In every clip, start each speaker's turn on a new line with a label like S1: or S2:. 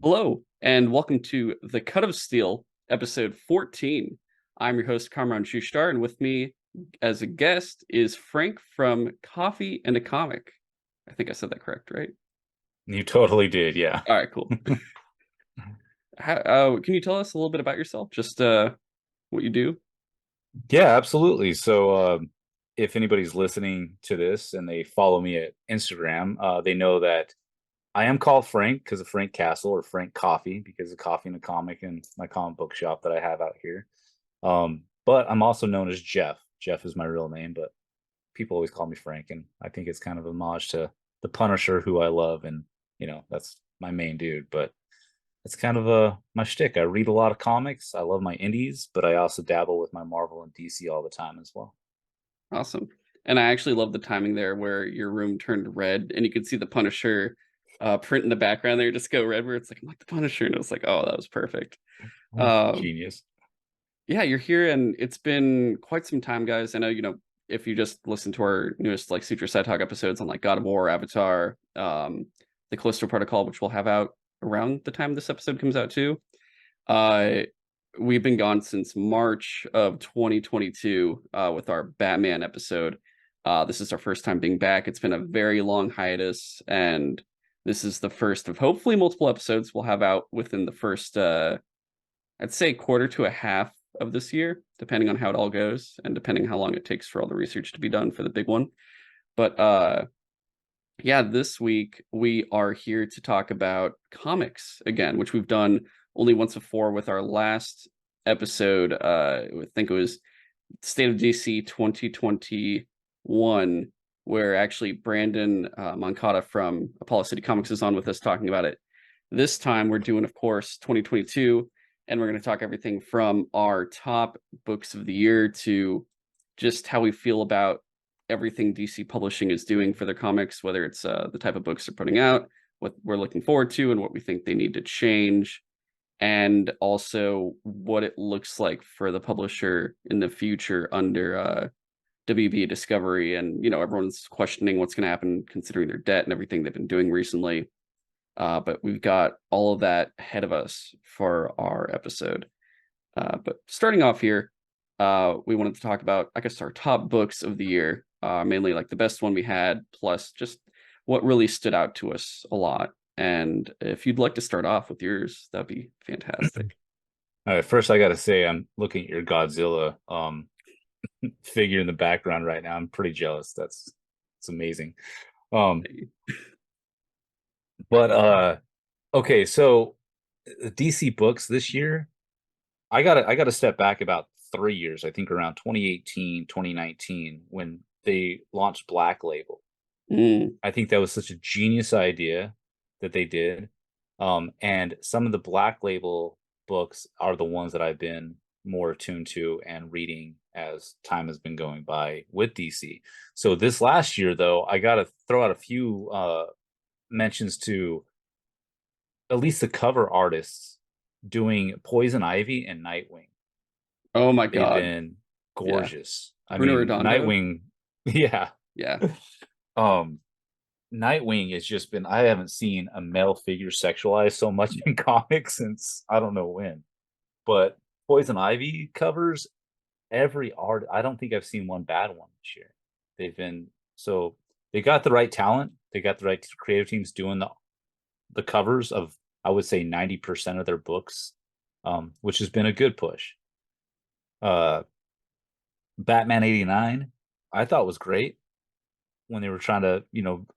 S1: Hello, and welcome to The Cut of Steel, episode 14. I'm your host, Kamran Shushtar, and with me as a guest is Frank from Coffee and a Comic. I think I said that correct, right?
S2: You totally did, yeah.
S1: All right, cool. Can you tell us a little bit about yourself? Just what you do?
S2: Yeah, absolutely. If anybody's listening to this and they follow me at Instagram, they know that I am called Frank because of Frank Castle or Frank Coffee because of Coffee and a Comic and my comic book shop that I have out here. But I'm also known as Jeff. Jeff is my real name, but people always call me Frank, and I think it's kind of a homage to the Punisher, who I love, and that's my main dude. But it's kind of my shtick. I read a lot of comics. I love my indies, but I also dabble with my Marvel and DC all the time as well.
S1: Awesome. And I actually love the timing there where your room turned red and you could see the Punisher print in the background there just go red where it's like, I'm like the Punisher. And it was like, oh, that was perfect. Um,
S2: Genius.
S1: yeah, you're here and it's been quite some time, guys. I know, if you just listen to our newest like Suture Side Talk episodes on like God of War, Avatar, the Callisto Protocol, which we'll have out around the time this episode comes out too. Uh we've been gone since March of 2022 with our Batman episode. This is our first time being back. It's been a very long hiatus, and this is the first of hopefully multiple episodes we'll have out within the first I'd say quarter to a half of this year, depending on how it all goes and depending how long it takes for all the research to be done for the big one. But yeah, this week we are here to talk about comics again, which we've done only once before with our last episode. I think it was State of DC 2021, where actually Brandon Moncada from Apollo City Comics is on with us talking about it. This time we're doing, of course, 2022, and we're going to talk everything from our top books of the year to just how we feel about everything DC Publishing is doing for their comics, whether it's the type of books they're putting out, what we're looking forward to, and what we think they need to change, and also what it looks like for the publisher in the future under WB Discovery. And everyone's questioning what's going to happen considering their debt and everything they've been doing recently. But we've got all of that ahead of us for our episode. But starting off here, we wanted to talk about, I guess, our top books of the year, mainly like the best one we had, plus just what really stood out to us a lot. And if you'd like to start off with yours, that'd be fantastic.
S2: All right, first I gotta say I'm looking at your Godzilla figure in the background right now. I'm pretty jealous. It's amazing. Um, but okay, so DC books this year, I gotta step back about 3 years, I think around 2018, 2019, when they launched Black Label.
S1: Mm,
S2: I think that was such a genius idea that they did. And some of the Black Label books are the ones that I've been more attuned to and reading as time has been going by with DC. So this last year, though, I got to throw out a few mentions to at least the cover artists doing Poison Ivy and Nightwing.
S1: oh my
S2: They've
S1: God.
S2: been
S1: Yeah.
S2: gorgeous. I
S1: Bruno
S2: mean,
S1: Redondo.
S2: Nightwing, yeah.
S1: Yeah.
S2: Um, Nightwing has just been, I haven't seen a male figure sexualized so much in comics since I don't know when. But Poison Ivy covers every art. I don't think I've seen one bad one this year. They've been so they got the right talent. They got the right creative teams doing the covers of, I would say, 90% of their books, which has been a good push. Uh Batman 89, I thought was great when they were trying to,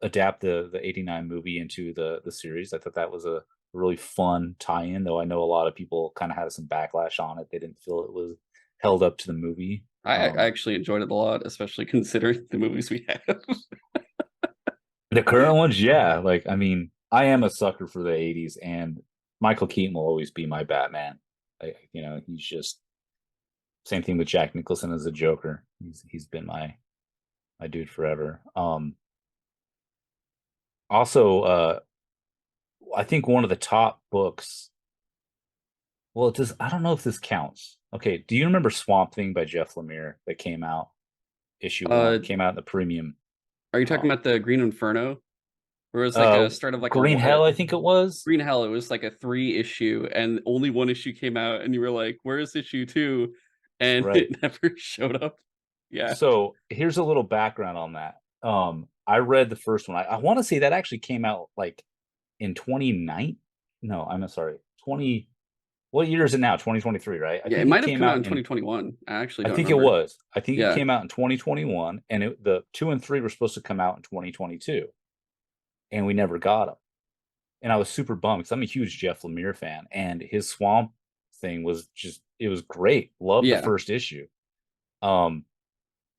S2: adapt the 89 movie into the series. I thought that was a really fun tie-in, though I know a lot of people kind of had some backlash on it. They didn't feel it was held up to the movie.
S1: I actually enjoyed it a lot, especially considering the movies we have.
S2: The current ones, yeah, like I mean, I am a sucker for the 80s, and Michael Keaton will always be my Batman. He's just same thing with Jack Nicholson as a Joker. He's been my dude forever. Also, I think one of the top books. Well, it does. I don't know if this counts. Okay, do you remember Swamp Thing by Jeff Lemire that came out issue one?
S1: uh,
S2: Came out in the premium.
S1: are you talking
S2: Um,
S1: about the Green Inferno, where it was like a start of like
S2: Green Hell, I think it was.
S1: Green Hell. It was like a 3 issue, and only one issue came out, and you were like, "Where's issue 2?" And
S2: Right.
S1: it never showed up. Yeah,
S2: So here's a little background on that. I read the first one. I want to say that actually came out like in 29. No, I'm sorry. 20. What year is it now? 2023, right? I
S1: yeah. It
S2: think it
S1: might have
S2: came
S1: come out
S2: out
S1: in
S2: in
S1: 2021. I actually
S2: I
S1: don't
S2: think it
S1: remember.
S2: was. I think it
S1: Yeah,
S2: came out in 2021, and the 2 and 3 were supposed to come out in 2022, and we never got them. And I was super bummed because I'm a huge Jeff Lemire fan, and his Swamp thing was just it was great. Loved the
S1: yeah.
S2: first issue. Um,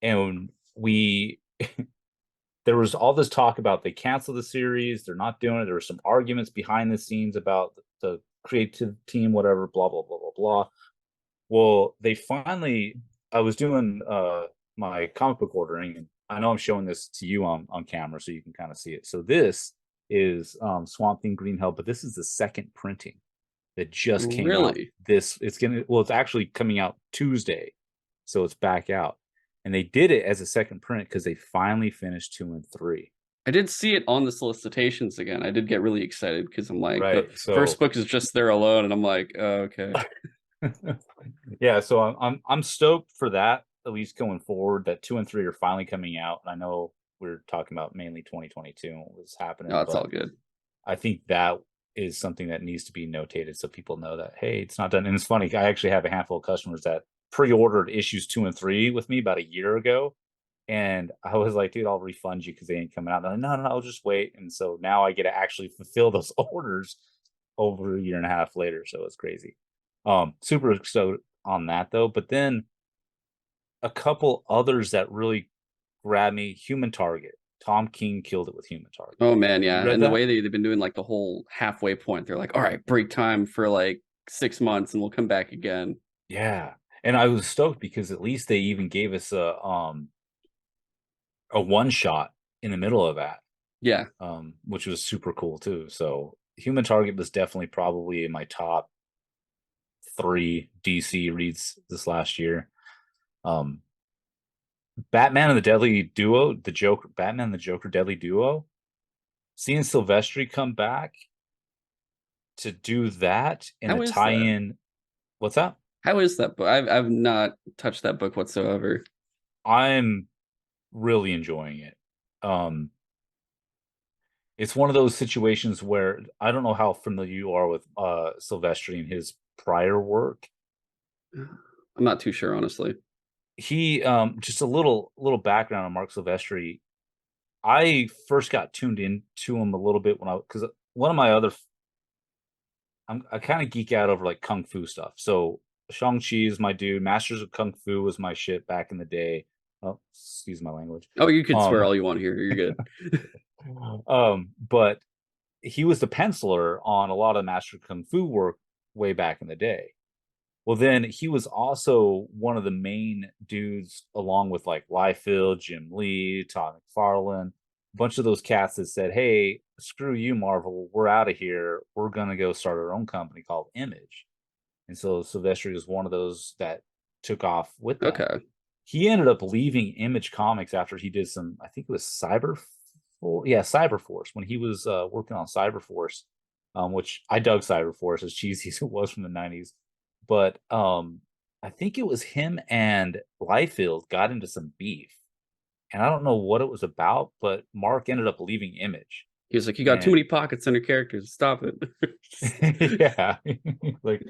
S2: and we there was all this talk about they canceled the series, they're not doing it. There were some arguments behind the scenes about the creative team, whatever, blah blah blah blah blah. Well, they finally I was doing my comic book ordering, and I know I'm showing this to you on camera so you can kind of see it. So this is Swamp Thing Green Hell, but this is the second printing that just came out.
S1: Really,
S2: It's actually coming out Tuesday, so it's back out. And they did it as a second print because they finally finished 2 and 3.
S1: I did see it on the solicitations again. I did get really excited because I'm like, the
S2: Right.
S1: first
S2: So
S1: book is just there alone, and I'm like, oh, okay.
S2: yeah, so I'm stoked for that, at least going forward, that 2 and 3 are finally coming out. I know we're talking about mainly 2022 and what was
S1: No,
S2: happening,
S1: it's all
S2: but
S1: good.
S2: I think that is something that needs to be notated so people know that, hey, it's not done. And it's funny, I actually have a handful of customers that pre-ordered issues 2 and 3 with me about a year ago. And I was like, dude, I'll refund you because they ain't coming out. They're like, no, no, no, I'll just wait. And so now I get to actually fulfill those orders over a year and a half later. So it's crazy. Super stoked on that though. But then a couple others that really grabbed me, Human Target. Tom King killed it with Human Target.
S1: Oh man,
S2: You
S1: yeah.
S2: read
S1: And the
S2: that?
S1: way they've been doing like the whole halfway point, they're like, all right, break time for like 6 months and we'll come back again.
S2: Yeah. And I was stoked because at least they even gave us a one shot in the middle of that,
S1: Yeah.
S2: which was super cool too. So Human Target was definitely probably in my top 3 DC reads this last year. Um, Batman and the Deadly Duo, the Joker, Batman and the Joker Deadly Duo. Seeing Silvestri come back to do that in a
S1: How is that?
S2: tie-in. What's that?
S1: How is that book? I've not touched that book whatsoever.
S2: I'm really enjoying it. It's one of those situations where I don't know how familiar you are with Silvestri and his prior work.
S1: I'm not too sure, honestly.
S2: He just a little background on Mark Silvestri. I first got tuned into him a little bit when because one of my other I kind of geek out over like kung fu stuff. So Shang-Chi is my dude. Masters of Kung Fu was my shit back in the day. Oh, excuse my language.
S1: Oh, you could swear
S2: Um,
S1: all you want here. You're good.
S2: but he was the penciler on a lot of Master Kung Fu work way back in the day. Well, then he was also one of the main dudes, along with like Liefeld, Jim Lee, Todd McFarlane, a bunch of those cats that said, "Hey, screw you, Marvel. We're out of here. We're gonna go start our own company called Image." And so Silvestri was one of those that took off with that.
S1: Okay.
S2: He ended up leaving Image Comics after he did some, I think it was Cyberforce, when he was working on Cyberforce, which I dug Cyberforce, as cheesy as it was from the 90s. But I think it was him and Liefeld got into some beef. And I don't know what it was about, but Mark ended up leaving Image.
S1: He was like, you got too
S2: And
S1: many pockets on your characters. Stop it.
S2: yeah, like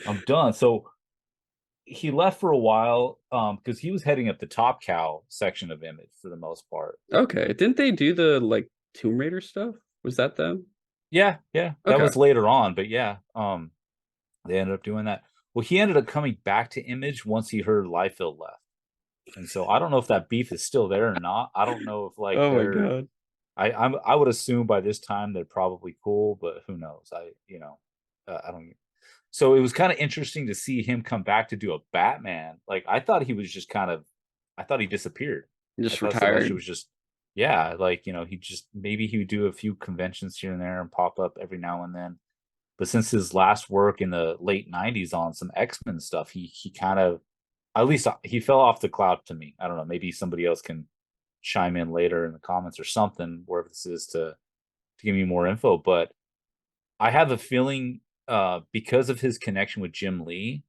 S2: I'm done. So he left for a while because he was heading up the Top Cow section of Image for the most part.
S1: Okay. Didn't they do the like Tomb Raider stuff? Was that them?
S2: Yeah, yeah, that
S1: Okay.
S2: was later on, but yeah, they ended up doing that. Well, he ended up coming back to Image once he heard Liefeld left, and so I don't know if that beef is still there or not. I don't know if like
S1: Oh my
S2: they're.
S1: god.
S2: I would assume by this time they're probably cool, but who knows? I don't. So it was kind of interesting to see him come back to do a Batman. Like I thought he was just kind of, I thought he disappeared. I
S1: Just
S2: thought Sylvester
S1: retired.
S2: was just, yeah, like he just maybe he would do a few conventions here and there and pop up every now and then. But since his last work in the late '90s on some X-Men stuff, he kind of, at least he fell off the cloud to me. I don't know. Maybe somebody else can chime in later in the comments or something, wherever this is, to to give me more info, but I have a feeling because of his connection with Jim Lee,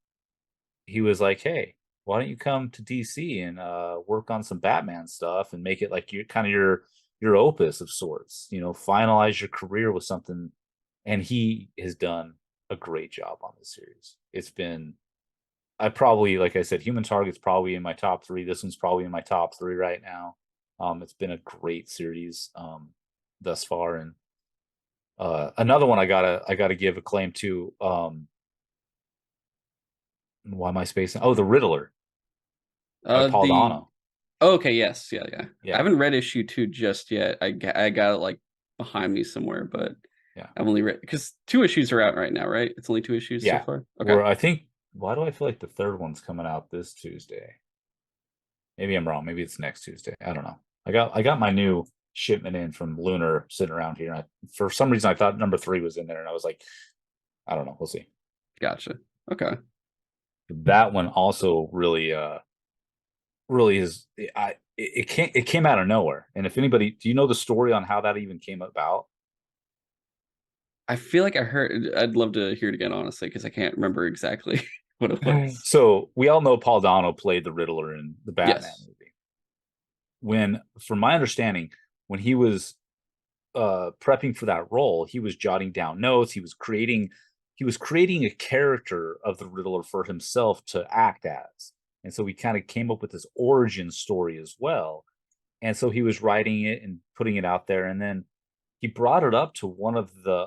S2: he was like, "Hey, why don't you come to DC and work on some Batman stuff and make it like your kind of your opus of sorts, finalize your career with something." And he has done a great job on this series. It's been I probably, like I said, Human Target's probably in my top three. This one's probably in my top three right now. It's been a great series thus far, and another one I gotta give a claim to. Why am I spacing? Oh, The Riddler by Paul
S1: The
S2: Dano.
S1: oh, okay, yes, yeah, yeah. I
S2: Yeah,
S1: haven't read issue 2 just yet. I got it like behind me somewhere, but
S2: yeah,
S1: I've only read because 2 issues are out right now, right? It's only 2 issues so
S2: yeah.
S1: far. Okay.
S2: Where I think, why do I feel like the third one's coming out this Tuesday? Maybe I'm wrong. Maybe it's next Tuesday. I don't know. I got my new shipment in from Lunar sitting around here. For some reason, I thought number three was in there, and I was like, I don't know. We'll see.
S1: Gotcha. Okay.
S2: That one also really is. It came out of nowhere. And if anybody, do you know the story on how that even came about?
S1: I feel like I heard I'd love to hear it again, honestly, because I can't remember exactly what it was.
S2: So we all know Paul Dano played the Riddler in the Batman
S1: Yes.
S2: movie. From my understanding, when he was prepping for that role, he was jotting down notes. He was creating a character of the Riddler for himself to act as, and so he kind of came up with this origin story as well. And so he was writing it and putting it out there, and then he brought it up to one of the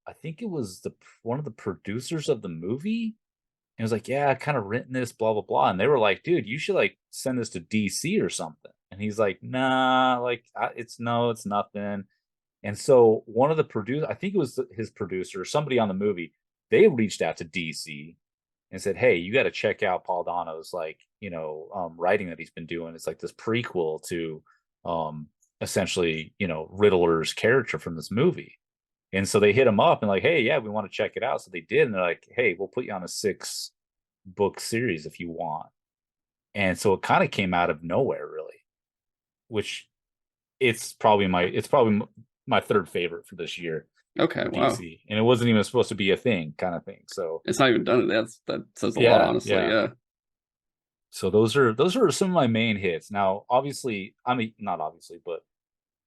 S2: I think it was the one of the producers of the movie, and was like, "Yeah, I kind of written this, blah blah blah." And they were like, "Dude, you should like send this to DC or something." And he's like, "Nah, like it's no, it's nothing." And so one of the producers, I think it was his producer, somebody on the movie, they reached out to DC and said, "Hey, you got to check out Paul Dano's like, writing that he's been doing. It's like this prequel to um essentially, Riddler's character from this movie." And so they hit him up and like, "Hey, yeah, we want to check it out." So they did, and they're like, "Hey, we'll put you on a 6-book series if you want." And so it kind of came out of nowhere, really, which it's probably my third favorite for this year
S1: Okay,
S2: for
S1: wow.
S2: DC, and it wasn't even supposed to be a thing, kind of thing. So
S1: It's not even done. That says a lot,
S2: yeah,
S1: honestly.
S2: yeah.
S1: Yeah.
S2: So those are some of my main hits. Now, obviously, I mean, not obviously, but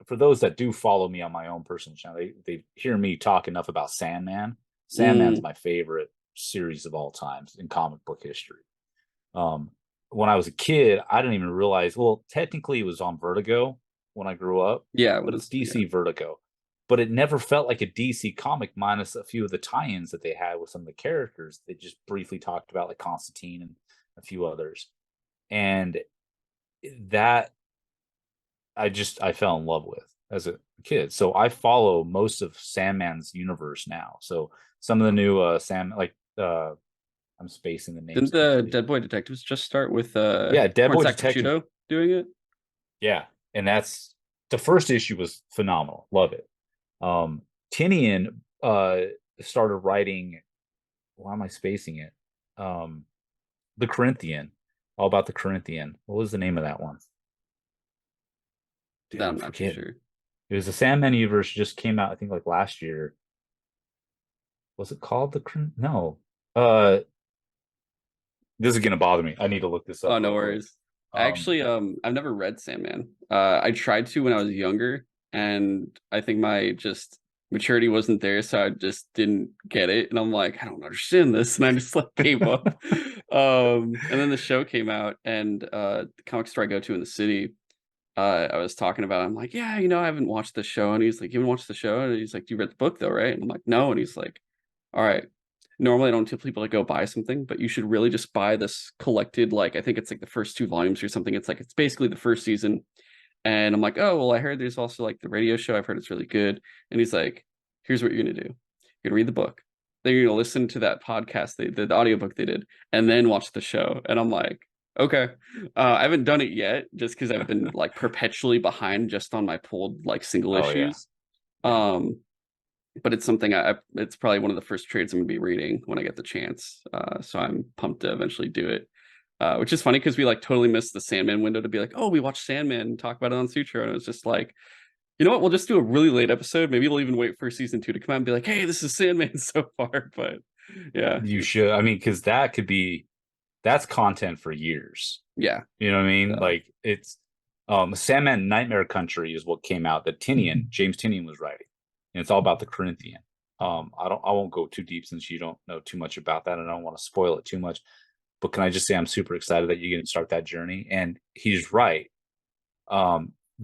S2: for those that do follow me on my own personal channel, they hear me talk enough about Sandman. Sandman's
S1: Mm,
S2: my favorite series of all times in comic book history. Um, when I was a kid, I didn't even realize. Well, technically, it was on Vertigo when I grew up,
S1: yeah, it
S2: but it's
S1: was yeah.
S2: DC Vertigo. But it never felt like a DC comic, minus a few of the tie-ins that they had with some of the characters. They just briefly talked about, like Constantine and a few others, and that I fell in love with as a kid. So I follow most of Sandman's universe now. So some of the new Sam, like I'm spacing the names
S1: Didn't the
S2: completely.
S1: Dead Boy Detectives just start with
S2: Yeah, Dead Boy
S1: Pornsack
S2: Detective.
S1: Prosciutto doing it?
S2: Yeah, and that's the first issue was phenomenal. Love it. Tinian started writing. Why am I spacing it? Um, the Corinthian. All about the Corinthian. What was the name of that one? Dude,
S1: That
S2: I'm
S1: I'm not too
S2: forgetting.
S1: sure.
S2: It was the Sandman universe. Just came out, I think, like last year. Was it called the? No. Uh, this is gonna bother me. I need to look this
S1: Oh,
S2: up
S1: no
S2: real quick.
S1: worries. I
S2: Um,
S1: actually I've never read Sandman. I tried to when I was younger, and I think my just maturity wasn't there, so I just didn't get it. And I'm like, I don't understand this, and I just like gave up. And then the show came out, and the comic store I go to in the city, I was talking about it. I'm like, yeah, I haven't watched the show. And he's like, you haven't watched the show? And he's like, you read the book though, right? And I'm like, no. And he's like, all right. Normally I don't tell people to go buy something, but you should really just buy this collected, like I think it's like the first 2 volumes or something. It's like it's basically the first season. And I'm like, oh well, I heard there's also like the radio show. I've heard it's really good. And he's like, here's what you're gonna do. You're gonna read the book. Then you're gonna listen to that podcast, the audiobook they did, and then watch the show. And I'm like, okay. I haven't done it yet just because I've been like perpetually behind just on my pulled like single
S2: oh yeah,
S1: issues.
S2: yeah.
S1: Um, but it's something it's probably one of the first trades I'm gonna be reading when I get the chance. So I'm pumped to eventually do it. Which is funny because we like totally missed the Sandman window to be like, oh, we watched Sandman and talk about it on Sutro, and it was just like, You know what? We'll just do a really late episode. Maybe we'll even wait for season 2 to come out and be like, "Hey, this is Sandman so far." But yeah,
S2: You should. I mean, because that's content for years.
S1: yeah,
S2: You know what I mean?
S1: uh,
S2: Like it's Sandman Nightmare Country is what came out that James Tinian was writing. And it's all about the Corinthian. I won't go too deep since you don't know too much about that and I don't want to spoil it too much. But can I just say I'm super excited that you're gonna start that journey? And he's right.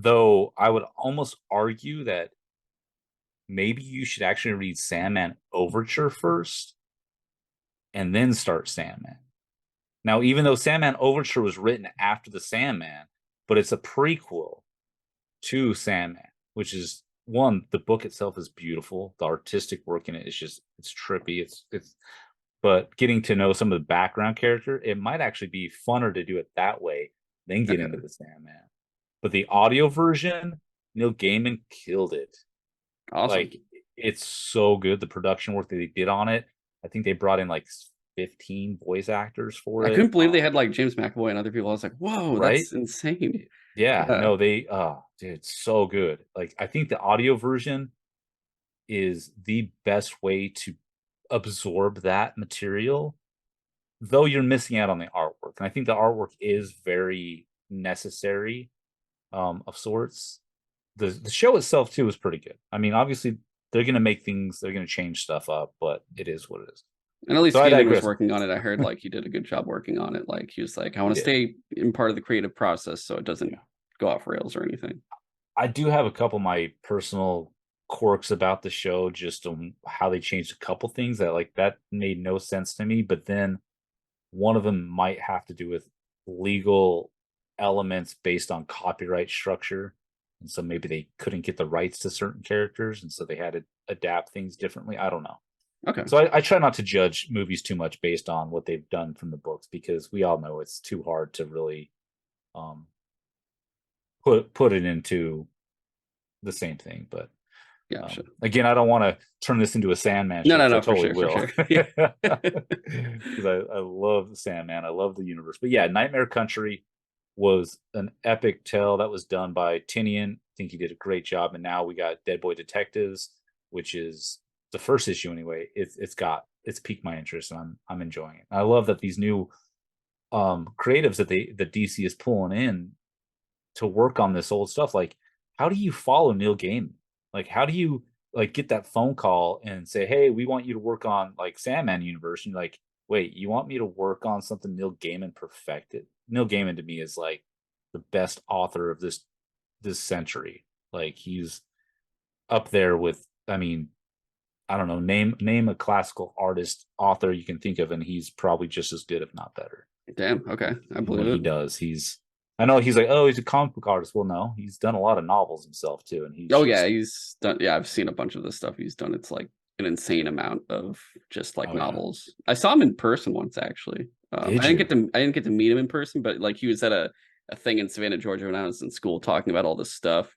S2: Though I would almost argue that maybe you should actually read Sandman Overture first and then start Sandman. Now, even though Sandman Overture was written after the Sandman, but it's a prequel to Sandman, which is one, the book itself is beautiful. The artistic work in it is just it's trippy. It's but getting to know some of the background character, it might actually be funner to do it that way than get into
S1: okay,
S2: the Sandman. But the audio version, Neil Gaiman killed it.
S1: awesome.
S2: Like it's so good. The production work that they did on it. I think they brought in like 15 voice actors for
S1: I
S2: it.
S1: couldn't believe they had like James McAvoy and other people. I was like, "Whoa,
S2: Right?
S1: that's insane."
S2: Yeah,
S1: Yeah,
S2: no, they dude, it's so good. Like I think the audio version is the best way to absorb that material, though you're missing out on the artwork. And I think the artwork is very necessary of sorts. The show itself too is pretty good. I mean, obviously they're gonna change stuff up, but it is what it is.
S1: and at
S2: So
S1: least
S2: I
S1: Gaiman was
S2: digress.
S1: working on it. I heard like he did a good job working on it. Like he was like, "I
S2: He
S1: want to
S2: did.
S1: stay in part of the creative process, so it doesn't
S2: Yeah.
S1: go off rails or anything."
S2: I do have a couple of my personal quirks about the show, just on how they changed a couple things that like that made no sense to me. But then one of them might have to do with legal elements based on copyright structure. And so maybe they couldn't get the rights to certain characters, and so they had to adapt things differently. I don't know.
S1: Okay,
S2: So I try not to judge movies too much based on what they've done from the books because we all know it's too hard to really um, put it into the same thing. But
S1: gotcha.
S2: again, I don't want to turn this into a Sandman
S1: No,
S2: show
S1: no,
S2: because I
S1: no, for
S2: totally
S1: sure, for
S2: will.
S1: sure. Yeah.
S2: Because I love Sandman. I love the universe. But yeah, Nightmare Country was an epic tale that was done by Tinian. I think he did a great job. And now we got Dead Boy Detectives, which is the first issue anyway. It's piqued my interest and I'm enjoying it. I love that these new creatives that DC is pulling in to work on this old stuff. Like, how do you follow Neil Gaiman? Like, how do you like get that phone call and say, "Hey, we want you to work on like Sandman universe"? And you're like, "Wait, you want me to work on something Neil Gaiman perfected?" Neil Gaiman to me is like the best author of this century. Like he's up there with, I mean, I don't know, name a classical artist author you can think of, and he's probably just as good, if not better.
S1: Damn. Okay, I
S2: In
S1: believe
S2: what he
S1: it.
S2: does. I know he's like, oh, he's a comic book artist. Well, no, he's done a lot of novels himself too, and he's
S1: Oh yeah,
S2: just,
S1: he's done. Yeah, I've seen a bunch of the stuff he's done. It's like an insane amount of just like
S2: oh yeah.
S1: novels. I saw him in person once actually.
S2: Did you?
S1: I didn't get to meet him in person, but like he was at a thing in Savannah, Georgia when I was in school talking about all this stuff.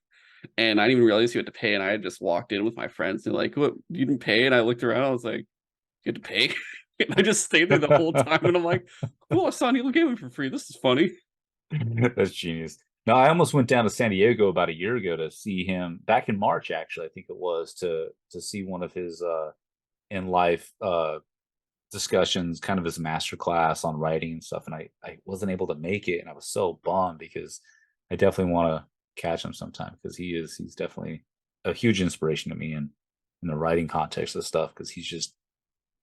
S1: And I didn't even realize you had to pay. And I had just walked in with my friends and like, what, you didn't pay? And I looked around, I was like, you had to pay? And I just stayed there the whole time. And I'm like, cool, I saw Neil Gaiman for free. This is funny.
S2: That's genius. No, I almost went down to San Diego about a year ago to see him back in March, actually, I think it was to see one of his in life discussions, kind of his master class on writing and stuff. And I wasn't able to make it, and I was so bummed because I definitely want to catch him sometime because he's definitely a huge inspiration to me in the writing context of stuff because he's just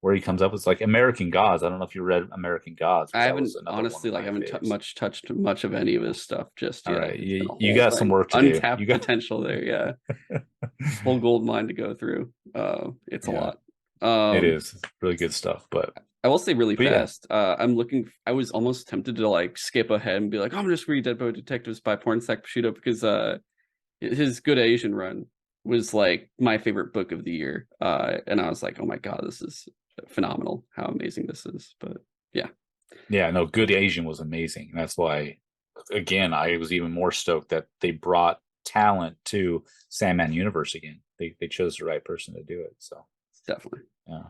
S2: where he comes up with like American Gods. I don't know if you read American Gods,
S1: I
S2: but that
S1: haven't
S2: was another one
S1: honestly
S2: of
S1: like I
S2: my
S1: haven't
S2: faves.
S1: touched much of any of his stuff just
S2: All
S1: yet.
S2: right,
S1: It's been a
S2: you
S1: whole
S2: got some
S1: thing.
S2: work to do. You
S1: Untapped
S2: got
S1: potential there. Yeah, whole gold mine to go through. It's a
S2: yeah,
S1: lot.
S2: it
S1: Um,
S2: is really good stuff.
S1: I will say really
S2: But yeah,
S1: fast. I was almost tempted to like skip ahead and be like, I'm gonna just read Dead Boy Detectives by Pornsak Bushido because his Good Asian run was like my favorite book of the year. And I was like, oh my god, this is phenomenal. How amazing this is. But yeah,
S2: yeah, no, Good Asian was amazing. That's why, again, I was even more stoked that they brought talent to Sandman Universe again. They chose the right person to do it. So
S1: definitely.
S2: yeah.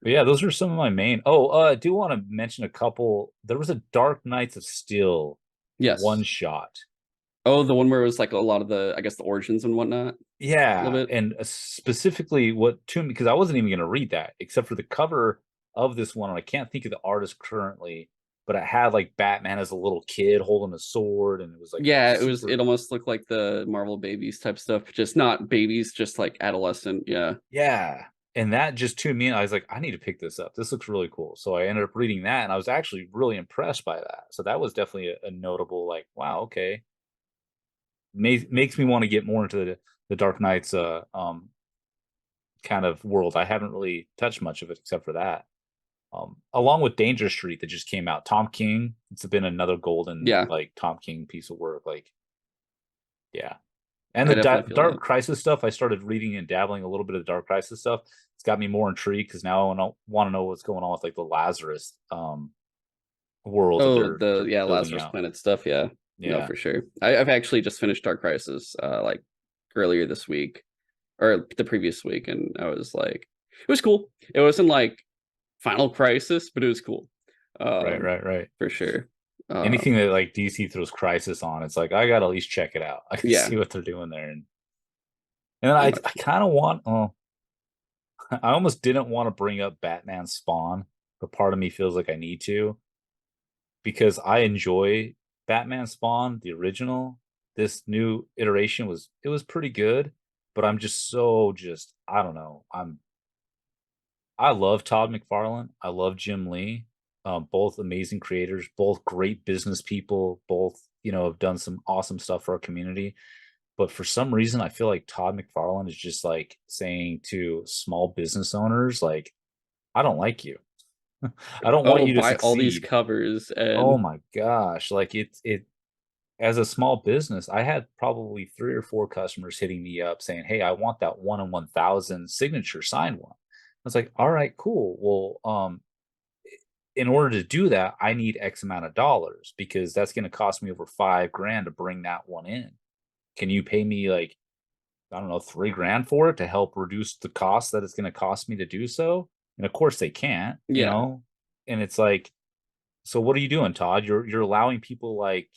S2: But yeah, those are some of my main. Oh, I do want to mention a couple. There was a Dark Knights of Steel one
S1: Yes.
S2: shot
S1: Oh, the one where it was like a lot of the, I guess, the origins and whatnot, a little
S2: Yeah,
S1: bit.
S2: and specifically what to me, because I wasn't even gonna read that except for the cover of this one, and I can't think of the artist currently, but it had like Batman as a little kid holding a sword, and it was like
S1: Yeah, it was. It
S2: super.
S1: almost looked like the Marvel babies type stuff, just not babies, just like adolescent. Yeah,
S2: Yeah. And that just to me, I was like, I need to pick this up. This looks really cool. So I ended up reading that, and I was actually really impressed by that. So that was definitely a notable, like, wow, okay. Makes me want to get more into the Dark Knight's kind of world. I haven't really touched much of it except for that. Along with Danger Street that just came out. Tom King, it's been another golden
S1: yeah,
S2: like Tom King piece of work. Like, yeah. And
S1: I
S2: the
S1: definitely feel
S2: Dark
S1: that.
S2: Crisis stuff, I started reading and dabbling a little bit of Dark Crisis stuff. It's got me more intrigued because now I want to know what's going on with like the Lazarus world that
S1: Oh,
S2: they're
S1: the yeah
S2: building
S1: Lazarus
S2: out.
S1: Planet stuff. Yeah, no,
S2: Yeah,
S1: for sure. I've actually just finished Dark Crisis, like earlier this week or the previous week, and I was like, it was cool. It wasn't like Final Crisis, but it was cool,
S2: right,
S1: um,
S2: right, right.
S1: for sure.
S2: Anything that like DC throws Crisis on, it's like I gotta at least check it out. I can
S1: Yeah,
S2: see what they're doing there, and
S1: no,
S2: I kind of want. Oh, I almost didn't want to bring up Batman Spawn, but part of me feels like I need to because I enjoy Batman Spawn, the original. This new iteration was pretty good, but I'm just so just I don't know. I love Todd McFarlane. I love Jim Lee. Both amazing creators, both great business people, both have done some awesome stuff for our community. But for some reason, I feel like Todd McFarlane is just like saying to small business owners, like, I don't like you. I don't want
S1: oh,
S2: you to
S1: buy all these
S2: succeed.
S1: covers
S2: Oh
S1: and
S2: my gosh. Like it as a small business, I had probably 3 or 4 customers hitting me up saying, "Hey, I want that 1 in 1,000 signature signed one." I was like, "All right, cool. Well, in order to do that, I need X amount of dollars because that's going to cost me over 5 grand to bring that one in. Can you pay me like, I don't know, 3 grand for it to help reduce the cost that it's going to cost me to do so?" And of course they can't,
S1: yeah.
S2: and it's like, so what are you doing, Todd? You're allowing people like,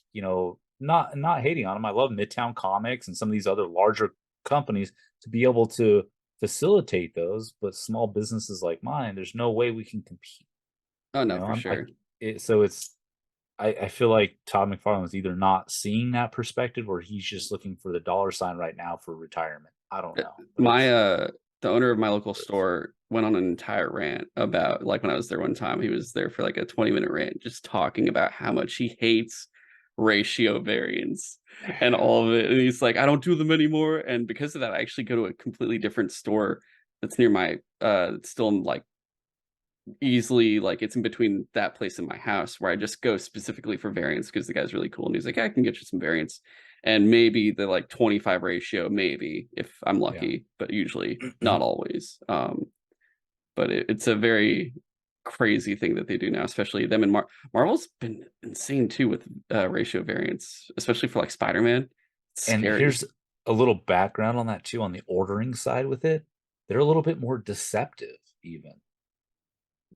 S2: not hating on them. I love Midtown Comics and some of these other larger companies to be able to facilitate those, but small businesses like mine, there's no way we can compete.
S1: Oh
S2: You
S1: no,
S2: know,
S1: for
S2: I'm I
S1: sure.
S2: it, so it's I feel like Todd McFarlane is either not seeing that perspective or he's just looking for the dollar sign right now for retirement. I don't know, but
S1: My
S2: it's
S1: the owner of my local
S2: ridiculous.
S1: store went on an entire rant about, like, when I was there one time, he was there for like a 20-minute rant just talking about how much he hates ratio variance and all of it. And he's like, I don't do them anymore. And because of that, I actually go to a completely different store that's near my it's still in, like, easily, like, it's in between that place and my house, where I just go specifically for variance because the guy's really cool and he's like, I can get you some variance. And maybe the like 25 ratio, maybe if I'm
S2: Yeah.
S1: lucky, but usually not always. But it's a very crazy thing that they do now, especially them and Marvel's been insane too with ratio variance, especially for like Spider-Man. It's
S2: And
S1: scary.
S2: here's a little background on that too, on the ordering side with it. They're a little bit more deceptive even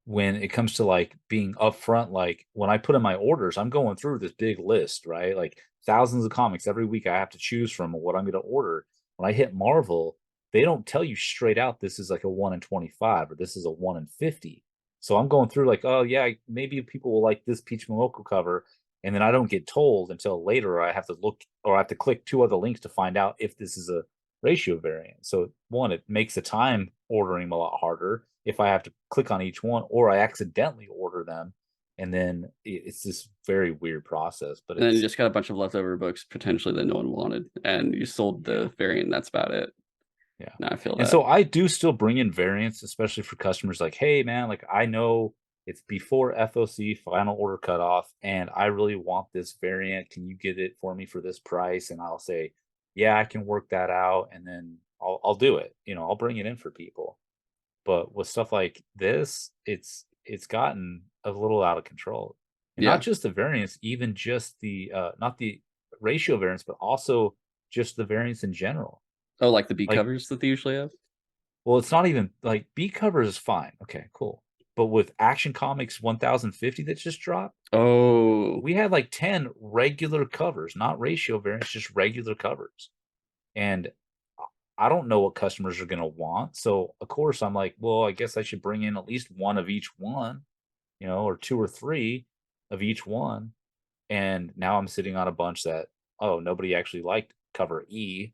S2: when it comes to like being upfront. Like when I put in my orders, I'm going through this big list, right? Like thousands of comics every week I have to choose from what I'm going to order. When I hit Marvel, they don't tell you straight out this is like a 1 in 25 or this is a 1 in 50. So I'm going through like, oh yeah, maybe people will like this Peach Momoko cover, and then I don't get told until later. I have to look or I have to click 2 other links to find out if this is a ratio variant. So one, it makes the time ordering them a lot harder if I have to click on each one or I accidentally order them. And then it's this very weird process, but
S1: And then you
S2: it's,
S1: just got a bunch of leftover books potentially that no one wanted, and you sold
S2: yeah,
S1: the variant. That's about it.
S2: yeah.
S1: Now I feel
S2: And
S1: that.
S2: so I do still bring in variants, especially for customers like, hey, man, like I know it's before FOC final order cutoff, and I really want this variant. Can you get it for me for this price? And I'll say, yeah, I can work that out. And then I'll do it. I'll bring it in for people. But with stuff like this, it's gotten a little out of control. And not
S1: Yeah.
S2: just the variance, even just the not the ratio variance, but also just the variance in general.
S1: Oh, like the B
S2: Like,
S1: covers that they usually have.
S2: well, it's not even like B covers is fine. Okay, cool. But with Action Comics 1050 that just dropped,
S1: Oh,
S2: we had like 10 regular covers, not ratio variants, just regular covers. And I don't know what customers are going to want. So, of course, I'm like, well, I guess I should bring in at least one of each one, or two or three of each one. And now I'm sitting on a bunch that, oh, nobody actually liked cover E,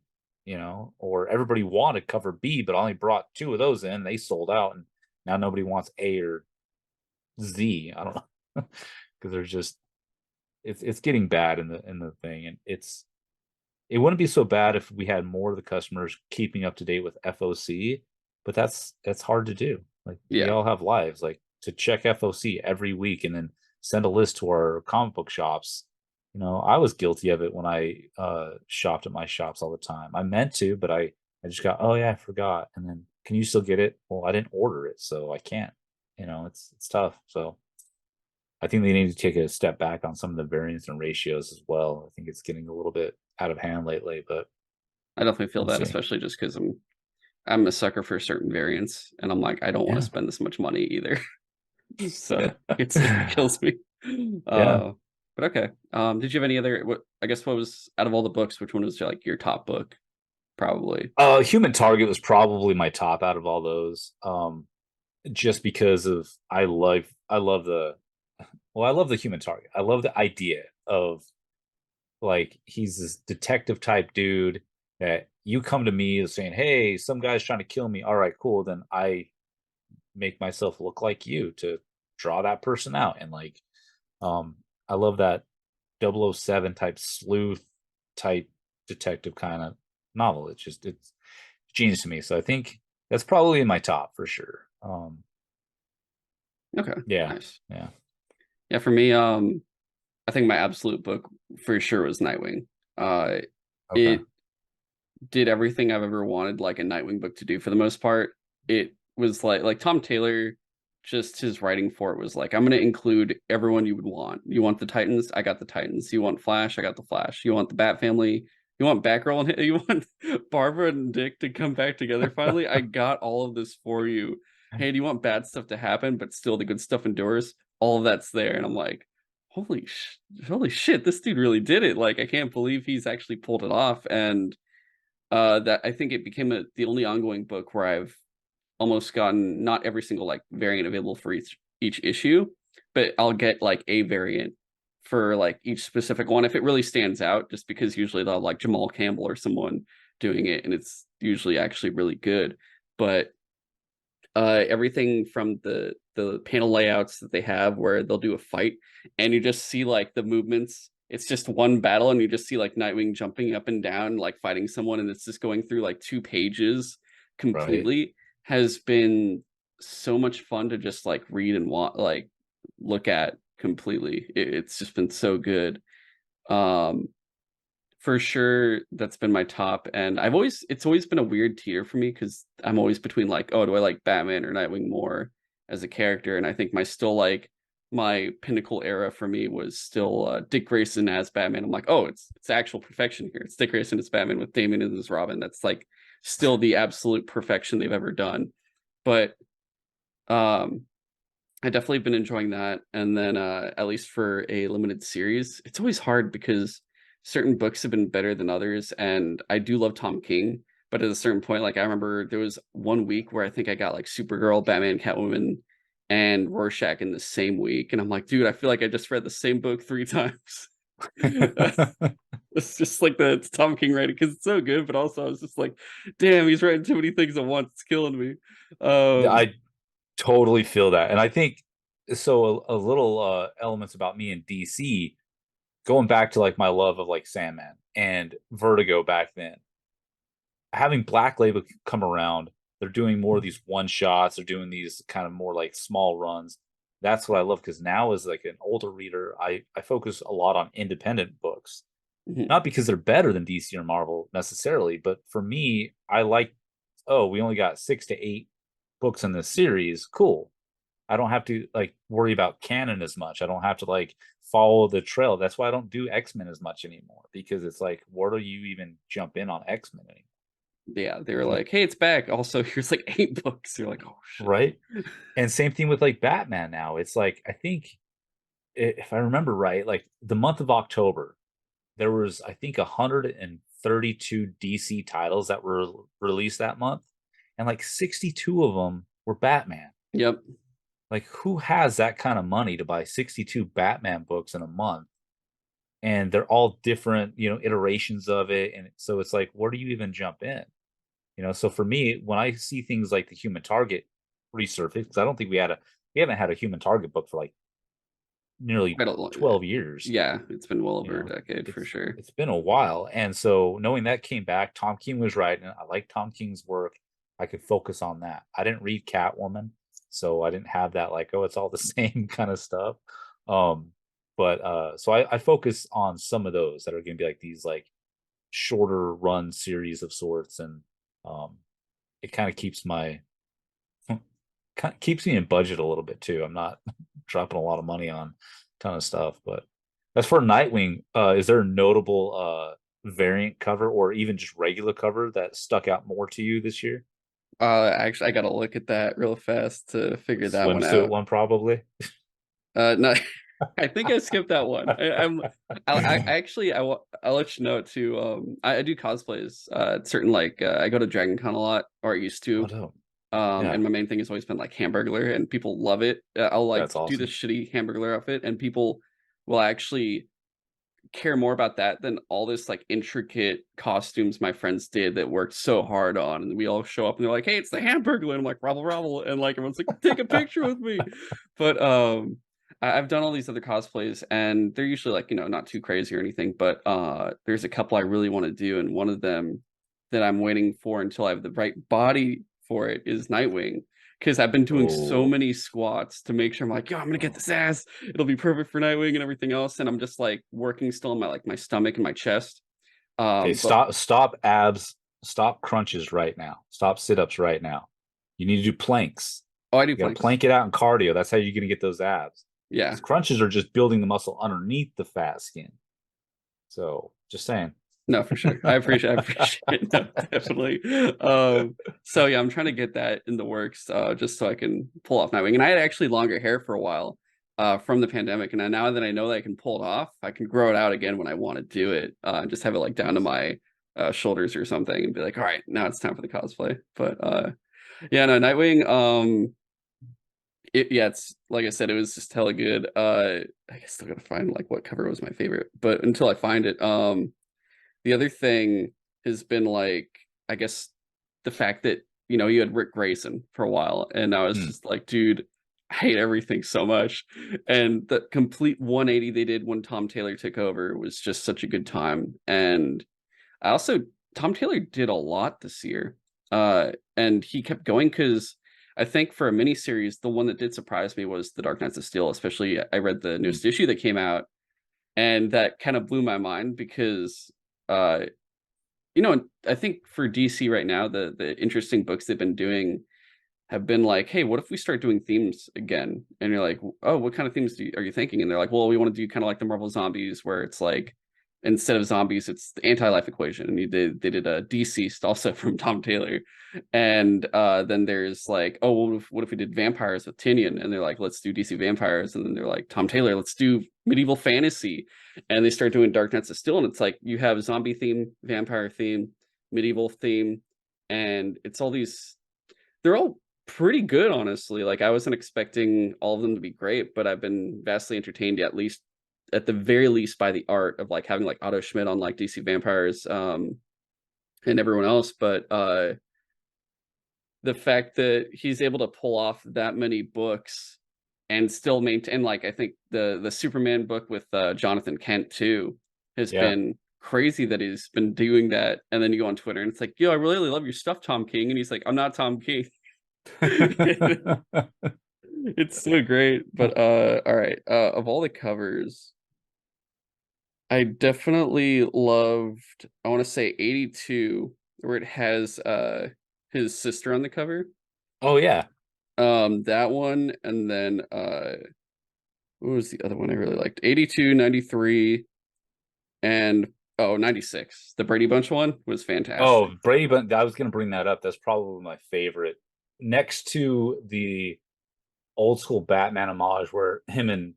S2: or everybody wanted cover B, but I only brought two of those in. They sold out. And now nobody wants A or Z. I don't know. Because they're just, it's getting bad in the thing. And it wouldn't be so bad if we had more of the customers keeping up to date with FOC, but that's hard to do. Like, we
S1: yeah.
S2: all have lives. Like, to check FOC every week and then send a list to our comic book shops. I was guilty of it when I shopped at my shops all the time. I meant to, but I just got, oh yeah, I forgot. And then, can you still get it? Well, I didn't order it, so I can't. It's tough. So I think they need to take a step back on some of the variance and ratios as well. I think it's getting a little bit out of hand lately, but
S1: I definitely feel
S2: we'll
S1: that,
S2: see.
S1: especially just because I'm a sucker for certain variants, and I'm like, I don't want to
S2: Yeah.
S1: spend this much money either. So it kills me.
S2: Yeah.
S1: Uh, but okay. Did you have any other? What I guess what was out of all the books, which one was like your top book? Probably.
S2: Human Target was probably my top out of all those. Just because of I love the Human Target. I love the idea of, like, he's this detective type dude that you come to me saying, "Hey, some guy's trying to kill me." All right, cool. Then I make myself look like you to draw that person out. And like, um, I love that 007 type sleuth type detective kind of novel. It's genius to me. So I think that's probably in my top for sure.
S1: Okay.
S2: Yeah,
S1: Nice.
S2: yeah,
S1: Yeah, for me, I think my absolute book for sure was Nightwing.
S2: okay,
S1: It did everything I've ever wanted like a Nightwing book to do for the most part. It was like Tom Taylor, just his writing for it was like, I'm gonna include everyone you would want. You want the Titans, I got the Titans. You want Flash, I got the Flash. You want the Bat family, you want Batgirl and you want Barbara and Dick to come back together finally. I got all of this for you. Hey, do you want bad stuff to happen, but still the good stuff endures? All of that's there. And I'm like, holy shit, this dude really did it. Like, I can't believe he's actually pulled it off. And that I think it became the only ongoing book where I've almost gotten not every single like variant available for each issue, but I'll get like a variant for like each specific one if it really stands out, just because usually they'll like Jamal Campbell or someone doing it and it's usually actually really good. But everything from the panel layouts that they have where they'll do a fight and you just see like the movements, it's just one battle and you just see like Nightwing jumping up and down like fighting someone and it's just going through like 2 pages
S2: right.
S1: completely, has been so much fun to just like read and want like look at completely. It's just been so good. um for sure that's been my top, and it's always been a weird tier for me because I'm always between like, oh, do I like Batman or Nightwing more as a character? And I think my pinnacle era for me was still Dick Grayson as Batman. I'm like, oh, it's actual perfection here. It's Dick Grayson as Batman with Damien as Robin. That's like still the absolute perfection they've ever done. But um I definitely been enjoying that. And then at least for a limited series, it's always hard because certain books have been better than others. And I do love Tom King, but at a certain point, like I remember there was one week where I think I got like Supergirl, Batman, Catwoman, and Rorschach in the same week. And I'm like, dude, I feel like I just read the same book 3 times. It's just like it's Tom King writing because it's so good, but also I was just like, damn, he's writing too many things at once. It's killing me.
S2: Yeah,
S1: Um,
S2: I totally feel that. And I think so a little elements about me in DC, going back to like my love of like Sandman and Vertigo back then. Having Black Label come around, they're doing more of these one shots, they're doing these kind of more like small runs. That's what I love, because now as like an older reader, I focus a lot on independent books.
S1: mhm.
S2: Not because they're better than DC or Marvel necessarily, but for me, I like, oh, we only got 6 to 8 books in this series. Cool. I don't have to like worry about canon as much. I don't have to like follow the trail. That's why I don't do X-Men as much anymore, because it's like, where do you even jump in on X-Men anymore?
S1: Yeah, they were
S2: Like,
S1: like, "Hey, it's back. Also, here's like 8 books." You're like, "Oh shit."
S2: right? And same thing with like Batman now. It's like I think if I remember right, like the month of October, there was I think 132 DC titles that were released that month, and like 62 of them were Batman.
S1: Yep.
S2: Like who has that kind of money to buy 62 Batman books in a month? And they're all different, iterations of it. And so it's like, where do you even jump in? So for me, when I see things like the Human Target resurface, because I don't think we haven't had a Human Target book for like nearly
S1: Quite a long,
S2: 12 years.
S1: yeah, it's been well
S2: You
S1: over a
S2: know,
S1: decade for
S2: it's
S1: sure.
S2: it's been a while. And so knowing that came back, Tom King was right, and I like Tom King's work. I could focus on that. I didn't read Catwoman, so I didn't have that like, oh, it's all the same kind of stuff. Um, but so I focus on some of those that are gonna be like these like shorter run series of sorts, and um it kind of keeps my keeps me in budget a little bit too. I'm not dropping a lot of money on a ton of stuff. But as for Nightwing, is there a notable variant cover or even just regular cover that stuck out more to you this year?
S1: Actually, I gotta look at that real fast to
S2: The
S1: figure that one
S2: swimsuit
S1: out.
S2: one, probably.
S1: No, I think I skipped that one. I actually I'll let you know too. I do cosplays. Certain like I go to Dragon Con a lot, or I used
S2: Oh
S1: to.
S2: no.
S1: And
S2: Yeah,
S1: my main thing has always been like Hamburglar, and people love it. I'll like
S2: that's
S1: do this
S2: awesome.
S1: shitty Hamburglar outfit, and people will actually care more about that than all this like intricate costumes my friends did that worked so hard on. And we all show up and they're like, "Hey, it's the Hamburglar," and I'm like, "Robble, robble," and like everyone's like, "Take a picture with me." But I've done all these other cosplays, and they're usually like not too crazy or anything. But there's a couple I really want to do, and one of them that I'm waiting for until I have the right body for it is Nightwing. Because I've been doing so
S2: Oh,
S1: many squats to make sure I'm like, yo, I'm gonna get
S2: oh.
S1: this ass. It'll be perfect for Nightwing and everything else. And I'm just like working still on my like my stomach and my chest.
S2: Okay,
S1: But
S2: stop abs, stop crunches right now. Stop sit-ups right now. You need to do planks.
S1: oh, I do
S2: You got to
S1: planks.
S2: plank it out in cardio. That's how you're going to get those abs.
S1: Yeah,
S2: Because crunches are just building the muscle underneath the fat skin. So just saying.
S1: no, for sure. I appreciate it. No, definitely. So yeah, I'm trying to get that in the works, just so I can pull off Nightwing. And I had actually longer hair for a while, from the pandemic. And now that I know that I can pull it off, I can grow it out again when I want to do it. And just have it like down to
S2: Nice.
S1: my shoulders or something, and be like, all right, now it's time for the cosplay. But yeah, no, Nightwing. Yeah, it's like I said, it was just hella good. I guess still gotta find like what cover was my favorite, but until I find it, the other thing has been like, I guess the fact that you had Rick Grayson for a while, and I was
S2: Hmm.
S1: just like, dude, I hate everything so much. And the complete 180 they did when Tom Taylor took over was just such a good time. And I also Tom Taylor did a lot this year. And he kept going because I think for a miniseries, the one that did surprise me was The Dark Knights of Steel. Especially, I read the
S2: Hmm.
S1: newest issue that came out, and that kind of blew my mind because, uh, I think for DC right now, the interesting books they've been doing have been like, hey, what if we start doing themes again? And you're like, oh, what kind of themes are you thinking? And they're like, well, we want to do kind of like the Marvel Zombies, where it's like instead of zombies, it's the anti-life equation. And they did a Deceased also from Tom Taylor. And then there's like, oh, what if we did vampires with Tinian? And they're like, let's do DC vampires. And then they're like, Tom Taylor, let's do medieval fantasy. And they start doing Dark Knights of Steel, and it's like you have zombie theme, vampire theme, medieval theme, and it's all these. They're all pretty good, honestly. Like I wasn't expecting all of them to be great, but I've been vastly entertained, at the very least, by the art of like having like Otto Schmidt on like DC Vampires, and everyone else. But the fact that he's able to pull off that many books and still maintain, like I think the Superman book with Jonathan Kent too has
S2: Yeah.
S1: been crazy that he's been doing that. And then you go on Twitter and it's like, yo, I really love your stuff, Tom King. And he's like, I'm not Tom King. It's so great. But all right. Of all the covers, I definitely loved, I want to say 82, where it has his sister on the cover.
S2: Oh yeah.
S1: That one, and then what was the other one I really liked? 82, 93, and Oh, 96. The Brady Bunch one was
S2: Oh,
S1: fantastic.
S2: Brady, but I was going to bring that up. That's probably my favorite, next to the old school Batman homage, where him and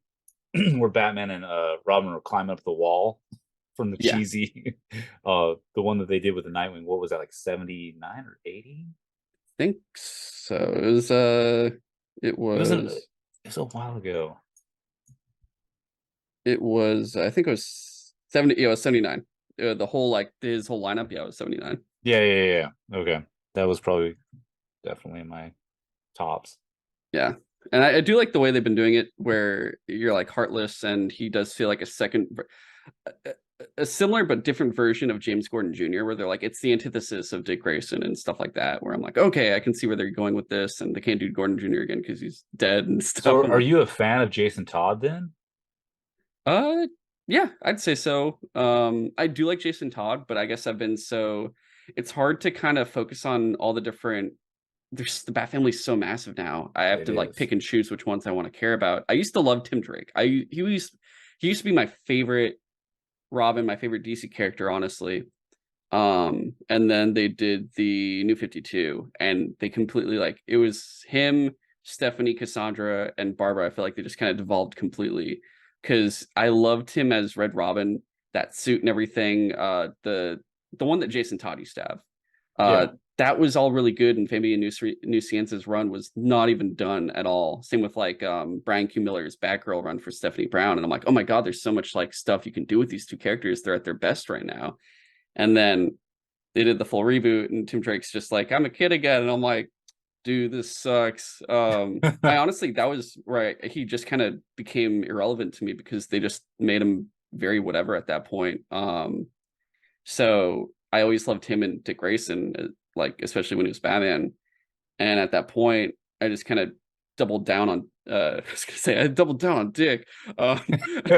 S2: where Batman and Robin were climbing up the wall from the
S1: Yeah,
S2: cheesy, the one that they did with the Nightwing. What was that, like 79 or 80?
S1: I think so. It
S2: It was
S1: was
S2: it was a while ago.
S1: I think it was 70, yeah, it was 79. The whole like his whole lineup, yeah, it was 79.
S2: Yeah. Okay, that was probably definitely in my tops.
S1: Yeah. And I do like the way they've been doing it where you're like heartless and he does feel like a, a similar but different version of James Gordon Jr. where they're like it's the antithesis of Dick Grayson and stuff like that where I'm like, okay, I can see where they're going with this and they can't do Gordon Jr. again because he's dead and stuff.
S2: So, are
S1: And
S2: you a fan of Jason Todd then?
S1: uh yeah, I'd say so. I do like Jason Todd, but I guess it's hard to kind of focus on all the different there's the Bat family's so massive now. I have
S2: It
S1: to like
S2: is.
S1: pick and choose which ones I want to care about. I used to love Tim Drake. He used to be my favorite Robin, my favorite DC character, honestly. And then they did the New 52 and they completely like it was him, Stephanie, Cassandra, and Barbara. I feel like they just kind of devolved completely because I loved him as Red Robin, that suit and everything. The one that Jason Todd used to have. Uh
S2: Yeah.
S1: that was all really good, and Fabian Nucienza's run was not even done at all. Same with like Brian Q. Miller's Batgirl run for Stephanie Brown, and I'm like, oh my god, there's so much like stuff you can do with these two characters. They're at their best right now. And then they did the full reboot, and Tim Drake's just like, I'm a kid again, and I'm like, dude, this sucks. I honestly that was right. He just kind of became irrelevant to me because they just made him very whatever at that point. So I always loved him and Dick Grayson, like especially when he was Batman. And at that point, I just kind of doubled down on. I was gonna say I doubled down on Dick. I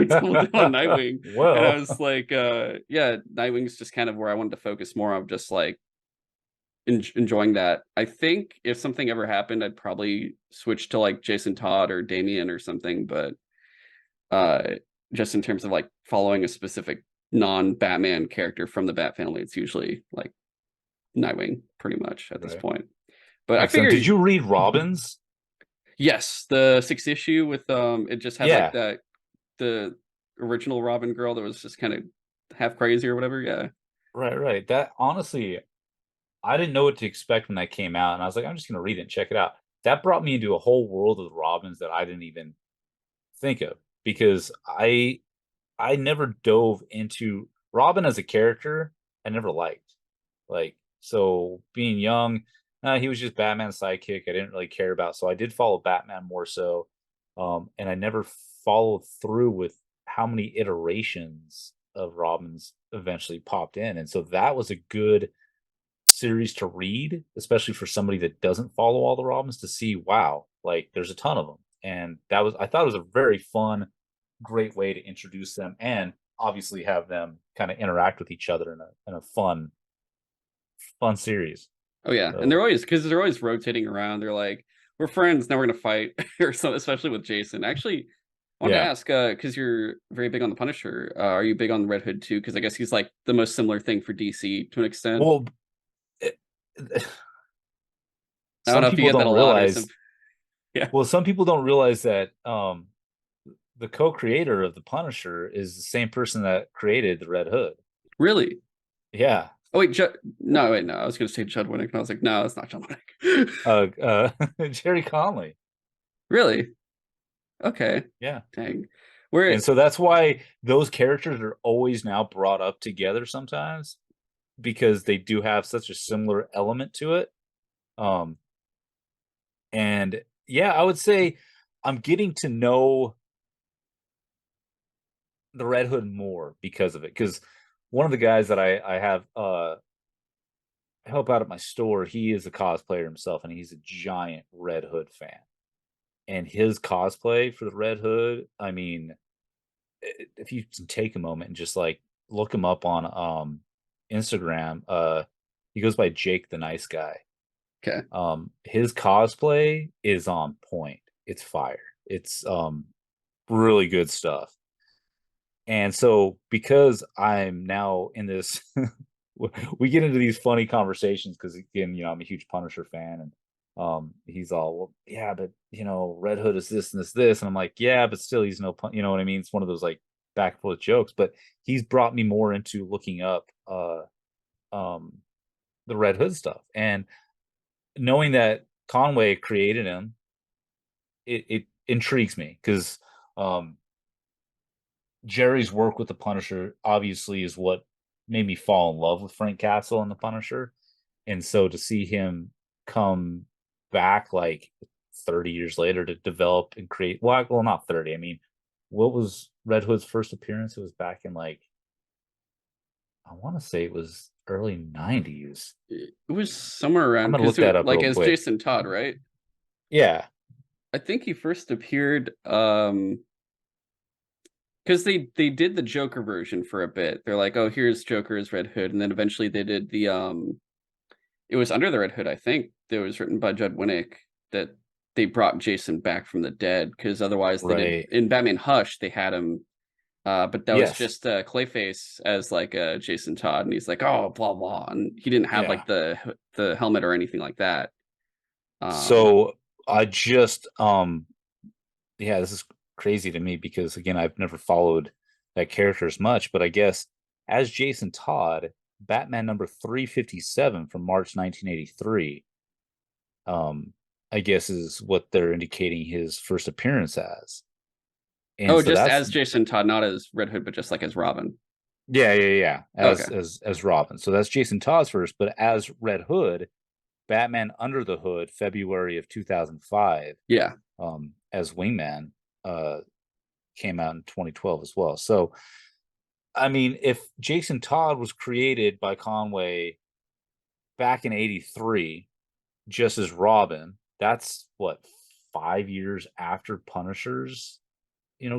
S1: doubled down on Nightwing, and I
S2: Well,
S1: was like, yeah, Nightwing's just kind of where I wanted to focus more on, just like enjoying that. I think if something ever happened, I'd probably switch to like Jason Todd or Damian or something. But uh, just in terms of like following a specific non-Batman character from the Bat family, it's usually like Nightwing, pretty much at this
S2: right.
S1: point. But I
S2: Excellent. Did
S1: figure,
S2: you read Robins?
S1: yes, the sixth issue with it just had like
S2: Yeah.
S1: that the original Robin girl that was just kind of half crazy or whatever. Yeah,
S2: Right. That honestly, I didn't know what to expect when that came out, and I was like, I'm just gonna read it and check it out. That brought me into a whole world of Robins that I didn't even think of, because I never dove into Robin as a character. I never liked. Like, so being young, he was just Batman's sidekick. I didn't really care about. So I did follow Batman more so. And I never followed through with how many iterations of Robins eventually popped in. And so that was a good series to read, especially for somebody that doesn't follow all the Robins, to see, wow, like there's a ton of them. And that was, I thought it was a very fun, great way to introduce them and obviously have them kind of interact with each other in a fun series.
S1: oh yeah, and
S2: So
S1: they're always rotating around. They're like, we're friends, now we're gonna fight or something. Especially with Jason. Actually, I wanted to
S2: yeah.
S1: ask, because you're very big on the Punisher. Are you big on the Red Hood too? Because I guess he's like the most similar thing for DC to an extent.
S2: Well, it,
S1: I don't
S2: some
S1: know if you
S2: people
S1: get that
S2: don't
S1: a lot or some.
S2: realize.
S1: Yeah,
S2: Well, some people don't realize that the co-creator of the Punisher is the same person that created the Red Hood.
S1: really.
S2: Yeah.
S1: Oh wait, no, wait, no. I was gonna say Judd Winnick, and I was like, no, that's not Judd Winnick.
S2: Jerry Conley.
S1: Really? Okay.
S2: Yeah.
S1: Dang. Where
S2: And so that's why those characters are always now brought up together sometimes, because they do have such a similar element to it. Um, and yeah, I would say I'm getting to know the Red Hood more because of it. Because one of the guys that I have help out at my store, he is a cosplayer himself, and he's a giant Red Hood fan. And his cosplay for the Red Hood, I mean, if you can take a moment and just like look him up on Instagram, he goes by Jake the Nice Guy.
S1: okay.
S2: His cosplay is on point. It's fire. It's really good stuff. And so because I'm now in this we get into these funny conversations because again, I'm a huge Punisher fan and he's all, well, yeah, but Red Hood is this and this, and I'm like, yeah, but still he's no you know what I mean? It's one of those like back and forth jokes, but he's brought me more into looking up um the Red Hood stuff. And knowing that Conway created him, it intrigues me because um Jerry's work with the Punisher obviously is what made me fall in love with Frank Castle and the Punisher. And so to see him come back like 30 years later to develop and create, well, not 30. I mean, what was Red Hood's first appearance? It was back in like, I want to say it was early 90s.
S1: It was somewhere
S2: I'm
S1: around
S2: gonna
S1: because
S2: look that
S1: it
S2: up
S1: like
S2: real
S1: as
S2: quick.
S1: Jason Todd, right?
S2: Yeah,
S1: I think he first appeared because they did the Joker version for a bit. They're like, oh, here's Joker as Red Hood, and then eventually they did the it was Under the Red Hood, I think, that was written by Judd Winnick, that they brought Jason back from the dead, because otherwise they did
S2: right.
S1: in Batman Hush they had him but that was
S2: Yes.
S1: just Clayface as like Jason Todd, and he's like, oh, blah blah, and he didn't have
S2: Yeah.
S1: like the helmet or anything like that. Um,
S2: So I just yeah, this is crazy to me because again, I've never followed that character as much, but I guess as Jason Todd, Batman number 357 from March 1983, um, I guess is what they're indicating his first appearance as. And
S1: oh,
S2: so
S1: just
S2: that's
S1: as Jason Todd, not as Red Hood, but just like as Robin.
S2: yeah,
S1: Okay,
S2: as Robin. So that's Jason Todd's first, but as Red Hood, Batman Under the Hood, February of 2005,
S1: yeah,
S2: as Wingman, uh, came out in 2012 as well. So I mean, if Jason Todd was created by Conway back in '83, just as Robin, that's what 5 years after Punisher's,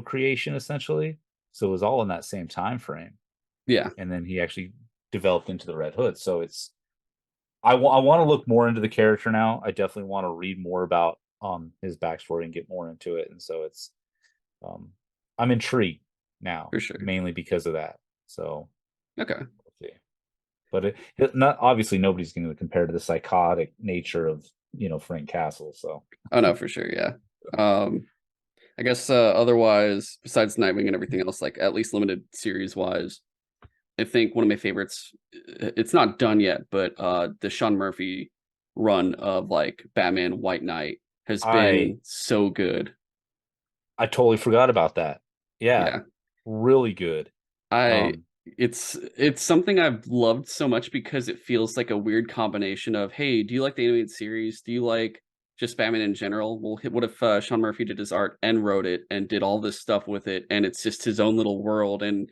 S2: creation essentially. So it was all in that same time frame,
S1: yeah,
S2: and then he actually developed into the Red Hood. So it's I want to look more into the character now. I definitely want to read more about his backstory and get more into it. And so it's um I'm intrigued now,
S1: for sure.
S2: mainly because of that. So
S1: Okay.
S2: we'll see. But not obviously nobody's going to compare to the psychotic nature of Frank Castle. So
S1: Oh no, for sure. Yeah. I guess otherwise, besides Nightwing and everything else, like at least limited series wise, I think one of my favorites, it's not done yet, but the Sean Murphy run of like Batman White Knight has
S2: I
S1: been so good.
S2: I totally forgot about that. Yeah,
S1: Yeah.
S2: really good.
S1: I
S2: Um,
S1: it's something I've loved so much because it feels like a weird combination of, hey, do you like the animated series? Do you like just Batman in general? Well, what if Sean Murphy did his art and wrote it and did all this stuff with it, and it's just his own little world? And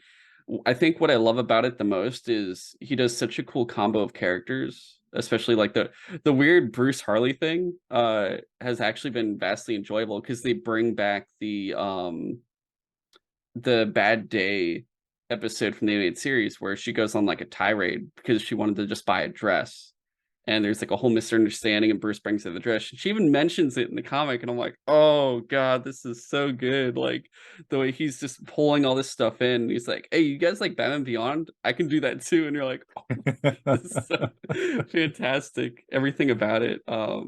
S1: I think what I love about it the most is he does such a cool combo of characters, especially like the weird Bruce Harley thing has actually been vastly enjoyable because they bring back the Bad Day episode from the animated series where she goes on like a tirade because she wanted to just buy a dress. And there's like a whole misunderstanding, and Bruce brings her the dress. She even mentions it in the comic, and I'm like, oh god, this is so good. Like the way he's just pulling all this stuff in. He's like, hey, you guys like Batman Beyond? I can do that too. And you're like, oh, this is so fantastic. Everything about it.
S2: yeah,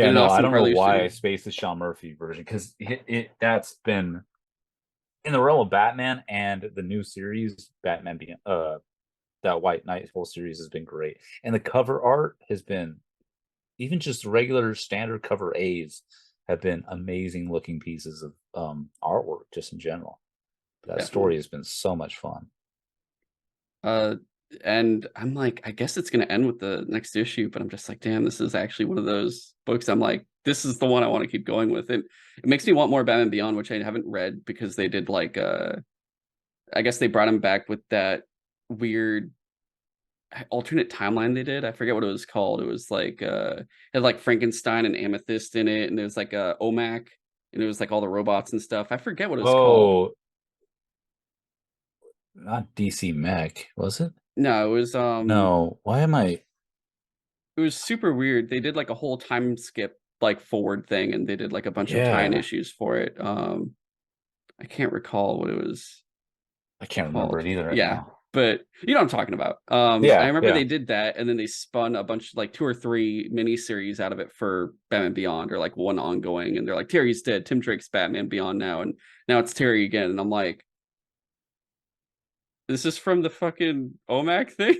S1: And
S2: no, I
S1: Austin
S2: don't know
S1: Harley
S2: why I
S1: too.
S2: spaced the Sean Murphy version because that's been in the realm of Batman and the new series, Batman Beyond, that White Knight whole series has been great, and the cover art has been even just regular standard cover A's have been amazing looking pieces of artwork just in general. That
S1: Definitely.
S2: story has been so much fun.
S1: Uh, and I'm like, I guess it's gonna end with the next issue, but I'm just like, damn, this is actually one of those books. I'm like, this is the one I want to keep going with. It makes me want more Batman Beyond, which I haven't read because they did like I guess they brought him back with that weird alternate timeline they did. I forget what it was called. It was like had like Frankenstein and Amethyst in it, and there's like OMAC, and it was like all the robots and stuff. I forget what it was called.
S2: Oh, not DC Mech, was it?
S1: No,
S2: No. Why am I?
S1: it was super weird. They did like a whole time skip like forward thing, and they did like a bunch of tie-in
S2: Yeah.
S1: issues for it. I can't recall what it was.
S2: I can't remember
S1: called.
S2: it either right
S1: Yeah,
S2: now.
S1: but you know what I'm talking about. I
S2: Yeah,
S1: remember
S2: yeah.
S1: they did that, and then they spun a bunch, like 2 or 3 miniseries out of it for Batman Beyond, or like one ongoing. And they're like, Terry's dead. Tim Drake's Batman Beyond now, and now it's Terry again. And I'm like, this is from the fucking OMAC thing.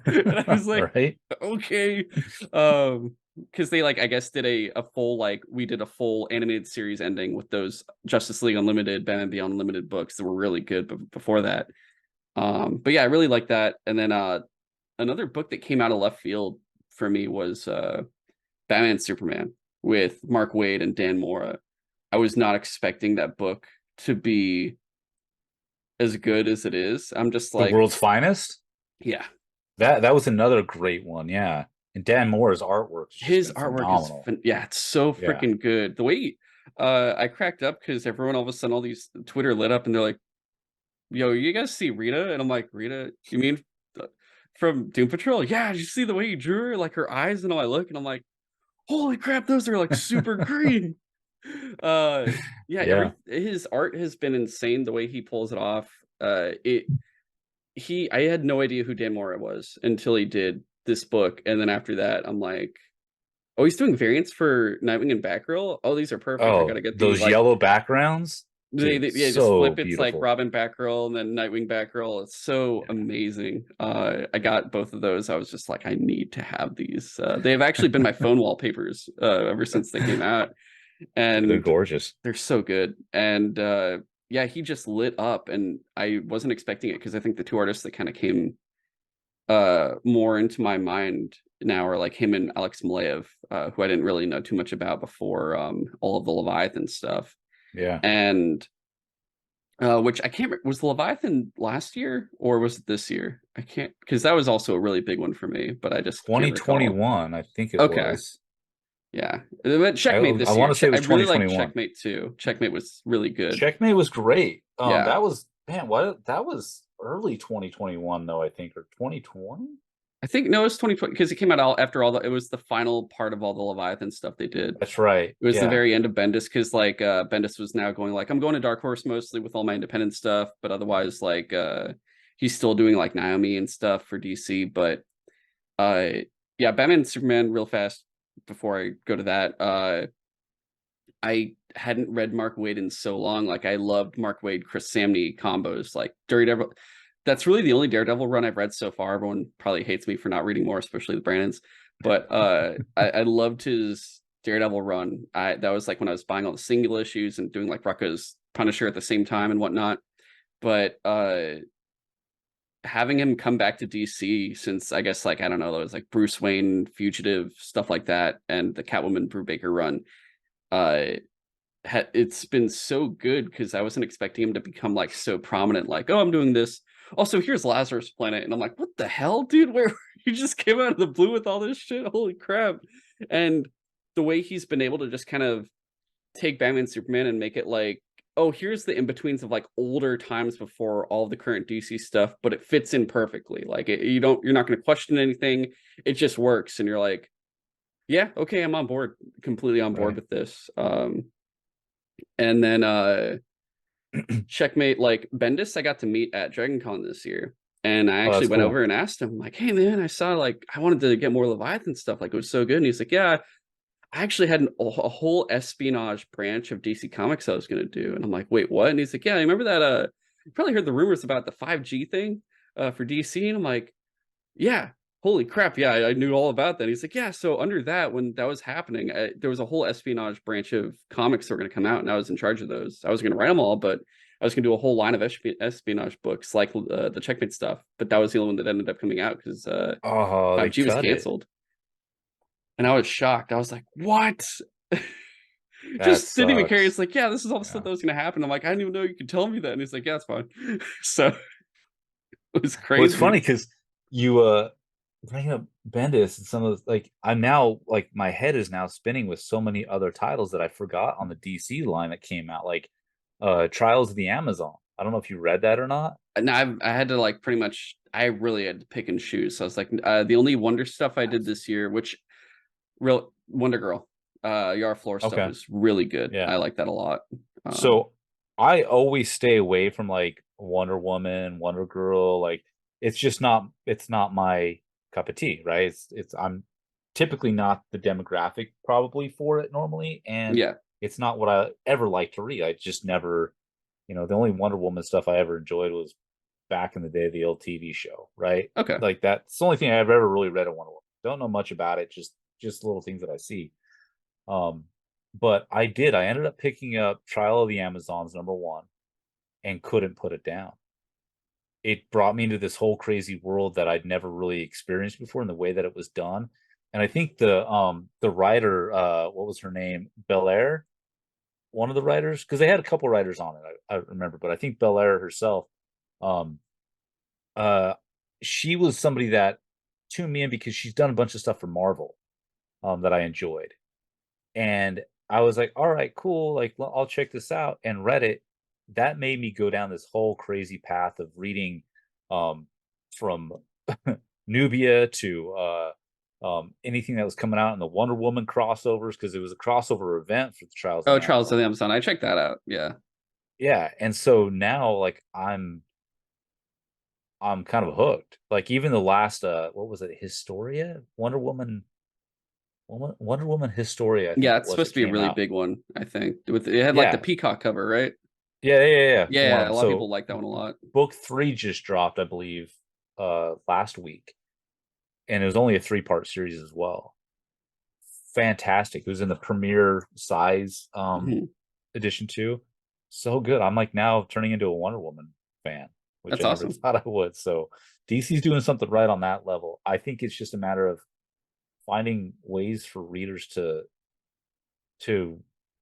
S1: And I was like,
S2: Right?
S1: okay. Because they, like, I guess did a full, like, we did a full animated series ending with those Justice League Unlimited, Batman Beyond Unlimited books that were really good, but before that. But yeah, I really like that. And then another book that came out of left field for me was Batman Superman with Mark Waid and Dan Mora. I was not expecting that book to be as good as it is. I'm just
S2: The
S1: like,
S2: World's Finest.
S1: yeah,
S2: That was another great one. Yeah, and Dan Moore's artwork has just
S1: his
S2: been
S1: artwork is
S2: phenomenal.
S1: yeah, it's so
S2: Yeah.
S1: freaking good. The way I cracked up because everyone, all of a sudden, all these Twitter lit up and they're like, yo, you guys see Rita? And I'm like, Rita, you mean from Doom Patrol? Yeah, did you see the way he drew her? Like her eyes. And I look and I'm like, holy crap, those are like super green. Yeah,
S2: Yeah.
S1: his art has been insane, the way he pulls it off. It he I had no idea who Dan Mora was until he did this book. And then after that, I'm like, oh, he's doing variants for Nightwing and Batgirl. Oh, these are perfect. I
S2: Oh,
S1: gotta get the,
S2: those
S1: like,
S2: yellow backgrounds, dude,
S1: yeah, just
S2: so
S1: flip. It's like
S2: beautiful.
S1: Robin Batgirl and then Nightwing Batgirl. It's so amazing. I got both of those. I was just like, I need to have these. They have actually been my phone wallpapers ever since they came out,
S2: Dude, they're
S1: and
S2: gorgeous.
S1: they're so good. And yeah, he just lit up, and I wasn't expecting it because I think the two artists that kind of came more into my mind now are like him and Alex Maleev, who I didn't really know too much about before all of the Leviathan stuff.
S2: Yeah.
S1: And which I can't was the Leviathan last year or was it this year? I can't, because that was also a really big one for me, but I just can't recall.
S2: 2021, I think it
S1: Okay,
S2: was.
S1: yeah, but
S2: I
S1: Checkmate
S2: I
S1: this
S2: want
S1: year.
S2: to say it
S1: I
S2: was
S1: really like
S2: 2021.
S1: Checkmate too. Checkmate was really good.
S2: Checkmate was great.
S1: Yeah,
S2: That was, man, what, that was early 2021 though, I think, or 2020.
S1: I think no, it was 2020 because it came out all after all the. It was the final part of all the Leviathan stuff they did.
S2: That's right.
S1: It was the
S2: Yeah.
S1: very end of Bendis because like Bendis was now going like, I'm going to Dark Horse mostly with all my independent stuff, but otherwise like he's still doing like Naomi and stuff for DC. But uh yeah, Batman and Superman real fast before I go to that. I hadn't read Mark Waid in so long. Like I loved Mark Waid, Chris Samney combos, like Daredevil. That's really the only Daredevil run I've read so far. Everyone probably hates me for not reading more, especially the Brandons. But I loved his Daredevil run. That was like when I was buying all the single issues and doing like Rucka's Punisher at the same time and whatnot. But having him come back to DC since, I guess, like, I don't know, there was like Bruce Wayne, Fugitive, stuff like that, and the Catwoman Brubaker run, uh it's been so good because I wasn't expecting him to become like so prominent, like, oh, I'm doing this. Also, here's Lazarus Planet, and I'm like, what the hell, dude? Where you just came out of the blue with all this shit? Holy crap. And the way he's been able to just kind of take Batman Superman and make it like, oh, here's the in-betweens of like older times before all the current DC stuff, but it fits in perfectly. Like you're not going to question anything. It just works. And you're like, yeah, okay, I'm on board, completely on board
S2: Right.
S1: with this. And then Checkmate, like Bendis, I got to meet at Dragon Con this year. And I
S2: Oh,
S1: actually
S2: that's
S1: went
S2: cool.
S1: over and asked him, like, hey man, I saw, like, I wanted to get more Leviathan stuff. Like, it was so good. And he's like, yeah, I actually had a whole espionage branch of DC Comics I was gonna do. And I'm like, wait, what? And he's like, yeah, I remember that you probably heard the rumors about the 5G thing for DC. And I'm like, yeah, holy crap, yeah, I knew all about that. He's like, yeah, so under that, when that was happening, there was a whole espionage branch of comics that were going to come out, and I was in charge of those. I was going to write them all, but I was going to do a whole line of espionage books like the Checkmate stuff. But that was the only one that ended up coming out because
S2: Oh, they
S1: 5G was
S2: cut it.
S1: canceled, and I was shocked. I was like, what?
S2: That
S1: Just didn't even care.
S2: sucks.
S1: It's like, yeah, this is all the stuff
S2: Yeah.
S1: that was going to happen. I'm like, I didn't even know you could tell me that. And he's like, yeah, it's fine. So it was
S2: Well, it's
S1: crazy.
S2: funny because you bring up Bendis and some of the, like, I'm now, like, my head is now spinning with so many other titles that I forgot on the DC line that came out, like Trials of the Amazon. I don't know if you read that or not.
S1: And I had to like pretty much, I really had to pick and choose. So I was like, the only Wonder stuff I did this year, which real Wonder Girl, Yara Flor stuff
S2: Okay.
S1: is really good.
S2: Yeah.
S1: I like that a lot.
S2: So I always stay away from like Wonder Woman, Wonder Girl. Like it's not my cup of tea, right? It's I'm typically not the demographic probably for it normally, and
S1: Yeah.
S2: it's not what I ever like to read. I just never, the only Wonder Woman stuff I ever enjoyed was back in the day, the old TV show, right?
S1: Okay.
S2: Like that's the only thing I've ever really read of Wonder Woman. Don't know much about it, just little things that I see. Um, but I ended up picking up Trial of the Amazons #1 and couldn't put it down. It brought me into this whole crazy world that I'd never really experienced before in the way that it was done. And I think the writer, what was her name? Belair, one of the writers, because they had a couple writers on it, I remember, but I think Belair herself, um, uh, she was somebody that tuned me in because she's done a bunch of stuff for Marvel, that I enjoyed. And I was like, "All right, cool, like, well, I'll check this out," and read it. That made me go down this whole crazy path of reading, um, from Nubia to, anything that was coming out in the Wonder Woman crossovers because it was a crossover event for the Trials of
S1: Oh,
S2: the
S1: Trials of
S2: Amazon.
S1: the Amazon. I checked that out. Yeah.
S2: Yeah, and so now, like, I'm kind of hooked. Like, even the last, what was it? Historia? Wonder Woman Historia, I think
S1: Yeah,
S2: it
S1: it's
S2: was,
S1: supposed
S2: that
S1: to be a
S2: came
S1: really
S2: out.
S1: big one, I think. With it had like the
S2: Yeah.
S1: peacock cover, right?
S2: Yeah, yeah, yeah, yeah, one of
S1: Yeah, a
S2: them.
S1: lot of people
S2: So,
S1: like that one a lot.
S2: book 3 just dropped, I believe, last week, and it was only a 3-part series as well. Fantastic. It was in the premiere size,
S1: Mhm.
S2: edition too. So good. I'm, like, now turning into a Wonder Woman fan, which
S1: That's
S2: I never
S1: awesome.
S2: thought I would. So, DC's doing something right on that level. I think it's just a matter of finding ways for readers to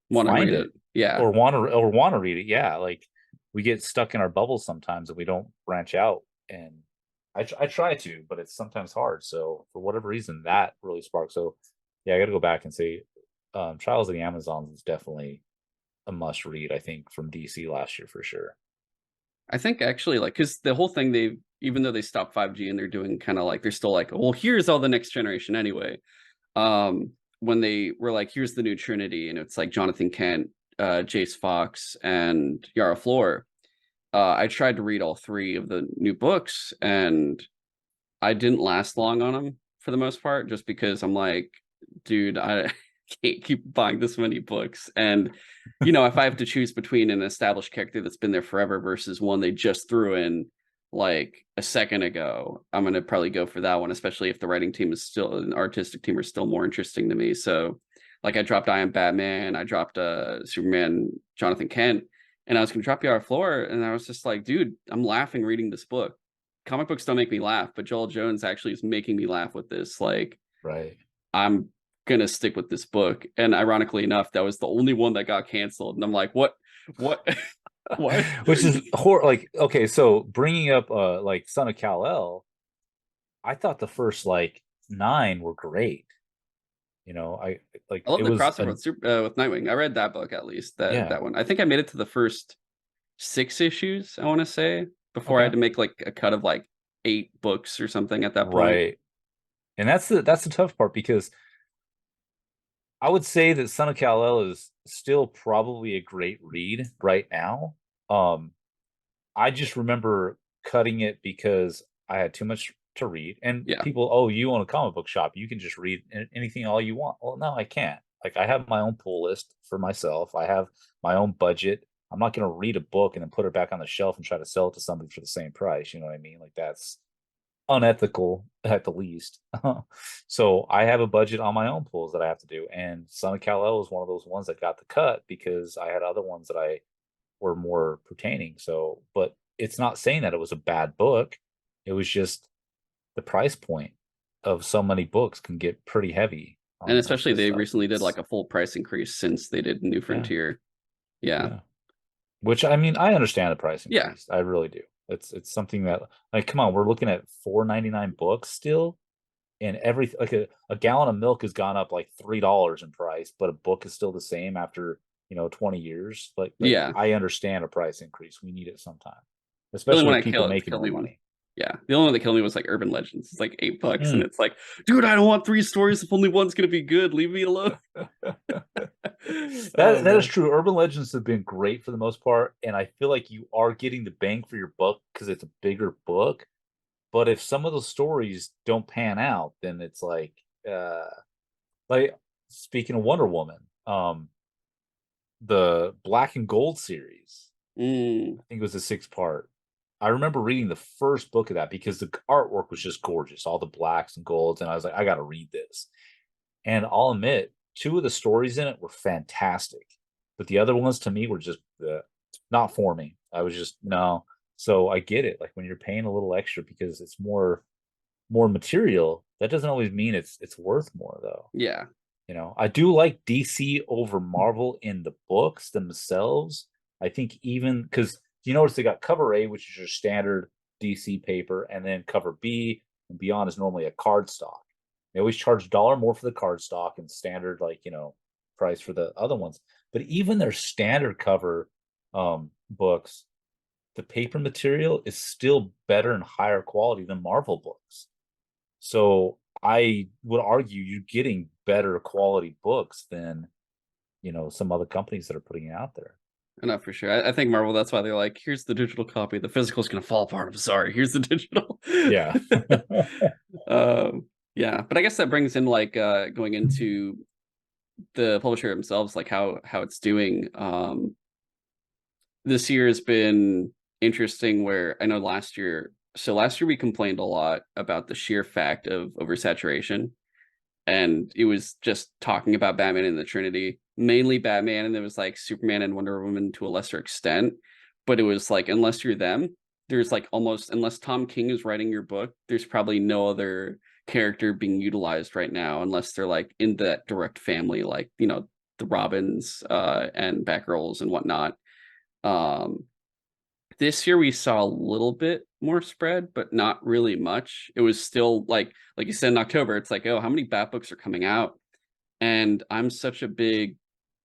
S1: Wanna
S2: find
S1: read it.
S2: it
S1: Yeah.
S2: or wanna read it. Yeah, like, we get stuck in our bubbles sometimes and we don't branch out, and I try to, but it's sometimes hard. So, for whatever reason, that really sparked. So, yeah, I gotta go back and say, Trials of the Amazons is definitely a must read, I think, from DC last year for sure.
S1: I think actually, like, because the whole thing, they even though they stopped 5G and they're doing kinda like they're still like, "Well, here's all the next generation anyway." When they were like, "Here's the new Trinity," and it's like Jonathan Kent, Jace Fox, and Yara Flor. I tried to read all 3 of the new books, and I didn't last long on them for the most part, just because I'm like, dude, I can't keep buying this many books. And, if I have to choose between an established character that's been there forever versus one they just threw in like a second ago, I'm gonna probably go for that one, especially if the writing team is still an artistic team are still more interesting to me. So like I dropped I Am Batman, I dropped Superman, Jonathan Kent, and I was gonna drop Yara Floor, and I was just like, dude, I'm laughing reading this book. Comic books don't make me laugh, but Joel Jones actually is making me laugh with this. Like,
S2: Right.
S1: I'm gonna stick with this book. And ironically enough, that was the only one that got canceled. And I'm like, what, what?
S2: Which is like, okay, so bringing up, like, Son of Kal-El, I thought the first, like, 9 were great. I like,
S1: I love
S2: it
S1: the
S2: was
S1: crossover
S2: an
S1: with with Nightwing. I read that book at least. That
S2: yeah,
S1: one. I think I made it to the first 6 issues. I want to say before I had
S2: okay.
S1: to make like a cut of like 8 books or something at that point.
S2: Right. And that's the tough part because I would say that Son of Kal-El is still probably a great read right now. Um, I just remember cutting it because I had too much to read, and
S1: Yeah,
S2: people, "Oh, you own a comic book shop, you can just read anything all you want." Well, no, I can't. Like, I have my own pull list for myself. I have my own budget. I'm not gonna read a book and then put it back on the shelf and try to sell it to somebody for the same price, you know what I mean? Like, that's unethical at the least. So I have a budget on my own pulls that I have to do, and Son of Kal-El was one of those ones that got the cut because I had other ones that I were more pertaining. So, but it's not saying that it was a bad book. It was just the price point of so many books can get pretty heavy
S1: and
S2: on most of
S1: especially
S2: this
S1: they
S2: stuff.
S1: recently did like a full price increase since they did New
S2: Yeah,
S1: Frontier. Yeah,
S2: yeah. Which, I mean, I understand the price
S1: yeah,
S2: increase. I really do. It's something that, like, come on, we're looking at 4.99 books still, and every like a gallon of milk has gone up like $3 in price, but a book is still the same after 20 years. Like
S1: yeah.
S2: I understand a price increase. We need it sometime,
S1: The only
S2: especially
S1: one
S2: with
S1: I
S2: people
S1: kill
S2: making more
S1: killing
S2: money.
S1: Yeah, the only one that killed me was like Urban Legends. It's like $8, and
S2: Mm.
S1: it's like, dude, I don't want three stories if only one's gonna be good. Leave me alone. Oh
S2: That is
S1: man.
S2: true. Urban Legends have been great for the most part, and I feel like you are getting the bang for your buck because it's a bigger book. But if some of those stories don't pan out, then it's uh, like speaking of Wonder Woman, the Black and Gold series.
S1: Mm,
S2: I think it was a 6 part. I remember reading the first book of that because the artwork was just gorgeous, all the blacks and golds, and I was like, I got to read this. And I'll admit, two of the stories in it were fantastic, but the other ones to me were just not for me. I was just no. So I get it. Like when you're paying a little extra because it's more material, that doesn't always mean it's worth more though.
S1: yeah.
S2: I do like DC over Marvel in the books themselves. I think even because you notice they got cover A, which is your standard DC paper, and then cover B and beyond is normally a card stock. They always charge $1 more for the card stock and standard, price for the other ones. But even their standard cover books, the paper material is still better and higher quality than Marvel books. So I would argue you're getting better quality books than, some other companies that are putting it out there.
S1: Not for sure. I think Marvel, that's why they're like, here's the digital copy. The physical's gonna fall apart. I'm sorry. Here's the digital.
S2: Yeah.
S1: um, yeah, but I guess that brings in like going into the publisher themselves, like how it's doing. This year has been interesting where I know last year we complained a lot about the sheer fact of oversaturation, and it was just talking about Batman and the Trinity, mainly Batman, and there was like Superman and Wonder Woman to a lesser extent. But it was like, unless you're them, there's like almost, unless Tom King is writing your book, there's probably no other character being utilized right now, unless they're like in that direct family, like, the Robins and Batgirls and whatnot. Um, this year we saw a little bit more spread, but not really much. It was still like you said in October, it's like, oh, how many Bat books are coming out? And I'm such a big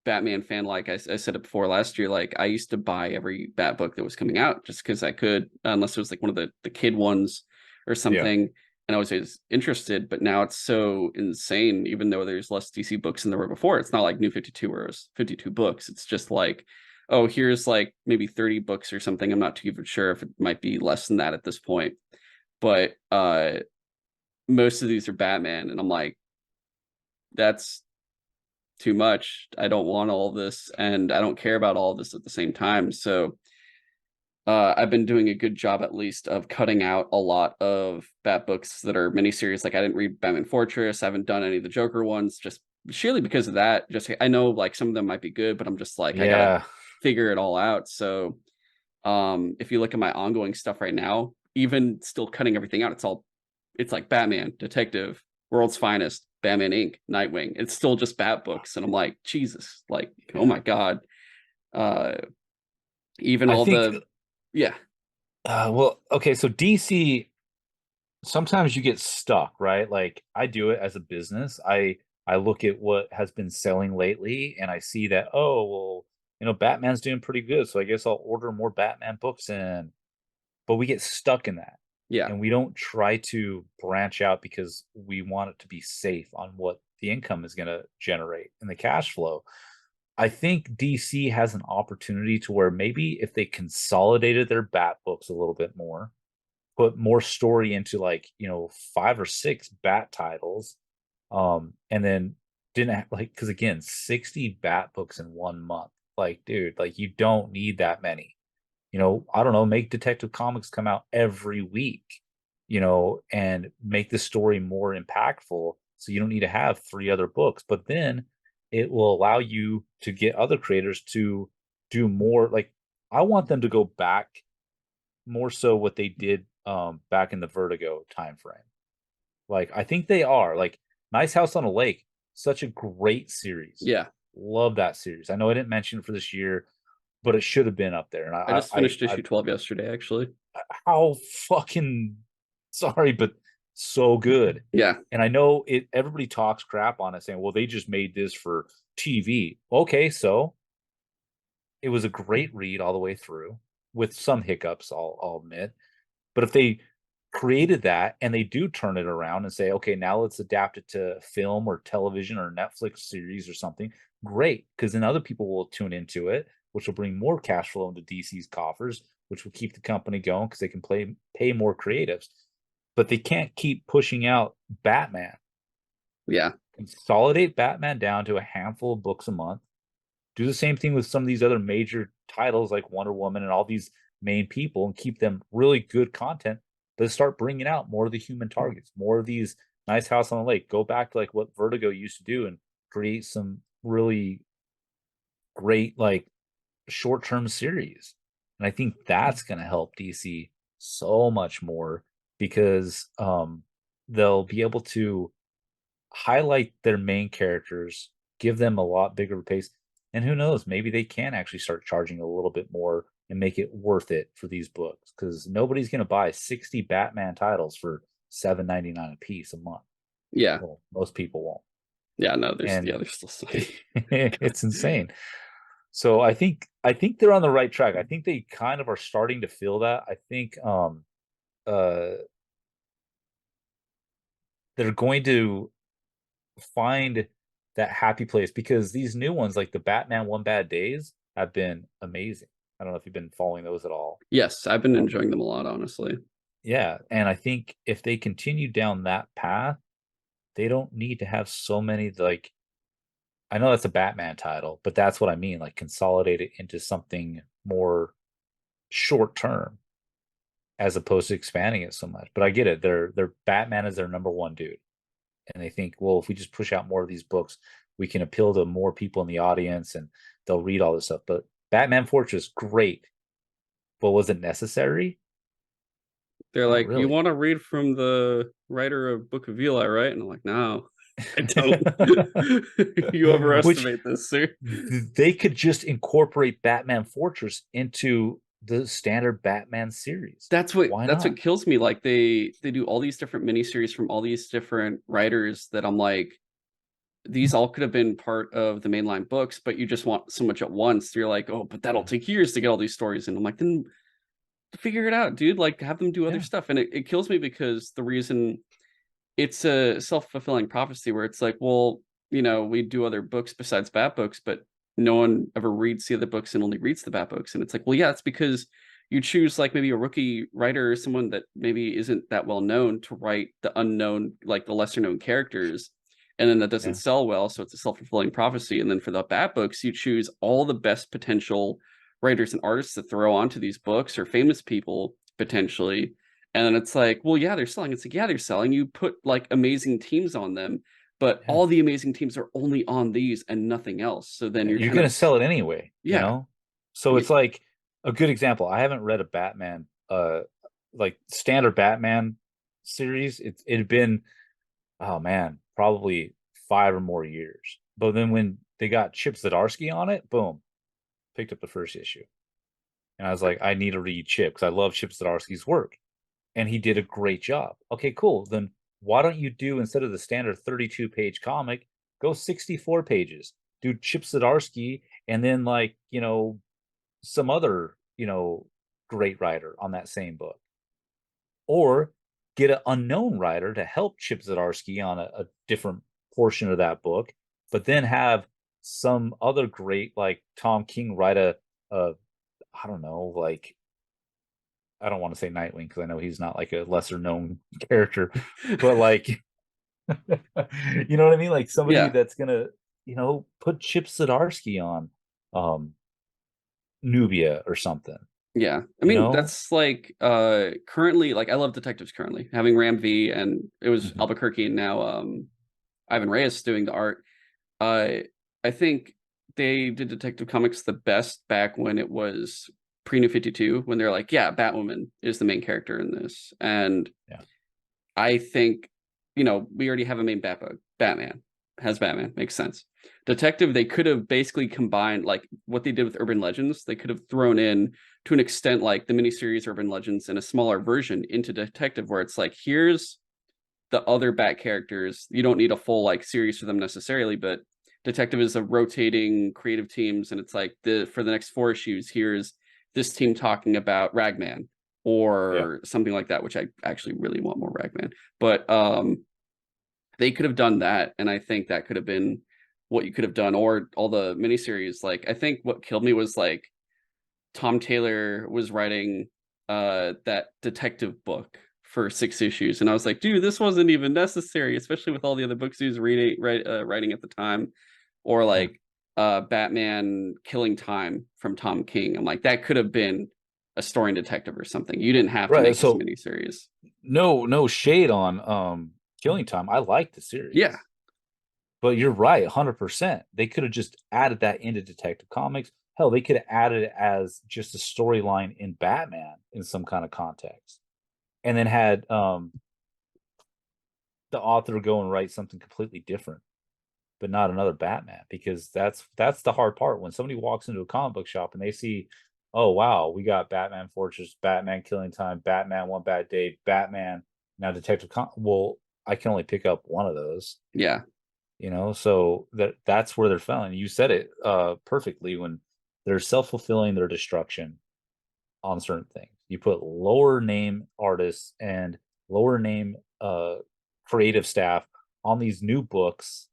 S1: Batman fan. Like I said it before last year, like I used to buy every Bat book that was coming out just because I could, unless it was like one of the kid ones or
S2: Yeah.
S1: something. And I was always interested, but now it's so insane, even though there's less DC books than there were before. It's not like New 52 where it was 52 books. It's just like, oh, here's like maybe 30 books or something. I'm not too even sure if it might be less than that at this point. But most of these are Batman, and I'm like, that's too much. I don't want all this, and I don't care about all this at the same time. So I've been doing a good job, at least, of cutting out a lot of Bat books that are miniseries. Like I didn't read Batman Fortress. I haven't done any of the Joker ones, just surely because of that. Just I know like some of them might be good, but I'm just like, I gotta
S2: Yeah.
S1: figure it all out. So if you look at my ongoing stuff right now, even still cutting everything out, it's like Batman, Detective, World's Finest, Batman Inc., Nightwing. It's still just Bat books, and I'm like, Jesus, like, oh
S2: Yeah.
S1: my God. Uh, even
S2: I
S1: all
S2: think
S1: the, yeah,
S2: well, okay, so DC sometimes you get stuck, right? Like I do it as a business. I look at what has been selling lately and I see that, oh, well, Batman's doing pretty good, so I guess I'll order more Batman books in. But we get stuck in that.
S1: yeah,
S2: And we don't try to branch out because we want it to be safe on what the income is going to generate and the cash flow. I think DC has an opportunity to where maybe if they consolidated their bat books a little bit more, put more story into 5 or 6 bat titles, and then didn't have, like, because again, 60 bat books in 1 month. Like, dude, like you don't need that many. I don't know, make Detective Comics come out every week, and make the story more impactful. So you don't need to have 3 other books, but then it will allow you to get other creators to do more. Like, I want them to go back more so what they did back in the Vertigo time frame. Like, I think they are like Nice House on a Lake, such a great series.
S1: yeah.
S2: Love that series. I know I didn't mention it for this year, but it should have been up there. And
S1: I just finished
S2: I
S1: issue 12 yesterday, actually.
S2: how fucking sorry, but so good.
S1: Yeah,
S2: And I know everybody talks crap on it saying, well, they just made this for TV. Okay, so it was a great read all the way through with some hiccups, I'll admit. But if they created that and they do turn it around and say, okay, now let's adapt it to film or television or Netflix series or something, great, because then other people will tune into it, which will bring more cash flow into DC's coffers, which will keep the company going because they can pay more creatives. But they can't keep pushing out Batman.
S1: Yeah.
S2: Consolidate Batman down to a handful of books a month. Do the same thing with some of these other major titles like Wonder Woman and all these main people and keep them really good content, but start bringing out more of the human targets, more of these Nice House on the Lake. Go back to like what Vertigo used to do and create some really great like short-term series. And I think that's going to help DC so much more because they'll be able to highlight their main characters, give them a lot bigger pace, and who knows, maybe they can actually start charging a little bit more and make it worth it for these books because nobody's going to buy 60 Batman titles for $7.99 a piece a month.
S1: Yeah.
S2: Well, most people won't.
S1: Yeah. No,
S2: And
S1: there's still some.
S2: it's insane. So I think they're on the right track. I think they kind of are starting to feel that. I think uh they're going to find that happy place because these new ones like the Batman One Bad Days have been amazing. I don't know if you've been following those at all.
S1: Yes, I've been
S2: Um,
S1: enjoying them a lot, honestly.
S2: yeah, and I think if they continue down that path, they don't need to have so many like I know that's a Batman title, but that's what I mean, like consolidate it into something more short term as opposed to expanding it so much. But I get it. They're Batman is their number one dude. And they think, well, if we just push out more of these books, we can appeal to more people in the audience and they'll read all this stuff. But Batman Fortress, great. But was it necessary?
S1: They're
S2: Not
S1: like, you
S2: really.
S1: want to read from the writer of Book of Eli, right? And I'm like, no, I don't. You
S2: Which
S1: overestimate this, sir.
S2: they could just incorporate Batman Fortress into the standard Batman series. Why
S1: That's what
S2: not?
S1: kills me. Like they do all these different miniseries from all these different writers that I'm like, these all could have been part of the mainline books, but you just want so much at once. You're like, oh, but that'll
S2: Yeah.
S1: take years to get all these stories. And I'm like, then figure it out, dude. Like have them do other
S2: Yeah.
S1: stuff. And it kills me because the reason it's a self-fulfilling prophecy where it's like, well, we do other books besides Bat books, but no one ever reads the other books and only reads the Bat books. And it's like, well, yeah, it's because you choose like maybe a rookie writer or someone that maybe isn't that well known to write the unknown, like the lesser known characters. And then that doesn't
S2: Yeah.
S1: sell well. So it's a self-fulfilling prophecy. And then for the Bat books, you choose all the best potential writers and artists to throw onto these books or famous people potentially, and then it's like, well, yeah, they're selling. It's like, yeah, they're selling. You put like amazing teams on them, but
S2: Yeah.
S1: all the amazing teams are only on these and nothing else. So then
S2: Yeah,
S1: you're
S2: you're
S1: kind
S2: gonna
S1: of,
S2: sell it anyway, you
S1: yeah,
S2: know? So
S1: yeah,
S2: it's like a good example. I haven't read a Batman like standard Batman series. It'd been oh man, probably 5 or more years. But then when they got Chip Zdarsky on it, boom, picked up the first issue. And I was like, I need to read Chip because I love Chip Zdarsky's work. And he did a great job. Okay, cool. Then why don't you do instead of the standard 32-page comic, go 64 pages? Do Chip Zdarsky and then like, some other, great writer on that same book. Or get an unknown writer to help Chip Zdarsky on a different portion of that book, but then have some other great like Tom King write a I don't know, like I don't want to say Nightwing because I know he's not like a lesser known character, but like you know what I mean? Like somebody
S1: yeah,
S2: that's gonna, put Chip Zdarsky on Nubia or something,
S1: yeah. I
S2: you
S1: mean,
S2: know?
S1: that's like currently, like I love detectives currently having Ram V, and it was
S2: Mhm.
S1: Albuquerque and now Ivan Reyes doing the art. Uh, I think they did Detective Comics the best back when it was pre New 52, when they're like, yeah, Batwoman is the main character in this. And
S2: Yeah.
S1: I think, we already have a main Batman has Batman, makes sense. Detective, they could have basically combined like what they did with Urban Legends. They could have thrown in to an extent like the miniseries Urban Legends in a smaller version into Detective, where it's like, here's the other Bat characters. You don't need a full like series for them necessarily, but Detective is a rotating creative teams, and it's like for the next 4 issues, here's this team talking about Ragman,
S2: Yeah.
S1: or something like that, which I actually really want more Ragman. But they could have done that, and I think that could have been what you could have done, or all the miniseries. Like, I think what killed me was like Tom Taylor was writing that detective book for 6 issues, and I was like, dude, this wasn't even necessary, especially with all the other books he was writing at the time, or
S2: Yeah.
S1: like Batman Killing Time from Tom King. I'm like, that could have been a story in detective or something. You didn't have to
S2: Right.
S1: make this
S2: So
S1: miniseries.
S2: no shade on Killing Time. I like the
S1: Yeah,
S2: series. But you're right, 100%. They could have just added that into Detective Comics. Hell, they could have added it as just a storyline in Batman in some kind of context. And then had the author go and write something completely different, but not another Batman, because that's the hard part. When somebody walks into a comic book shop and they see, oh wow, we got Batman Fortress, Batman Killing Time, Batman One Bad Day, Batman, now well, I can only pick up one of those.
S1: yeah.
S2: So that's where they're failing. You said it perfectly. When they're self-fulfilling their destruction on certain things, you put lower name artists and lower name creative staff on these new books.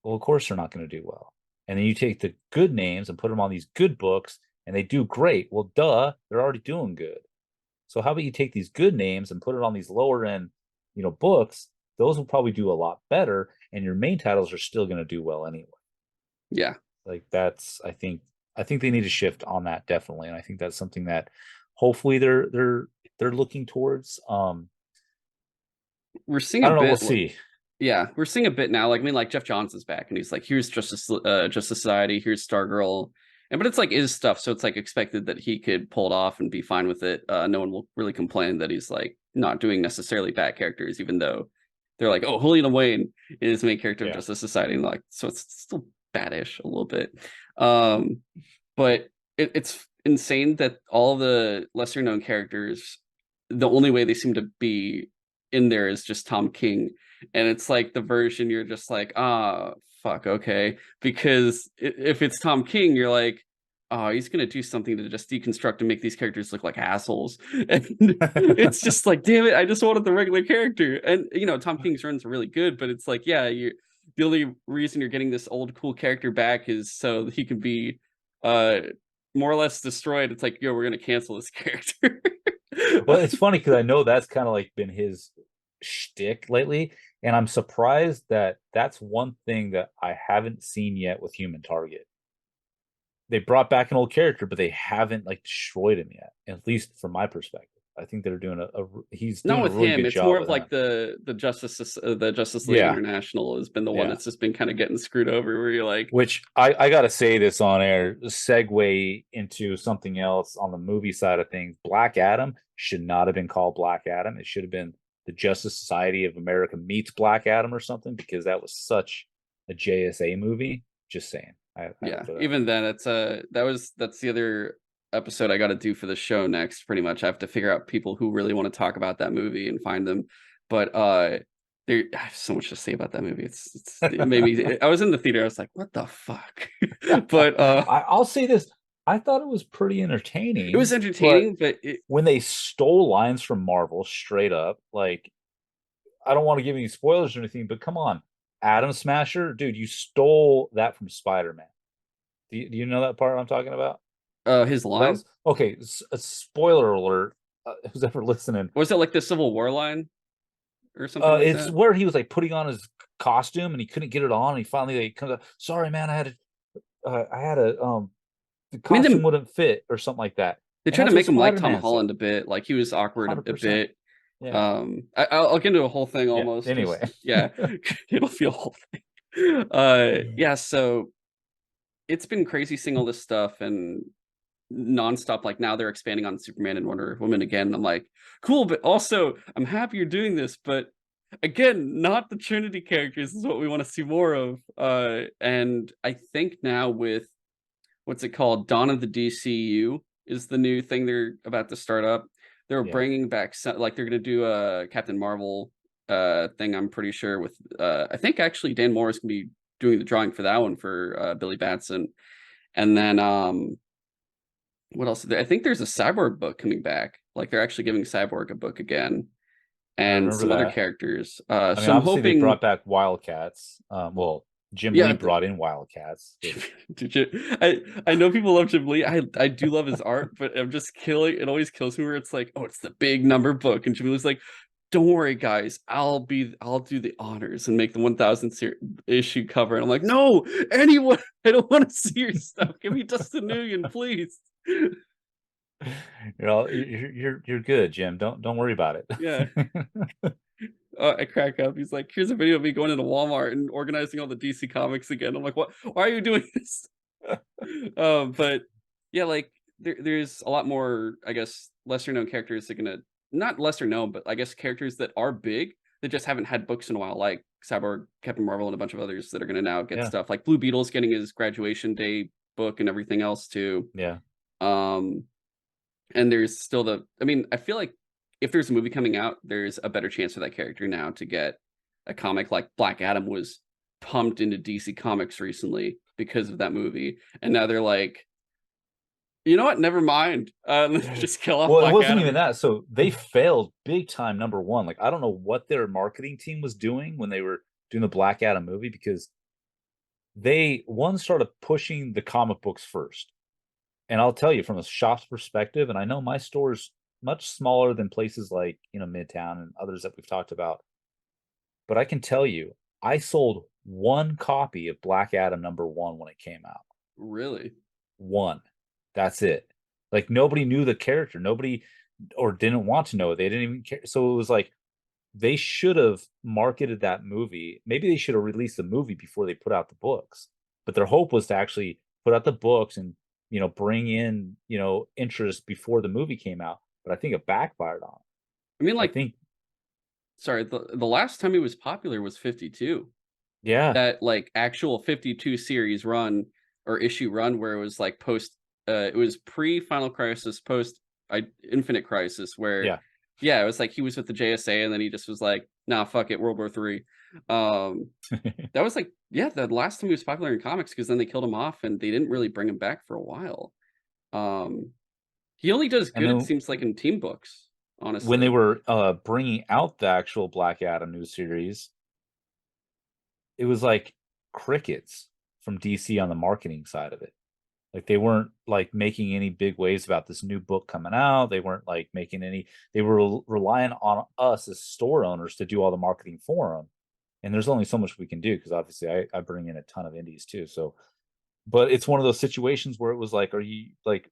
S2: Well, of course they're not going to do well. And then you take the good names and put them on these good books and they do great. Well, duh, they're already doing good. So how about you take these good names and put it on these lower end, books? Those will probably do a lot better, and your main titles are still going to do well anyway.
S1: Yeah.
S2: Like I think they need to shift on that, definitely, and I think that's something that hopefully they're looking towards.
S1: We're seeing
S2: I
S1: a
S2: don't know. We'll
S1: bit.
S2: see.
S1: Yeah, we're seeing a bit now. Like, I mean, like Jeff Johnson's back, and he's like, "Here's Justice Society. Here's Stargirl," and but it's like his stuff, so it's like expected that he could pull it off and be fine with it. No one will really complain that he's like not doing necessarily bad characters, even though they're like, "Oh, Helena Wayne is the main character of
S2: Yeah.
S1: Justice Society," and like, so it's still baddish a little bit. Um, but it's insane that all the lesser known characters, the only way they seem to be in there is just Tom King, and it's like the version you're just like, ah, fuck, okay, because if it's Tom King, you're like, oh, he's gonna do something to just deconstruct and make these characters look like assholes, and it's just like, damn it, I just wanted the regular character. And Tom King's runs are really good, but it's like, yeah, you the only reason you're getting this old cool character back is so he can be uh more or less destroyed. It's like, yo, we're gonna cancel this character.
S2: Well, it's funny because I know that's kind of like been his shtick lately, and I'm surprised that that's one thing that I haven't seen yet with Human Target. They brought back an old character, but they haven't like destroyed him yet. At least from my perspective, I think they're doing he's
S1: Not
S2: doing a
S1: with
S2: really
S1: him.
S2: good
S1: It's more
S2: job
S1: of
S2: with
S1: like
S2: him.
S1: the Justice League
S2: Yeah,
S1: International has been the one
S2: yeah.
S1: that's just been kind of getting screwed over. Where you're like,
S2: Which I gotta say this on air, segue into something else on the movie side of things. Black Adam should not have been called Black Adam. It should have been the Justice Society of America meets Black Adam or something, because that was such a JSA movie. Just saying. I had to
S1: yeah.
S2: throw that out
S1: Even
S2: there.
S1: then, that's the other episode I got to do for the show next. Pretty much, I have to figure out people who really want to talk about that movie and find them. But there, I have so much to say about that movie. It made me. I was in the theater. I was like, what the fuck? But
S2: I'll say this. I thought it was pretty
S1: it was
S2: entertaining, but
S1: entertaining. But
S2: when they stole lines from Marvel straight up, like, I don't want to give any spoilers or anything, but come on, Atom Smasher, dude, you stole that from Spider-Man. Do you know that part I'm talking about?
S1: his
S2: That
S1: line
S2: was okay. A spoiler alert. Who's ever listening?
S1: was it like the Civil War line or something like
S2: It's
S1: that?
S2: where he was like putting on his costume and he couldn't get it on. And he finally like, comes up. Sorry, man, the
S1: I mean,
S2: costume wouldn't fit or something like that.
S1: they
S2: And
S1: tried to
S2: that's what
S1: make him like
S2: Spider
S1: Tom
S2: Man said.
S1: Holland a bit. Like he was awkward a
S2: 100%.
S1: bit.
S2: Yeah.
S1: I'll get into a whole thing
S2: Yeah.
S1: almost. Just
S2: Anyway.
S1: yeah, it'll feel a whole thing. Yeah. So it's been crazy seeing all this stuff and nonstop. Like now they're expanding on Superman and Wonder Woman again. I'm like, cool, but also I'm happy you're doing this, but again, not the Trinity characters is what we want to see more of. And I think now with what's it called? Dawn of the DCU is the new thing they're about to start up. They're
S2: Yeah.
S1: bringing back like they're going to do a Captain Marvel thing. I'm pretty sure with I think actually Dan Moore is going to be doing the drawing for that one for Billy Batson. And then what else? I think there's a Cyborg book coming back. Like they're actually giving Cyborg a book again,
S2: I
S1: and
S2: remember
S1: some other
S2: that.
S1: characters.
S2: I mean,
S1: So I'm
S2: obviously they
S1: hoping,
S2: brought back Wildcats. Well, Jim Lee
S1: yeah.
S2: brought in Wildcats, which
S1: Did you, I know people love Jim Lee. I do love his art, but I'm just killing. It always kills me where it's like, oh, it's the big number book, and Jim Lee's like, don't worry, guys, I'll do the honors and make the 1,000th issue cover. And I'm like, no, anyone, I don't want to see your stuff. Give me Dustin Nguyen, please.
S2: you're good, Jim. Don't worry about
S1: Yeah.
S2: it.
S1: I crack up. He's like, here's a video of me going into Walmart and organizing all the DC comics again. I'm like, what? Why are you doing this? But yeah, like there's a lot more, I guess, lesser known characters that are gonna, not lesser known, but I guess characters that are big that just haven't had books in a while, like Cyborg, Captain Marvel, and a bunch of others that are gonna now get
S2: Yeah,
S1: stuff. Like Blue Beetle's getting his graduation day book and everything else too.
S2: yeah.
S1: Um, and there's still I mean, I feel like if there's a movie coming out, there's a better chance for that character now to get a comic. Like Black Adam was pumped into DC Comics recently because of that movie. And now they're like, you know what? Never mind. Let's just kill off
S2: Well, it
S1: Black
S2: wasn't
S1: Adam.
S2: even that. So they failed big time, number one. Like, I don't know what their marketing team was doing when they were doing the Black Adam movie, because they one started pushing the comic books first. And I'll tell you from a shop's perspective, and I know my store's much smaller than places like, Midtown and others that we've talked about, but I can tell you, I sold one copy of Black Adam number one when it came out.
S1: Really?
S2: One. That's it. Like, nobody knew the character. Nobody, or didn't want to know it. They didn't even care. So it was like they should have marketed that movie. Maybe they should have released the movie before they put out the books. But their hope was to actually put out the books and, bring in, interest before the movie came out. But I think it backfired on 'em.
S1: I mean,
S2: I
S1: like,
S2: think,
S1: sorry, the last time he was popular was 52.
S2: yeah,
S1: That like actual 52 series run or issue run where it was like post, it was pre Final Crisis, post Infinite Crisis, where
S2: yeah.
S1: yeah, it was like he was with the JSA and then he just was like, nah, fuck it, World War Three. Um, that was like, yeah, the last time he was popular in comics, because then they killed him off and they didn't really bring him back for a while. Um, he only does
S2: And
S1: good, it
S2: then
S1: seems like, in team books,
S2: when they
S1: honestly.
S2: were bringing out the actual Black Adam new series, it was like crickets from DC on the marketing side of it. Like, they weren't like making any big waves about this new book coming out. They weren't like making any. They were relying on us as store owners to do all the marketing for them. And there's only so much we can do, because obviously I bring in a ton of indies too. So, but it's one of those situations where it was like, are you like,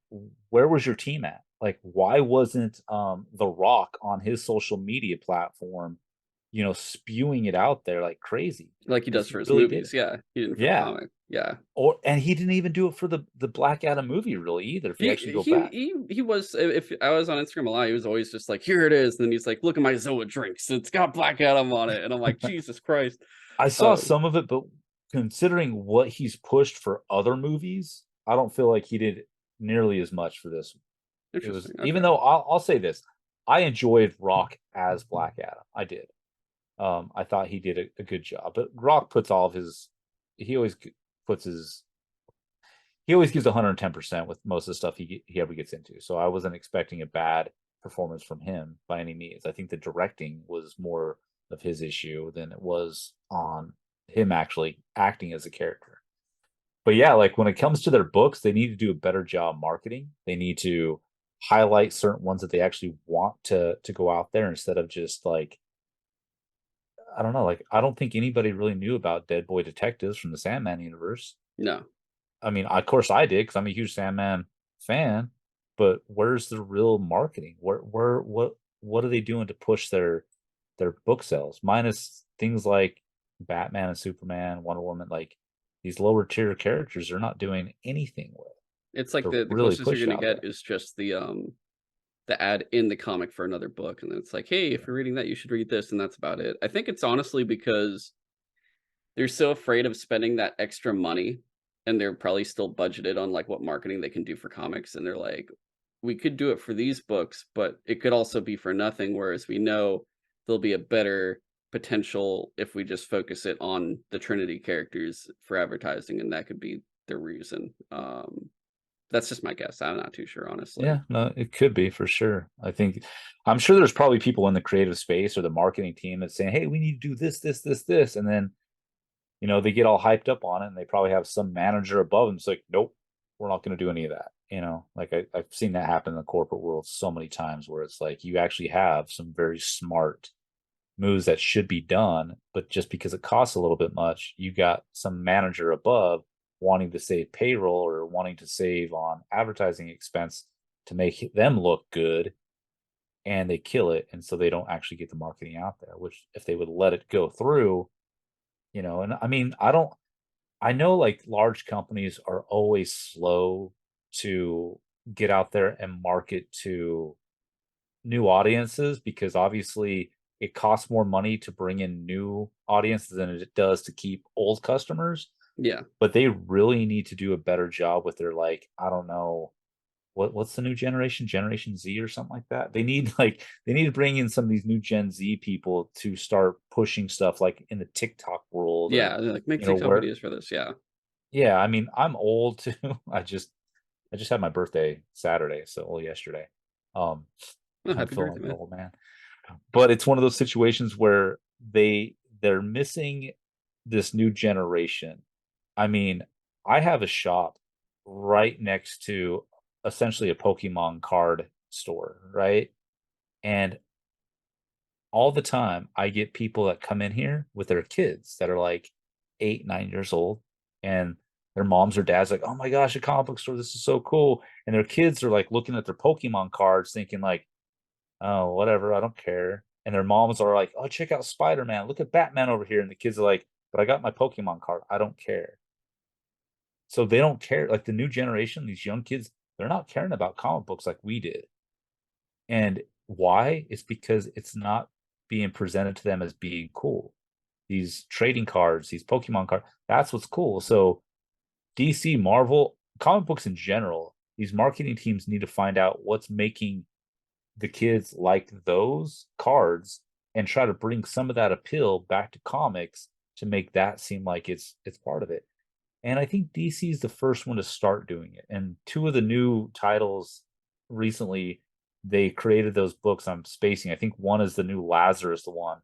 S2: where was your team at? Like, why wasn't The Rock on his social media platform, spewing it out there like crazy?
S1: Like he
S2: Because
S1: does
S2: he
S1: for his
S2: really did
S1: movies.
S2: it.
S1: Yeah, he didn't for the
S2: Yeah.
S1: comic. Yeah.
S2: And he didn't even do it for the Black Adam movie really either, if you
S1: He
S2: actually go
S1: he
S2: back.
S1: he he was, if I was on Instagram a lot, he was always just like, "Here it is," and then he's like, "Look at my Zoa drinks. It's got Black Adam on it," and I'm like, "Jesus Christ."
S2: I saw
S1: Um,
S2: some of it, but considering what he's pushed for other movies, I don't feel like he did nearly as much for this. It was,
S1: Interesting.
S2: even
S1: Okay.
S2: though I'll say this, I enjoyed Rock as Black Adam. I did. I thought he did a good job. But Rock puts all of his, he always puts his, he always gives 110% with most of the stuff he ever gets into. So I wasn't expecting a bad performance from him by any means. I think the directing was more of his issue than it was on him actually acting as a character. But yeah, like when it comes to their books, they need to do a better job marketing. They need to highlight certain ones that they actually want to go out there, instead of just like, I don't know, like I don't think anybody really knew about Dead Boy Detectives from the Sandman universe.
S1: No.
S2: I mean, of course I did, because I'm a huge Sandman fan, but where's the real marketing? What are they doing to push their book sales? Minus things like Batman and Superman, Wonder Woman, like these lower tier characters are not doing anything with
S1: It's like
S2: to
S1: the
S2: really
S1: closest you're
S2: push
S1: gonna
S2: out
S1: get
S2: there.
S1: is just the ad in the comic for another book, and then it's like, "Hey, if
S2: Yeah.
S1: you're reading that, you should read this," and that's about it. I think it's honestly because they're so afraid of spending that extra money, and they're probably still budgeted on, like, what marketing they can do for comics, and they're like, "We could do it for these books, but it could also be for nothing," whereas we know there'll be a better potential if we just focus it on the Trinity characters for advertising, and that could be the reason. That's just my guess. I'm not too sure, honestly.
S2: Yeah, no, it could be for sure. I'm sure there's probably people in the creative space or the marketing team that's saying, "Hey, we need to do this, this, this, this," and then they get all hyped up on it, and they probably have some manager above them. It's like, nope, we're not going to do any of that. Like I've seen that happen in the corporate world so many times where it's like you actually have some very smart moves that should be done, but just because it costs a little bit much, you got some manager above wanting to save payroll or wanting to save on advertising expense to make them look good, and they kill it, and so they don't actually get the marketing out there, which if they would let it go through, and I mean, I know like large companies are always slow to get out there and market to new audiences because obviously it costs more money to bring in new audiences than it does to keep old customers.
S1: Yeah.
S2: But they really need to do a better job with their like, I don't know, what's the new Generation Z or something like that. They need to bring in some of these new Gen Z people to start pushing stuff like in the TikTok world or
S1: Yeah. Like make TikTok
S2: where
S1: videos for this. Yeah.
S2: yeah, I mean, I'm old too. I just had my birthday Saturday, so well yesterday. Um
S1: Oh,
S2: I'm
S1: happy
S2: feeling
S1: birthday,
S2: like an
S1: man.
S2: old man. But it's one of those situations where they're missing this new generation. I mean, I have a shop right next to essentially a Pokemon card store, right? And all the time I get people that come in here with their kids that are like 8, 9 years old, and their moms or dads like, oh my gosh, a comic book store, this is so cool. And their kids are like looking at their Pokemon cards thinking like, oh, whatever, I don't care. And their moms are like, oh, check out Spider-Man. Look at Batman over here. And the kids are like, but I got my Pokemon card. I don't care. So they don't care. Like the new generation, these young kids, they're not caring about comic books like we did. And why? It's because it's not being presented to them as being cool. These trading cards, these Pokemon cards, that's what's cool. So DC, Marvel, comic books in general, these marketing teams need to find out what's making the kids like those cards and try to bring some of that appeal back to comics to make that seem like it's part of it. And I think DC is the first one to start doing it. And two of the new titles recently, they created those books. I'm spacing. I think one is the new Lazarus one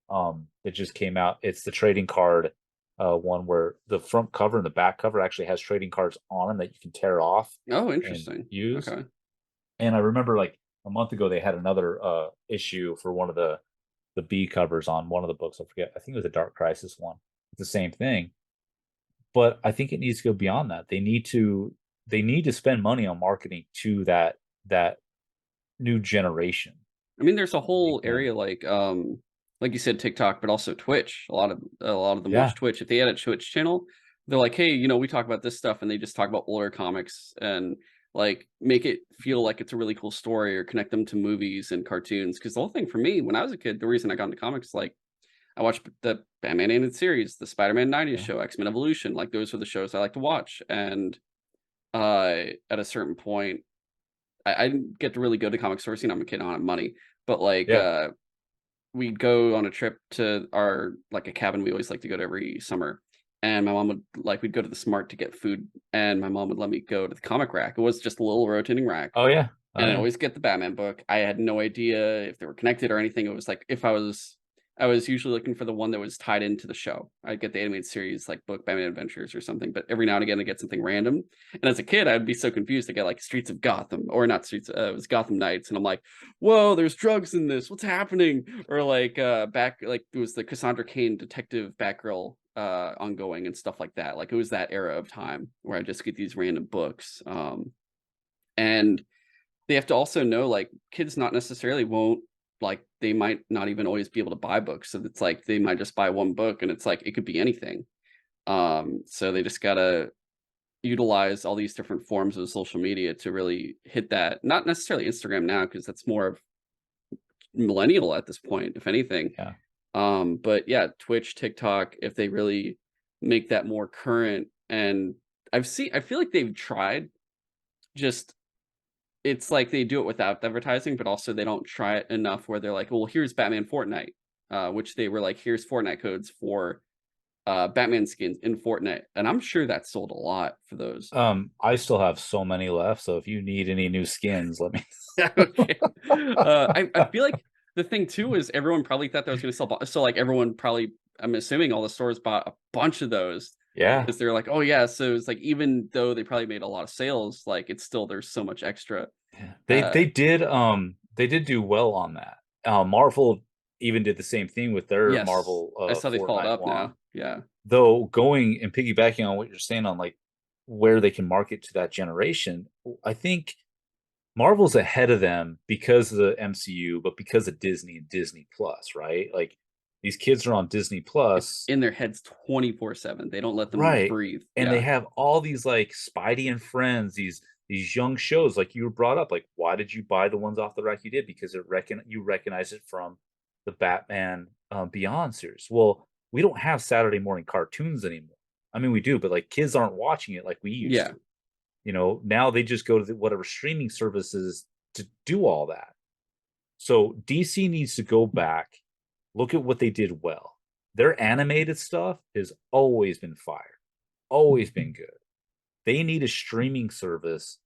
S2: that just came out. It's the trading card one where the front cover and the back cover actually has trading cards on them that you can tear off
S1: Oh,
S2: and
S1: interesting.
S2: use.
S1: Okay.
S2: And I remember like a month ago they had another issue for one of the B covers on one of the books. I forget. I think it was a Dark Crisis one. It's the same thing. But I think it needs to go beyond that. They need to spend money on marketing to that new generation.
S1: I mean, there's a
S2: Make
S1: whole
S2: them
S1: area like you said, TikTok, but also Twitch. A lot of them
S2: yeah,
S1: watch Twitch. If they had a Twitch channel, they're like, hey, we talk about this stuff, and they just talk about older comics and like make it feel like it's a really cool story or connect them to movies and cartoons. Because the whole thing for me, when I was a kid, the reason I got into comics, like I watched the Batman animated series, the Spider-Man 90s
S2: yeah,
S1: show, X-Men Evolution. Like those were the shows I like to watch. And at a certain point, I didn't get to really go to comic stores. I'm a kid, I don't have money, but like
S2: yeah.
S1: we'd go on a trip to our like a cabin we always like to go to every summer. And my mom would like we'd go to the Smart to get food, and my mom would let me go to the comic rack. It was just a little rotating rack,
S2: Oh yeah. Oh
S1: and I'd
S2: yeah.
S1: always get the Batman book. I had no idea if they were connected or anything. It was like if I was usually looking for the one that was tied into the show. I'd get the animated series like book Batman Adventures or something, but every now and again I get something random. And as a kid, I'd be so confused to get like Streets of Gotham or not Streets, it was Gotham Knights, and I'm like, whoa, there's drugs in this. What's happening? Or like back like it was the Cassandra Cain detective Batgirl ongoing and stuff like that. Like it was that era of time where I just get these random books. And they have to also know like kids not necessarily won't like they might not even always be able to buy books. So it's like they might just buy one book and it's like it could be anything. So they just gotta utilize all these different forms of social media to really hit that. Not necessarily Instagram now, because that's more of millennial at this point, if anything.
S2: Yeah.
S1: But yeah, Twitch, TikTok, if they really make that more current, and I feel like they've tried, just it's like they do it without advertising, but also they don't try it enough where they're like, well, here's Batman Fortnite, which they were like, here's Fortnite codes for Batman skins in Fortnite, and I'm sure that sold a lot for those.
S2: I still have so many left, so if you need any new skins, let me.
S1: Okay. I feel like the thing too is everyone probably thought that was gonna sell, so like everyone probably, I'm assuming all the stores bought a bunch of those
S2: Yeah,
S1: because they're like, oh yeah, so it's like even though they probably made a lot of sales, like it's still there's so much extra.
S2: yeah.
S1: Uh,
S2: They did do well on that. Marvel even did the same thing with their
S1: yes,
S2: Marvel
S1: I saw they followed
S2: Fortnite
S1: up
S2: one.
S1: now. Yeah,
S2: Though going and piggybacking on what you're saying on like where they can market to that generation, I think Marvel's ahead of them because of the MCU, but because of Disney and Disney Plus, right? Like these kids are on Disney
S1: it's
S2: Plus,
S1: in their heads 24/7. They don't let them
S2: right?
S1: breathe.
S2: And they
S1: Yeah,
S2: have all these like Spidey and Friends, these young shows, like you were brought up. Like, why did you buy the ones off the rack you did? Because you recognize it from the Batman Beyond series. Well, we don't have Saturday morning cartoons anymore. I mean, we do, but like kids aren't watching it like we used
S1: yeah,
S2: to. Now they just go to whatever streaming services to do all that. So DC needs to go back, look at what they did well. Their animated stuff has always been fire, always been good. They need a streaming service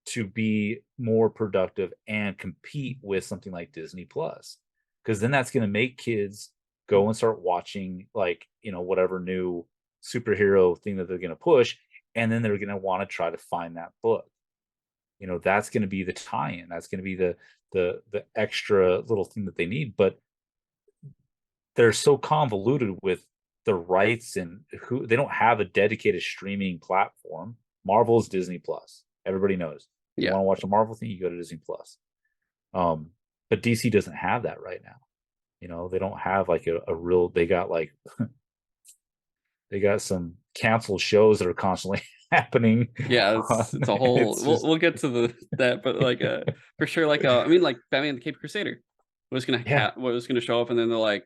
S2: to be more productive and compete with something like Disney Plus. Because then that's going to make kids go and start watching, like, whatever new superhero thing that they're going to push. And then they're going to want to try to find that book. That's going to be the tie-in. That's going to be the extra little thing that they need. But they're so convoluted with the rights and who they don't have a dedicated streaming platform. Marvel's Disney Plus. Everybody knows. You
S1: yeah.
S2: want to watch a Marvel thing, you go to Disney Plus. Um, but DC doesn't have that right now. They don't have like a real. They got like they got some canceled shows that are constantly happening.
S1: Yeah, it's a whole,
S2: It's
S1: we'll
S2: just
S1: get to the that, but like for sure, like I mean like Batman the Cape Crusader
S2: yeah,
S1: was gonna show up, and then they're like,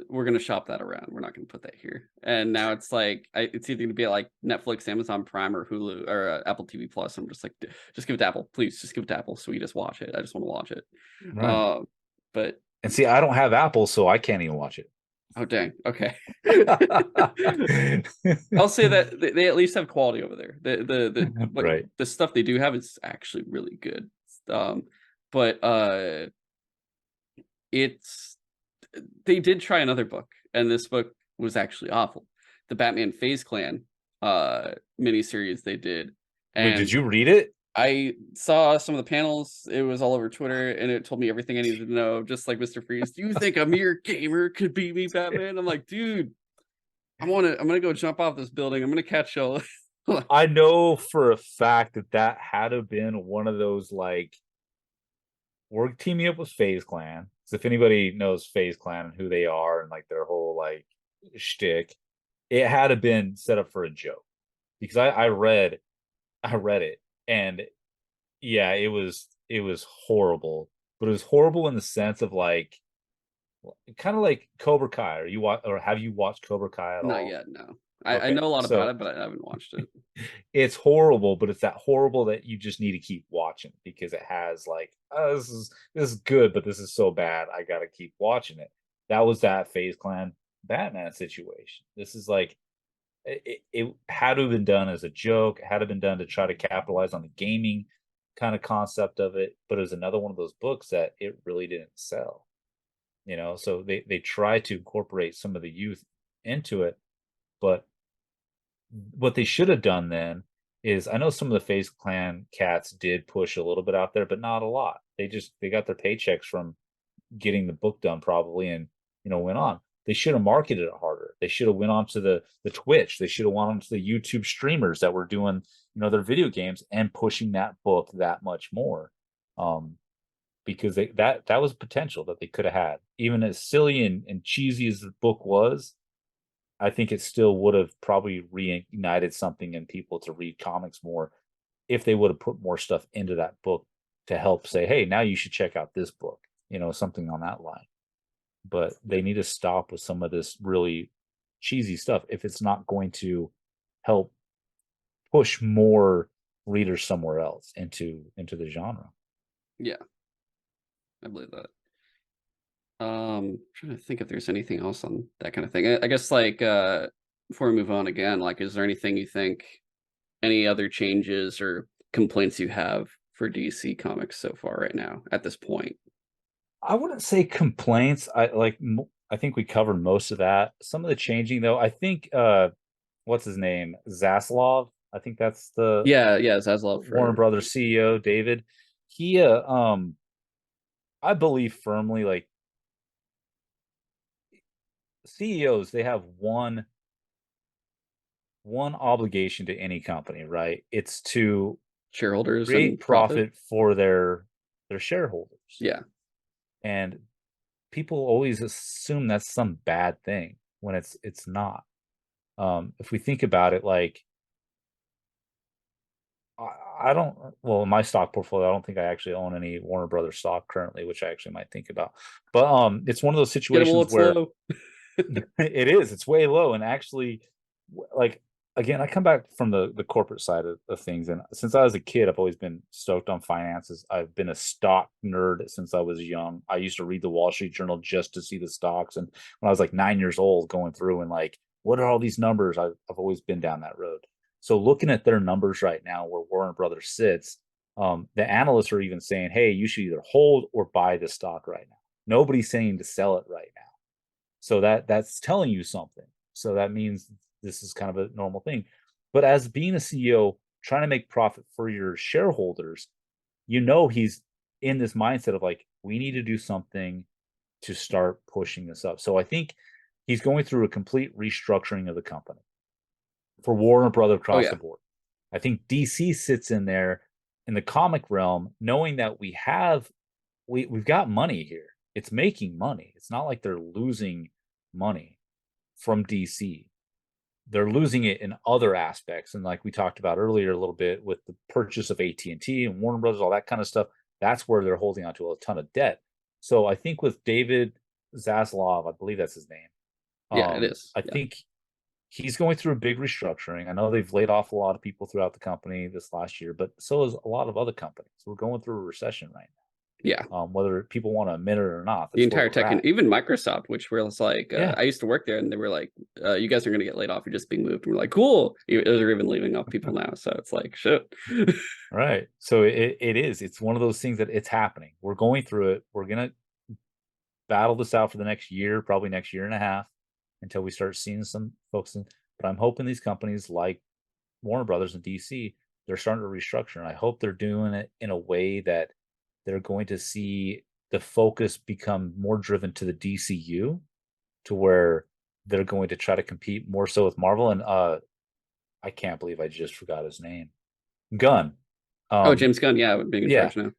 S1: we're gonna shop that around. We're not gonna put that here. And now it's like it's either gonna be like Netflix, Amazon Prime, or Hulu, or Apple TV Plus. I'm just like, just give it to Apple, please. Just give it to Apple, so we just watch it. I just want to watch it.
S2: right.
S1: Uh, but
S2: And see, I don't have Apple, so I can't even watch it.
S1: oh dang, okay. I'll say that they at least have quality over there. Like
S2: Right.
S1: the stuff they do have is actually really good. Um, but it's they did try another book, and this book was actually awful. The Batman Phase Clan miniseries they did,
S2: Wait, did
S1: and
S2: you read it?
S1: I saw some of the panels. It was all over Twitter, and it told me everything I needed to know. Just like Mr. Freeze, do you think a mere gamer could beat me, Batman? I'm like, dude, I'm gonna go jump off this building. I'm gonna catch y'all.
S2: I know for a fact that that had to have been one of those like we're teaming up with FaZe Clan. So if anybody knows FaZe Clan and who they are and like their whole like shtick, it had to been set up for a joke because I read it and yeah, it was horrible, but it was horrible in the sense of like kind of like Cobra Kai. Or you watch or have you watched Cobra Kai at
S1: Not
S2: all?
S1: yet, no. I
S2: Okay,
S1: know a lot about
S2: so
S1: it, but I haven't watched it.
S2: it's horrible, but it's that horrible that you just need to keep watching because it has like, oh, this is good, but this is so bad, I gotta keep watching it. That was that FaZe Clan Batman situation. This is like it had to have been done as a joke, it had to have been done to try to capitalize on the gaming kind of concept of it, but it was another one of those books that it really didn't sell. So they try to incorporate some of the youth into it, but what they should have done then is I know some of the FaZe Clan cats did push a little bit out there, but not a lot. They got their paychecks from getting the book done probably and went on. They should have marketed it harder. They should have went on to the Twitch. They should have went on to the YouTube streamers that were doing, their video games and pushing that book that much more. Um, because that was potential that they could have had. Even as silly and cheesy as the book was, I think it still would have probably reignited something in people to read comics more if they would have put more stuff into that book to help say, hey, now you should check out this book, something on that line. But they need to stop with some of this really cheesy stuff if it's not going to help push more readers somewhere else into the genre.
S1: Yeah, I believe that. Trying to think if there's anything else on that kind of thing. I guess like before we move on again, like, is there anything you think, any other changes or complaints you have for DC Comics so far right now at this point?
S2: I wouldn't say complaints. I think we covered most of that. Some of the changing though, I think what's his name? Zaslav. I think that's the
S1: Yeah, yeah, Zaslav
S2: Warner
S1: for
S2: Brothers CEO, David. He I believe firmly like CEOs, they have one obligation to any company, right? It's to
S1: shareholders
S2: create
S1: and profit.
S2: profit for their shareholders.
S1: Yeah,
S2: And people always assume that's some bad thing when it's not. If we think about it, like I don't well, in my stock portfolio, I don't think I actually own any Warner Brothers stock currently, which I actually might think about. But it's one of those
S1: get them a
S2: situations
S1: little
S2: where
S1: slow.
S2: it is, it's way low. And actually, like again, I come back from the corporate side of things. And since I was a kid, I've always been stoked on finances. I've been a stock nerd since I was young. I used to read the Wall Street Journal just to see the stocks. And when I was like 9 years old, going through and like, what are all these numbers? I've always been down that road. So looking at their numbers right now, where Warner Brothers sits, the analysts are even saying, "Hey, you should either hold or buy the stock right now." Nobody's saying to sell it right now. So that's telling you something. So that means this is kind of a normal thing. But as being a CEO, trying to make profit for your shareholders, he's in this mindset of like, we need to do something to start pushing this up. So I think he's going through a complete restructuring of the company for Warner Brother
S1: Oh
S2: across
S1: yeah,
S2: the board. I think DC sits in there in the comic realm, knowing that we've got money here. It's making money. It's not like they're losing money from DC. They're losing it in other aspects, and like we talked about earlier a little bit with the purchase of AT&T and Warner Brothers, all that kind of stuff. That's where they're holding on to a ton of debt. So I think with David Zaslav, I believe that's his name.
S1: yeah, it is.
S2: I
S1: Yeah,
S2: think he's going through a big restructuring. I know they've laid off a lot of people throughout the company this last year, but so is a lot of other companies. We're going through a recession right
S1: yeah.
S2: now. Whether people want to admit it or not,
S1: The
S2: that's where
S1: entire
S2: we're
S1: tech and
S2: at.
S1: even Microsoft, which was like,
S2: Yeah,
S1: I used to work there, and they were like, "You guys are going to get laid off. You're just being moved." And we're like, "Cool." They're even leaving off people now, so it's like, shit.
S2: right. So it is. It's one of those things that it's happening. We're going through it. We're gonna battle this out for the next year, probably next year and a half, until we start seeing some folks. But I'm hoping these companies like Warner Brothers and DC, they're starting to restructure, and I hope they're doing it in a way that they're going to see the focus become more driven to the DCU, to where they're going to try to compete more so with Marvel. And I can't believe I just forgot his name. Gunn.
S1: Oh,
S2: Um,
S1: James Gunn, yeah, being in
S2: yeah,
S1: charge now with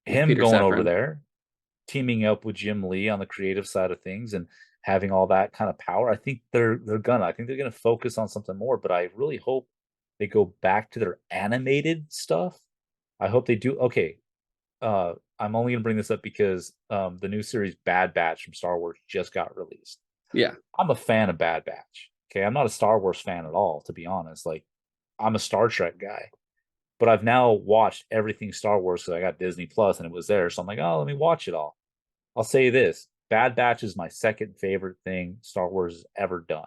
S2: him
S1: Peter
S2: going over
S1: Safran.
S2: there, teaming up with Jim Lee on the creative side of things and having all that kind of power. I think I think they're gonna focus on something more, but I really hope they go back to their animated stuff. I hope they do. Okay, I'm only gonna bring this up because the new series Bad Batch from Star Wars just got released.
S1: Yeah,
S2: I'm a fan of Bad Batch. Okay, I'm not a Star Wars fan at all, to be honest. Like, I'm a Star Trek guy, but I've now watched everything Star Wars because I got Disney Plus and it was there. So I'm like, oh, let me watch it all. I'll say this: Bad Batch is my second favorite thing Star Wars has ever done.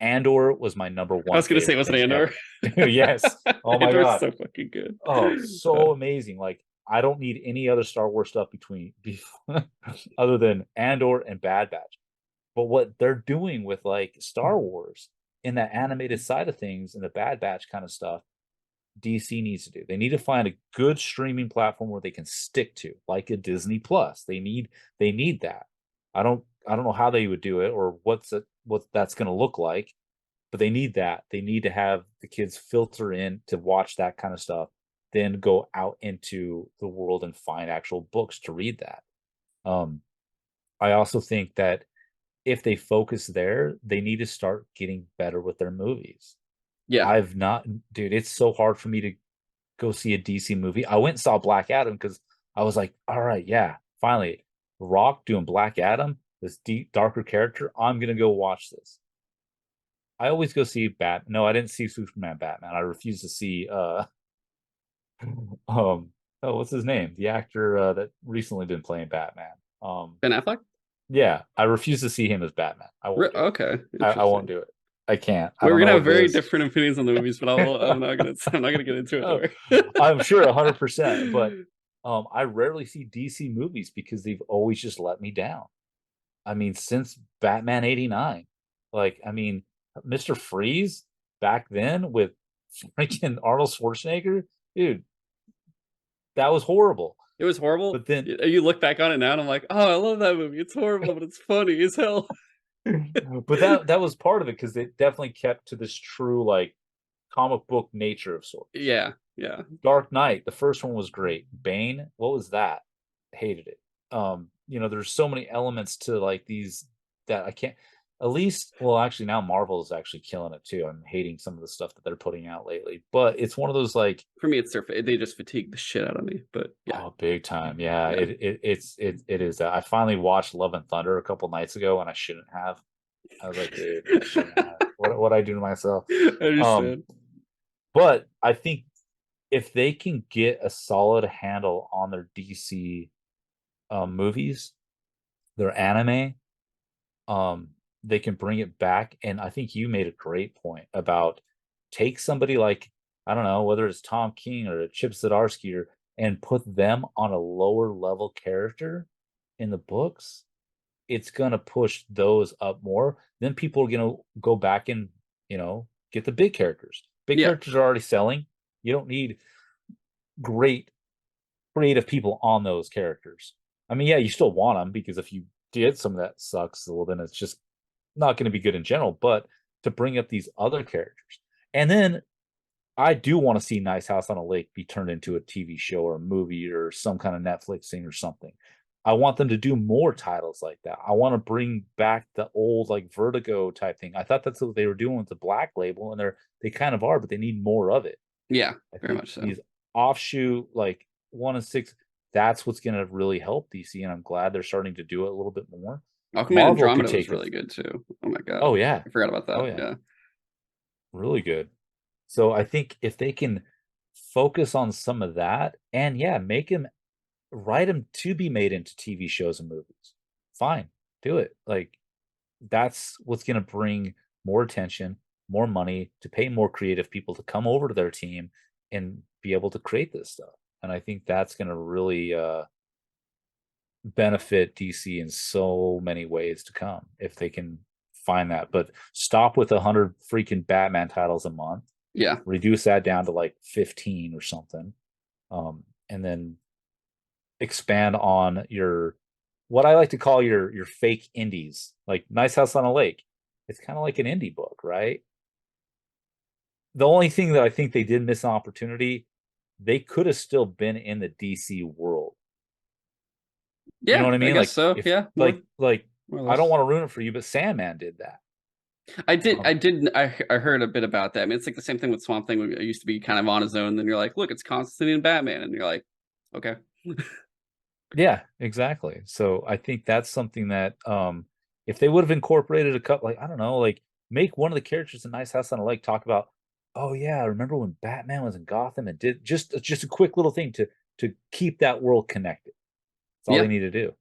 S2: Andor was my number
S1: I
S2: one
S1: was gonna say,
S2: favorite
S1: was it
S2: thing
S1: Andor?
S2: ever. Yes. Oh my
S1: Andor's
S2: god.
S1: so fucking good.
S2: Oh, so amazing. Like, I don't need any other Star Wars stuff other than Andor and Bad Batch. But what they're doing with like Star Wars in that animated side of things and the Bad Batch kind of stuff, DC needs to do. They need to find a good streaming platform where they can stick to, like a Disney Plus. They need that. I don't know how they would do it or what that's going to look like, but they need that. They need to have the kids filter in to watch that kind of stuff, then go out into the world and find actual books to read that. Um, I also think that if they focus there, they need to start getting better with their movies.
S1: Yeah,
S2: I've not, dude, it's so hard for me to go see a DC movie. I went and saw Black Adam because I was like, all right, yeah, finally, Rock doing Black Adam, this deep, darker character. I'm gonna go watch this. I always go see Bat. No, I didn't see Superman Batman. I refuse to see um oh, what's his name? The actor that recently been playing Batman. Um
S1: Ben Affleck.
S2: yeah, I refuse to see him as Batman. I won't do it.
S1: Okay,
S2: I won't
S1: interesting.
S2: do it. I can't. I
S1: We're
S2: don't know
S1: gonna have
S2: what it
S1: very
S2: is.
S1: different opinions on the movies, but I'm not gonna I'm not gonna get into it.
S2: Oh,
S1: Don't
S2: I'm sure 100%, but
S1: worry.
S2: I rarely see DC movies because they've always just let me down. I mean, since Batman 89. Like, I mean, Mr. Freeze back then with freaking Arnold Schwarzenegger, dude, that was horrible.
S1: It was horrible.
S2: But then
S1: You look back on it now, and I'm like, oh, I love that movie. It's horrible, but it's funny as hell.
S2: but that was part of it because it definitely kept to this true like comic book nature of sorts.
S1: Yeah, yeah,
S2: Dark Knight, the first one was great. Bane, what was that? Hated it. There's so many elements to like these that I can't at least well, actually now Marvel is actually killing it too. I'm hating some of the stuff that they're putting out lately. But it's one of those like,
S1: for me, it's they just fatigue the shit out of me. But yeah,
S2: oh, big time. Yeah,
S1: yeah,
S2: it is that. I finally watched Love and Thunder a couple nights ago and I shouldn't have. I was like, dude, I shouldn't have. What I do to myself?
S1: I
S2: Um,
S1: understand.
S2: but I think if they can get a solid handle on their DC movies, their anime, um, they can bring it back. And I think you made a great point about take somebody like, I don't know, whether it's Tom King or Chip Zdarsky and put them on a lower level character in the books, it's gonna push those up more. Then people are gonna go back and, get the big characters. Big
S1: Yeah,
S2: characters are already selling. You don't need great creative people on those characters. I mean, yeah, you still want them because if you did some of that sucks, well, then it's just not going to be good in general. But to bring up these other characters, and then I do want to see Nice House on a Lake be turned into a TV show or a movie or some kind of Netflix thing or something. I want them to do more titles like that. I want to bring back the old like Vertigo type thing. I thought that's what they were doing with the Black Label, and they kind of are, but they need more of it.
S1: yeah,
S2: I
S1: very
S2: think
S1: much so.
S2: these offshoot like 1 and 6, that's what's going to really help DC, and I'm glad they're starting to do it a little bit more.
S1: Aquaman
S2: Marvel could
S1: Andromeda was
S2: take it.
S1: really good too. Oh my god,
S2: Oh yeah,
S1: I forgot about
S2: oh
S1: that.
S2: yeah,
S1: Yeah,
S2: really good. So I think if they can focus on some of that, and yeah, make them write them to be made into TV shows and movies, fine, do it. Like that's what's going to bring more attention, more money to pay more creative people to come over to their team and be able to create this stuff. And I think that's going to really benefit DC in so many ways to come if they can find that. But stop with 100 freaking Batman titles a month,
S1: yeah,
S2: reduce that down to like 15 or something, and then expand on your what I like to call your fake indies, like Nice House on a Lake. It's kind of like an indie book, right? The only thing that I think they did miss an opportunity, they could have still been in the DC world. You know
S1: yeah.
S2: what I
S1: I
S2: mean?
S1: guess
S2: Like
S1: so.
S2: if
S1: Yeah,
S2: like
S1: more or
S2: I don't
S1: less.
S2: want to ruin it for you, but Sandman did that.
S1: I did.
S2: Um,
S1: I did. I heard a bit about that. I mean, it's like the same thing with Swamp Thing. When it used to be kind of on his own. Then you're like, look, it's Constantine and Batman, and you're like, okay,
S2: yeah, exactly. So I think that's something that if they would have incorporated a couple, like I don't know, like make one of the characters in Nice House on a Lake talk about, oh yeah, I remember when Batman was in Gotham and did just a quick little thing to keep that world connected. That's all they
S1: yeah.
S2: need to do.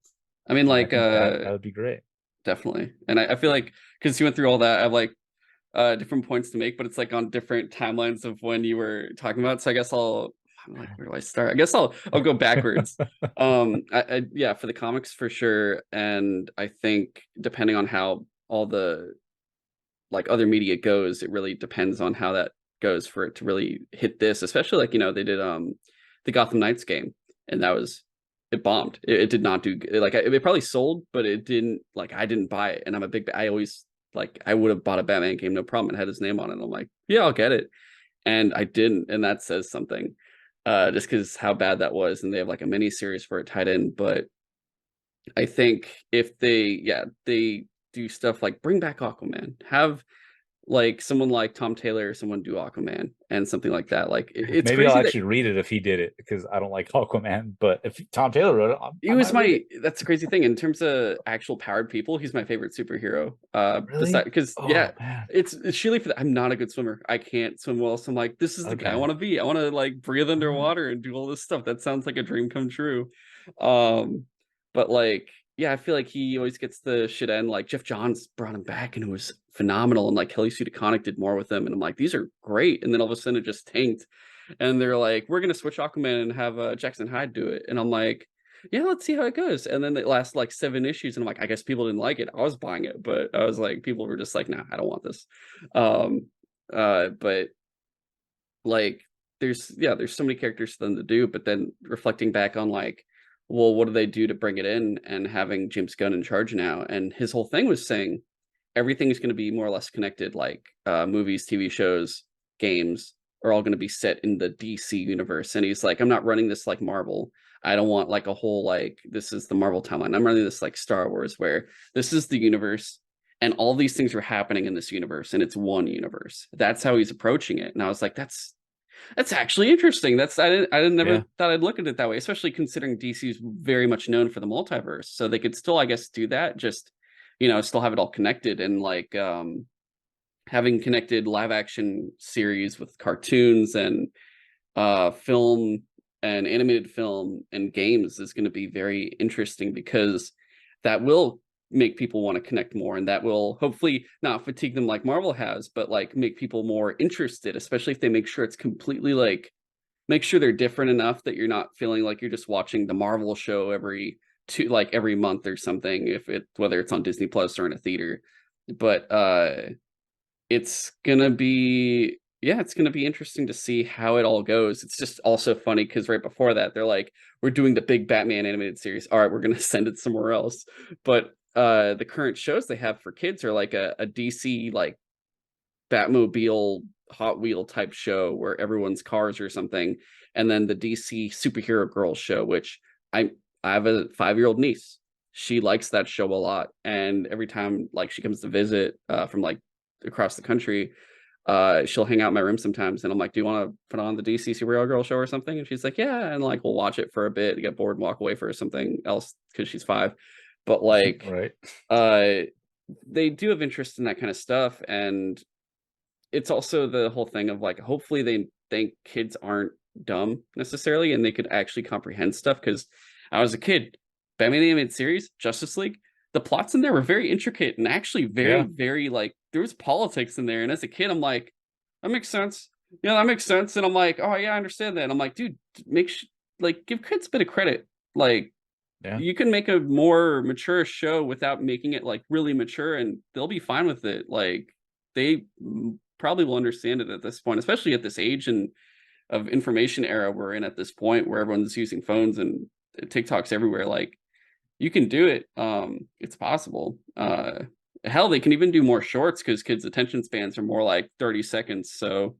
S1: I mean,
S2: And I
S1: like,
S2: think that would be great.
S1: definitely. And I feel like because you went through all that, I have like different points to make, but it's like on different timelines of when you were talking about. So I guess I'm like, where do I start? I guess I'll go backwards. Yeah, for the comics for sure. And I think depending on how all the like other media goes, it really depends on how that goes for it to really hit this, especially like, they did the Gotham Knights game, and that was it bombed. It did not do like it probably sold, but it didn't like I didn't buy it. And I'm a big I always like I would have bought a Batman game, no problem. It had his name on it. I'm like, yeah, I'll get it. And I didn't, and that says something. Just because how bad that was, and they have like a mini series for it tied in. But I think if they do stuff like bring back Aquaman, have like someone like Tom Taylor or someone do Aquaman and something like that. Like it's
S2: Maybe I'll
S1: crazy that
S2: actually read it if he did it because I don't like Aquaman. But if Tom Taylor wrote it,
S1: he
S2: I
S1: was
S2: might read
S1: my
S2: it.
S1: that's the crazy thing in terms of actual powered people. He's my favorite superhero. Besides,
S2: Really?
S1: because yeah,
S2: Oh man.
S1: it's surely for that. I'm not a good swimmer. I can't swim well. So I'm like, this is the guy I
S2: Okay.
S1: want to be. I want to like breathe
S2: All right.
S1: underwater and do all this stuff. That sounds like a dream come true. Um, but like yeah, I feel like he always gets the shit end. Like Jeff Johns brought him back and it was phenomenal. And like Kelly Sue DeConnick did more with him. And I'm like, these are great. And then all of a sudden it just tanked. And they're like, we're gonna switch Aquaman and have Jackson Hyde do it. And I'm like, yeah, let's see how it goes. And then it lasts like 7 issues. And I'm like, I guess people didn't like it. I was buying it, but I was like, people were just like, nah, I don't want this. Um, but like there's so many characters for them to do, but then reflecting back on like, well, what do they do to bring it in, and having James Gunn in charge now, and his whole thing was saying everything is going to be more or less connected, like movies, TV shows, games are all going to be set in the DC universe. And he's like, I'm not running this like Marvel. I don't want like a whole like this is the Marvel timeline. I'm running this like Star Wars, where this is the universe and all these things are happening in this universe and it's one universe. That's how he's approaching it. And I was like, that's actually interesting. That's I didn't never
S2: Yeah.
S1: thought I'd look at it that way, especially considering DC's very much known for the multiverse. So they could still, I guess, do that, just still have it all connected, and like having connected live action series with cartoons and film and animated film and games is going to be very interesting, because that will make people want to connect more, and that will hopefully not fatigue them like Marvel has, but like make people more interested, especially if they make sure it's completely like make sure they're different enough that you're not feeling like you're just watching the Marvel show every month or something, if it whether it's on Disney Plus or in a theater. But it's gonna be yeah, it's gonna be interesting to see how it all goes. It's just also funny because right before that, they're like, we're doing the big Batman animated series. All right, we're gonna send it somewhere else. But the current shows they have for kids are like a DC like Batmobile Hot Wheel type show where everyone's cars or something, and then the DC Superhero Girls show, which I I have a 5-year-old niece. She likes that show a lot, and every time like she comes to visit from like across the country, she'll hang out in my room sometimes, and I'm like, "Do you want to put on the DC Superhero Girl show or something?" And she's like, "Yeah," and like we'll watch it for a bit, get bored, and walk away for something else because she's 5. But like,
S2: Right.
S1: uh, they do have interest in that kind of stuff, and it's also the whole thing of like hopefully they think kids aren't dumb necessarily and they could actually comprehend stuff, because I was a kid, Batman the animated series, Justice League, the plots in there were very intricate and actually very
S2: Yeah.
S1: very like there was politics in there, and as a kid I'm like, that makes sense, yeah, that makes sense, and I'm like, oh yeah, I understand that, and I'm like, dude, like give kids a bit of credit, like
S2: Yeah.
S1: you can make a more mature show without making it like really mature and they'll be fine with it. Like they probably will understand it at this point, especially at this age and of information era we're in at this point where everyone's using phones and TikToks everywhere. Like you can do it. It's possible. Hell, they can even do more shorts because kids' attention spans are more like 30 seconds. So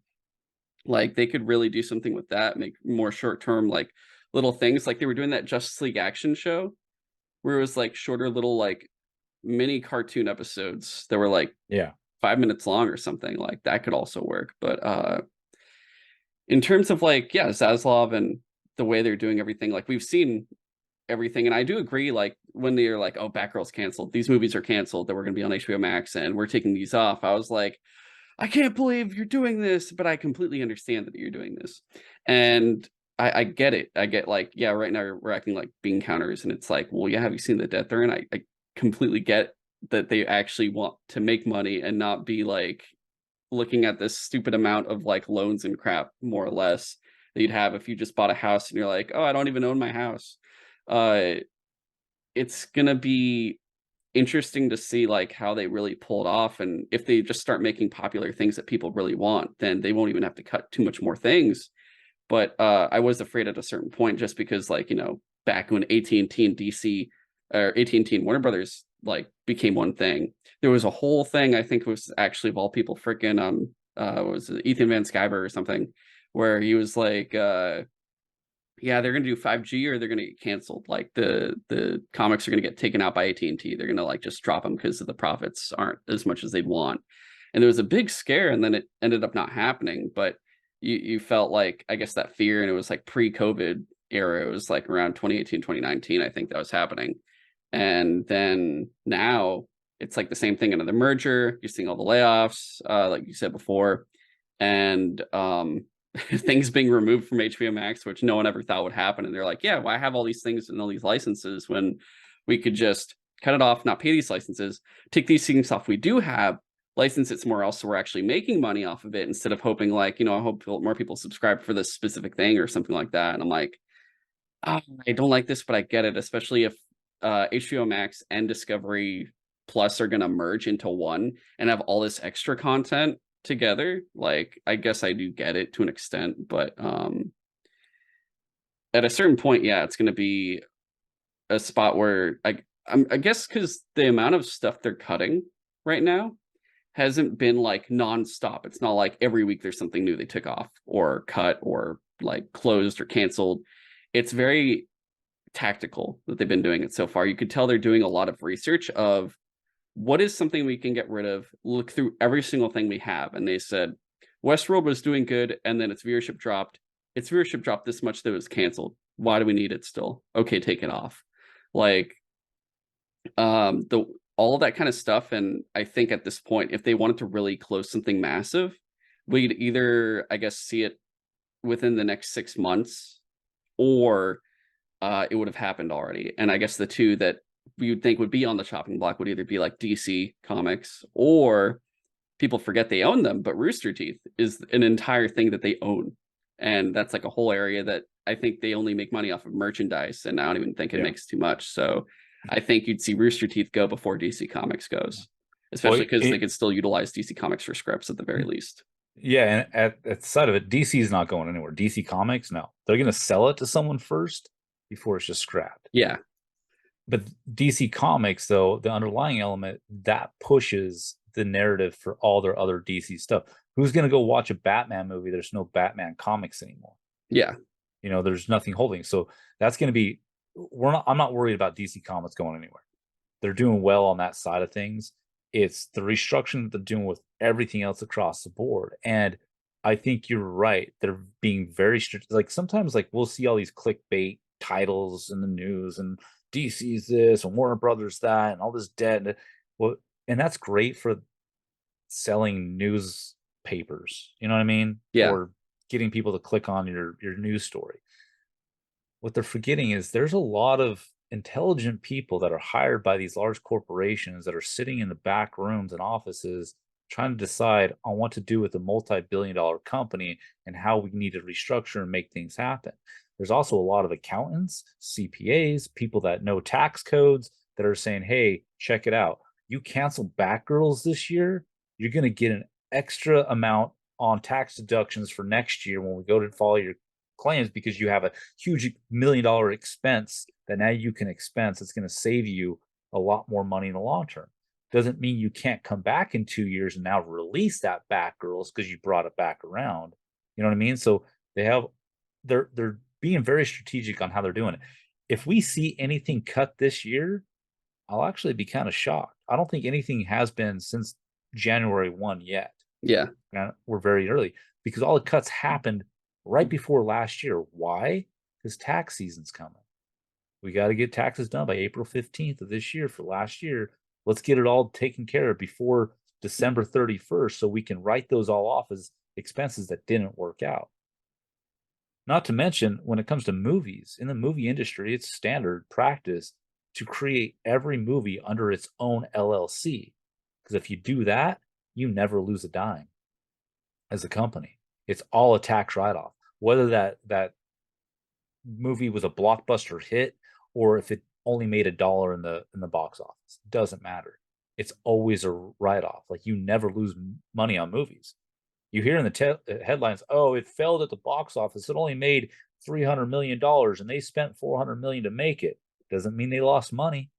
S1: like they could really do something with that, make more short term like little things. Like they were doing that Justice League action show where it was like shorter little like mini cartoon episodes that were like
S2: Yeah.
S1: 5 minutes long or something. Like that could also work. But in terms of like, yeah, Zaslav and the way they're doing everything, like we've seen everything. And I do agree, like when they're like, oh, Batgirl's canceled, these movies are canceled, that we're gonna be on HBO Max and we're taking these off. I was like, I can't believe you're doing this, but I completely understand that you're doing this. And I get it. I get like, yeah, right now we're acting like bean counters. And it's like, well, yeah, have you seen the death there? And I completely get that they actually want to make money and not be like looking at this stupid amount of like loans and crap, more or less, that you'd have if you just bought a house and you're like, oh, I don't even own my house. Uh, it's gonna be interesting to see like how they really pull it off, and if they just start making popular things that people really want, then they won't even have to cut too much more things. But I was afraid at a certain point, just because like back when AT&T and DC or AT&T and Warner Brothers like became one thing, there was a whole thing, I think it was actually of all people freaking was it Ethan Van Sciver or something, where he was like yeah, they're gonna do 5G or they're gonna get canceled. Like the comics are gonna get taken out by AT&T. They're gonna like just drop them because the profits aren't as much as they'd want. And there was a big scare, and then it ended up not happening. But you felt like, I guess, that fear, and it was like pre-COVID era. It was like around 2018, 2019, I think that was happening. And then now it's like the same thing, another merger. You're seeing all the layoffs, like you said before, and things being removed from HBO Max, which no one ever thought would happen. And they're like, yeah, well, I have all these things and all these licenses when We could just cut it off, not pay these licenses, take these things off we do have, license it somewhere else so we're actually making money off of it instead of hoping like, I hope more people subscribe for this specific thing or something like that. And I'm like, I don't like this, but I get it, especially if HBO Max and Discovery Plus are going to merge into one and have all this extra content together. Like, I guess I do get it to an extent, but at a certain point, yeah, it's going to be a spot where I guess because the amount of stuff they're cutting right now hasn't been like nonstop. It's not like every week there's something new they took off or cut or like closed or canceled. It's very tactical that they've been doing it so far. You could tell they're doing a lot of research of what is something we can get rid of, look through every single thing we have. And they said Westworld was doing good and then its viewership dropped. Its viewership dropped this much that it was canceled. Why do we need it still? Okay, take it off. Like the all of that kind of stuff. And I think at this point, if they wanted to really close something massive, we'd either, I guess, see it within the next 6 months or it would have happened already. And I guess the two that we would think would be on the chopping block would either be like DC Comics or people forget they own them, but Rooster Teeth is an entire thing that they own. And that's like a whole area that I think they only make money off of merchandise. And I don't even think it makes too much. So I think you'd see Rooster Teeth go before DC Comics goes, especially because they could still utilize DC Comics for scripts at the very least.
S2: Yeah, and at the side of it, DC is not going anywhere. DC Comics, no. They're going to sell it to someone first before it's just scrapped.
S1: Yeah.
S2: But DC Comics, though, the underlying element, that pushes the narrative for all their other DC stuff. Who's going to go watch a Batman movie? There's no Batman comics anymore.
S1: Yeah.
S2: There's nothing holding. So that's going to be, I'm not worried about DC Comics going anywhere. They're doing well on that side of things. It's the restructuring that they're doing with everything else across the board. And I think you're right. They're being very strict. Like sometimes like we'll see all these clickbait titles in the news and DC's this and Warner Brothers that and all this debt. Well, and that's great for selling newspapers. You know what I mean?
S1: Yeah.
S2: Or getting people to click on your news story. What they're forgetting is there's a lot of intelligent people that are hired by these large corporations that are sitting in the back rooms and offices trying to decide on what to do with a multi-billion-dollar company and how we need to restructure and make things happen. There's also a lot of accountants, CPAs, people that know tax codes that are saying, hey, check it out. You cancel Batgirls this year, you're going to get an extra amount on tax deductions for next year when we go to follow your claims because you have a huge $1 million expense that now you can expense. It's going to save you a lot more money in the long term. Doesn't mean you can't come back in 2 years and now release that Batgirls because you brought it back around. You know what I mean? So they're being very strategic on how they're doing it. If we see anything cut this year, I'll actually be kind of shocked. I don't think anything has been since January 1 yet.
S1: Yeah.
S2: We're very early because all the cuts happened right before last year. Why? Because tax season's coming. We got to get taxes done by April 15th of this year for last year. Let's get it all taken care of before December 31st so we can write those all off as expenses that didn't work out. Not to mention, when it comes to movies, in the movie industry, it's standard practice to create every movie under its own LLC. Because if you do that, you never lose a dime as a company. It's all a tax write-off. Whether that movie was a blockbuster hit or if it only made $1 in the box office, doesn't matter. It's always a write-off. Like you never lose money on movies. You hear in the headlines, oh, it failed at the box office. It only made $300 million and they spent $400 million to make it. Doesn't mean they lost money.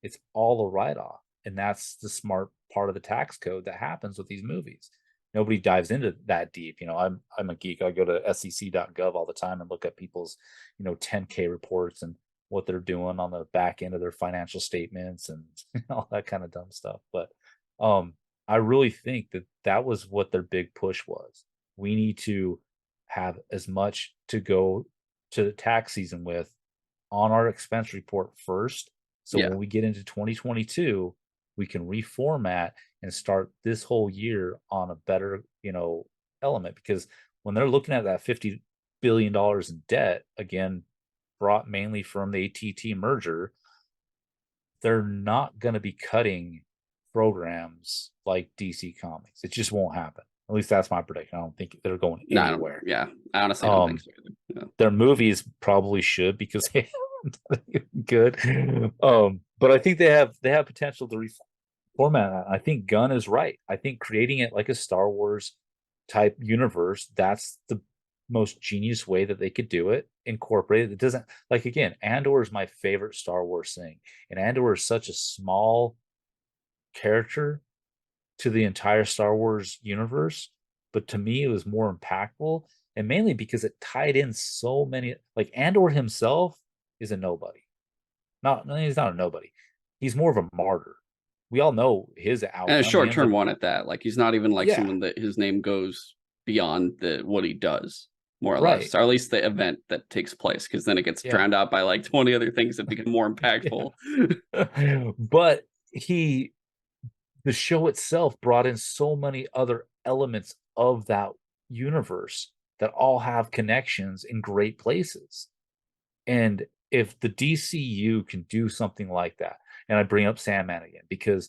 S2: It's all a write-off. And that's the smart part of the tax code that happens with these movies. Nobody dives into that deep. I'm a geek. I go to sec.gov all the time and look at people's, 10K reports and what they're doing on the back end of their financial statements and all that kind of dumb stuff. But I really think that was what their big push was. We need to have as much to go to the tax season with on our expense report first. So when we get into 2022, we can reformat and start this whole year on a better, element. Because when they're looking at that $50 billion in debt, again, brought mainly from the AT&T merger, they're not going to be cutting programs like DC Comics. It just won't happen. At least that's my prediction. I don't think they're going
S1: No, I don't,
S2: anywhere.
S1: yeah, I honestly don't think so either. No.
S2: Their movies probably should because they haven't good. But I think they have potential to reformat. I think Gunn is right. I think creating it like a Star Wars type universe, that's the most genius way that they could do it. Incorporate it. It doesn't, like, again, Andor is my favorite Star Wars thing, and Andor is such a small character to the entire Star Wars universe, but to me it was more impactful, and mainly because it tied in so many. Like, Andor himself is a nobody. He's not a nobody. He's more of a martyr. We all know his
S1: And a
S2: outcome. He
S1: short
S2: ends
S1: term
S2: up,
S1: one at that. Like he's not even like
S2: yeah,
S1: someone that his name goes beyond the what he does, more or
S2: right,
S1: less, or at least the event that takes place, because then it gets
S2: yeah.
S1: drowned out by like 20 other things that become more impactful.
S2: But he, the show itself brought in so many other elements of that universe that all have connections in great places. And if the DCU can do something like that, and I bring up Sandman again because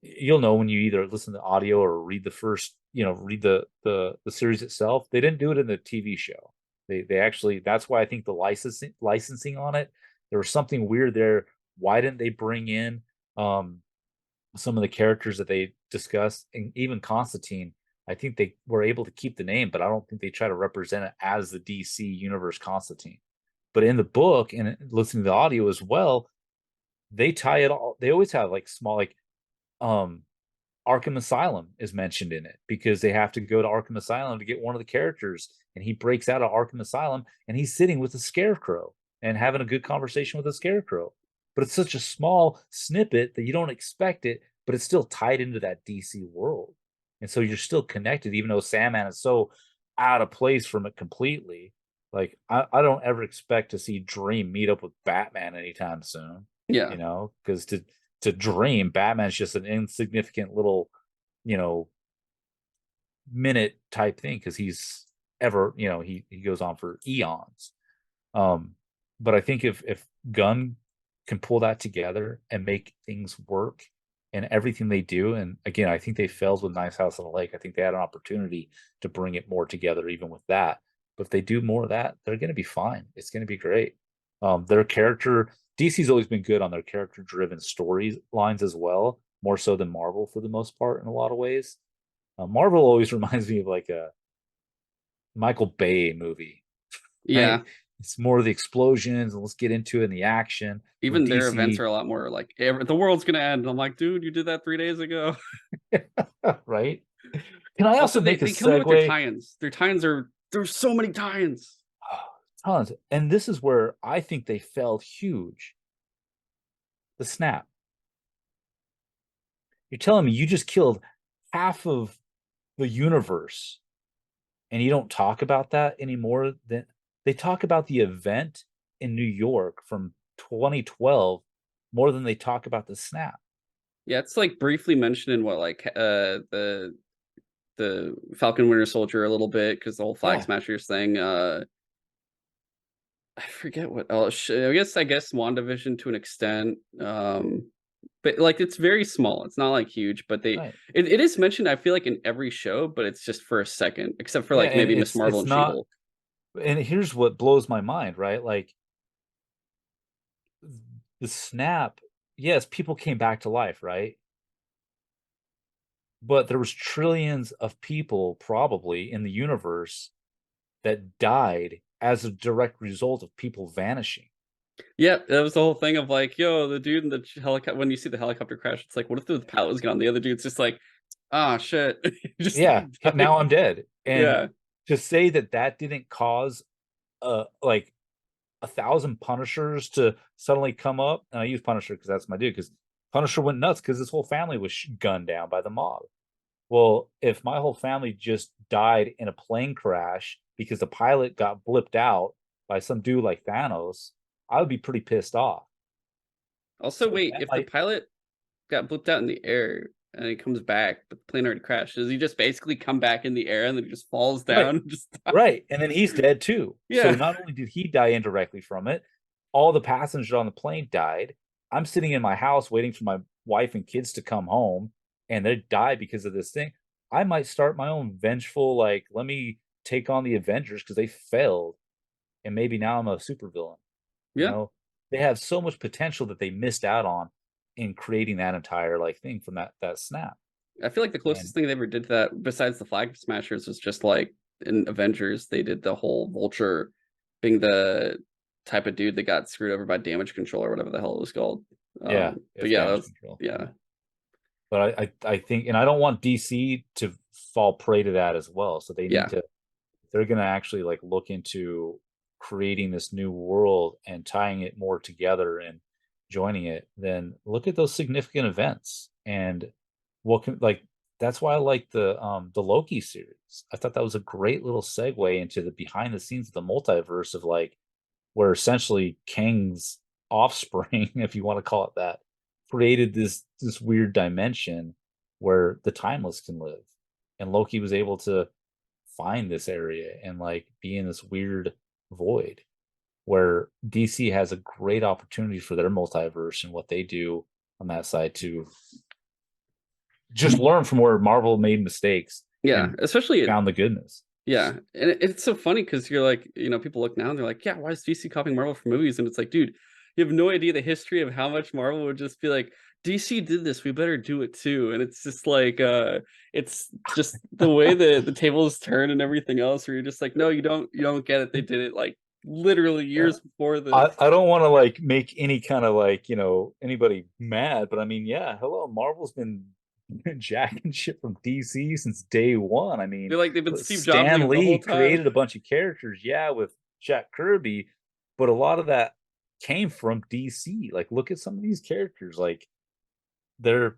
S2: you'll know when you either listen to audio or read the first, read the series itself. They didn't do it in the TV show. They actually, that's why I think the licensing on it, there was something weird there. Why didn't they bring in some of the characters that they discussed, and even Constantine? I think they were able to keep the name, but I don't think they try to represent it as the DC Universe Constantine. But in the book and listening to the audio as well, they tie it all. They always have like small, like um Arkham Asylum is mentioned in it because they have to go to Arkham Asylum to get one of the characters, and he breaks out of Arkham Asylum and he's sitting with the Scarecrow and having a good conversation with the Scarecrow. But it's such a small snippet that you don't expect it, but it's still tied into that DC world. And so you're still connected, even though Sandman is so out of place from it completely. Like, I don't ever expect to see Dream meet up with Batman anytime soon,
S1: Yeah.
S2: because to Dream, Batman's just an insignificant little, you know, minute type thing because he's ever, he goes on for eons. Um, but I think if Gunn can pull that together and make things work and everything they do, and again, I think they failed with Nice House on the Lake. I think they had an opportunity to bring it more together, even with that. But if they do more of that, they're going to be fine. It's going to be great. Their character, DC's always been good on their character-driven storylines as well, more so than Marvel for the most part in a lot of ways. Marvel always reminds me of like a Michael Bay movie, right?
S1: Yeah.
S2: It's more of the explosions and let's get into it in the action. With
S1: Even their events
S2: DC,
S1: are a lot more like the world's gonna end. I'm like, dude, you did that 3 days ago.
S2: right? Can I
S1: Also,
S2: also
S1: they,
S2: make a
S1: they kill me with their
S2: segue?
S1: tie-ins. Their tie-ins are there's so many tie-ins.
S2: Tons. And this is where I think they fell huge. The snap. You're telling me you just killed half of the universe and you don't talk about that anymore? Than they talk about the event in New York from 2012 more than they talk about the snap.
S1: Yeah, it's like briefly mentioned in what like the Falcon Winter Soldier a little bit because the whole Flag
S2: Yeah,
S1: Smashers thing. I forget what else. I guess WandaVision to an extent. But like it's very small. It's not like huge, but
S2: right.
S1: it is mentioned. I feel like in every show, but it's just for a second, except for
S2: Yeah,
S1: like
S2: and
S1: maybe Miss Marvel
S2: it's
S1: and She
S2: not.
S1: Hulk.
S2: And here's what blows my mind, right? Like, the snap, yes, people came back to life, right? But there was trillions of people probably in the universe that died as a direct result of people vanishing.
S1: Yeah, that was the whole thing of like, yo, the dude in the helicopter. When you see the helicopter crash, it's like, what if the pilot was gone? The other dude's just like, ah, shit, just
S2: Yeah,
S1: died.
S2: now I'm dead. And
S1: Yeah,
S2: to say that that didn't cause like 1,000 Punishers to suddenly come up, and I use Punisher because that's my dude. Because Punisher went nuts because his whole family was gunned down by the mob. Well, if my whole family just died in a plane crash because the pilot got blipped out by some dude like Thanos, I would be pretty pissed off.
S1: also,
S2: So
S1: wait,
S2: that
S1: if the
S2: might,
S1: pilot got blipped out in the air and he comes back, but the plane already crashed, does he just basically come back in the air and then he just falls
S2: right,
S1: down and just
S2: right. And then he's dead too. So
S1: yeah.
S2: not only did he die indirectly from it, all the passengers on the plane died. I'm sitting in my house waiting for my wife and kids to come home, and they die because of this thing. I might start my own vengeful, like, let me take on the Avengers because they failed, and maybe now I'm a supervillain. You
S1: Yeah.
S2: know, they have so much potential that they missed out on in creating that entire like thing from that snap.
S1: I feel like the
S2: And
S1: closest thing they ever did to that, besides the Flag Smashers, was just like in Avengers, they did the whole Vulture being the type of dude that got screwed over by damage control or whatever the hell it was called.
S2: yeah,
S1: But
S2: it's
S1: yeah, that
S2: damage
S1: was
S2: control.
S1: yeah,
S2: Yeah. But I think, and I don't want DC to fall prey to that as well. So they need
S1: yeah,
S2: to, they're gonna actually like look into creating this new world and tying it more together and joining it, then look at those significant events and what can like that's why I like the Loki series. I thought that was a great little segue into the behind the scenes of the multiverse of like where essentially Kang's offspring, if you want to call it that, created this weird dimension where the timeless can live. And Loki was able to find this area and like be in this weird void where DC has a great opportunity for their multiverse and what they do on that side to just learn from where Marvel made mistakes
S1: yeah.
S2: and
S1: Especially
S2: found the goodness.
S1: yeah, and it's so funny because you're like, people look now and they're like, yeah, why is DC copying Marvel for movies? And it's like, dude, you have no idea the history of how much Marvel would just be like, DC did this, we better do it too. And it's just like, it's just the way the tables turn and everything else, where you're just like, no, you don't get it. They did it like literally
S2: Yeah.
S1: years before the
S2: I don't want to like make any kind of like, anybody mad, but I mean, yeah, hello, Marvel's been jacking shit from DC since day one. I mean,
S1: they're like they've been Steve Jobsing
S2: Stan
S1: it the
S2: Lee
S1: whole time.
S2: created a bunch of characters, yeah, with Jack Kirby, but a lot of that came from DC. Like, look at some of these characters, like they're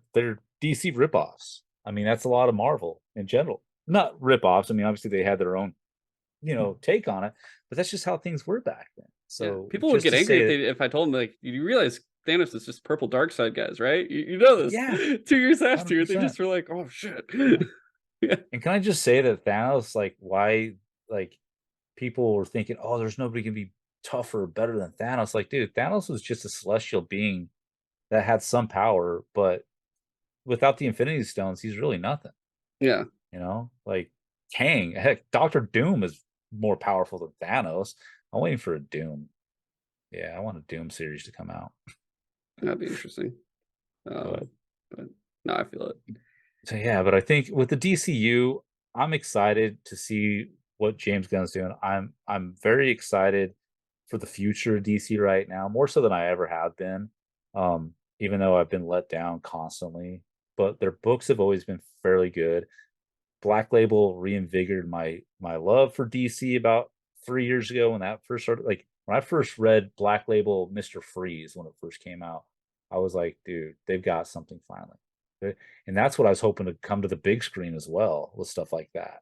S2: DC ripoffs. I mean, that's a lot of Marvel in general. Not ripoffs. I mean, obviously they had their own, take on it, but that's just how things were back then.
S1: Yeah,
S2: So
S1: people would
S2: just
S1: get
S2: to
S1: angry
S2: say
S1: if
S2: that,
S1: if I told them like, you realize Thanos is just purple dark side guys, right? You know this.
S2: yeah,
S1: 2 years after, they
S2: 100%.
S1: just were like, oh shit.
S2: Yeah.
S1: Yeah.
S2: And can I just say that Thanos, like, why, like, people were thinking, oh, there's nobody can be tougher or better than Thanos. Like, dude, Thanos was just a celestial being that had some power, but without the Infinity Stones, he's really nothing.
S1: Yeah,
S2: Like Kang, heck, Doctor Doom is more powerful than Thanos. I'm waiting for a Doom. Yeah, I want a Doom series to come out.
S1: that'd be interesting.
S2: But
S1: But no, I feel it.
S2: so yeah, but I think with the DCU, I'm excited to see what James Gunn's doing. I'm very excited for the future of DC right now, more so than I ever have been. Even though I've been let down constantly, but their books have always been fairly good. Black Label reinvigorated my love for DC about 3 years ago when that first started. Like when I first read Black Label Mr. Freeze when it first came out, I was like, dude, they've got something finally. And that's what I was hoping to come to the big screen as well with stuff like that.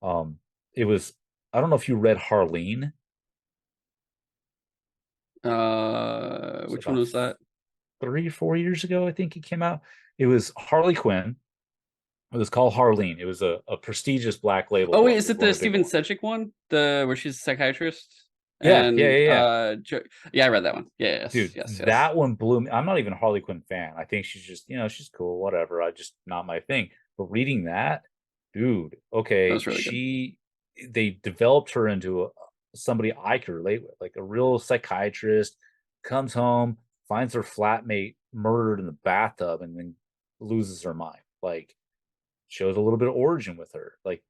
S2: Um, it was I don't know if you read Harleen. So
S1: Which one
S2: about
S1: was that?
S2: 3 or 4 years ago, I think it came out. It was Harley Quinn. It was called Harleen. It was a prestigious Black Label
S1: Oh wait,
S2: book.
S1: is
S2: It was
S1: it
S2: one
S1: the
S2: of the bigger
S1: Stephen
S2: ones.
S1: Sedgwick one? The where she's a psychiatrist
S2: Yeah, yeah,
S1: and
S2: yeah, yeah.
S1: yeah, I read that one. Yeah, yes,
S2: Dude,
S1: yes, yes.
S2: that one blew me. I'm not even a Harley Quinn fan. I think she's just, she's cool, whatever. I just not my thing. But reading that, dude,
S1: That
S2: okay,
S1: was really good.
S2: they developed her into somebody I could relate with, like a real psychiatrist, comes home, finds her flatmate murdered in the bathtub, and then loses her mind. Like, shows a little bit of origin with her. Like,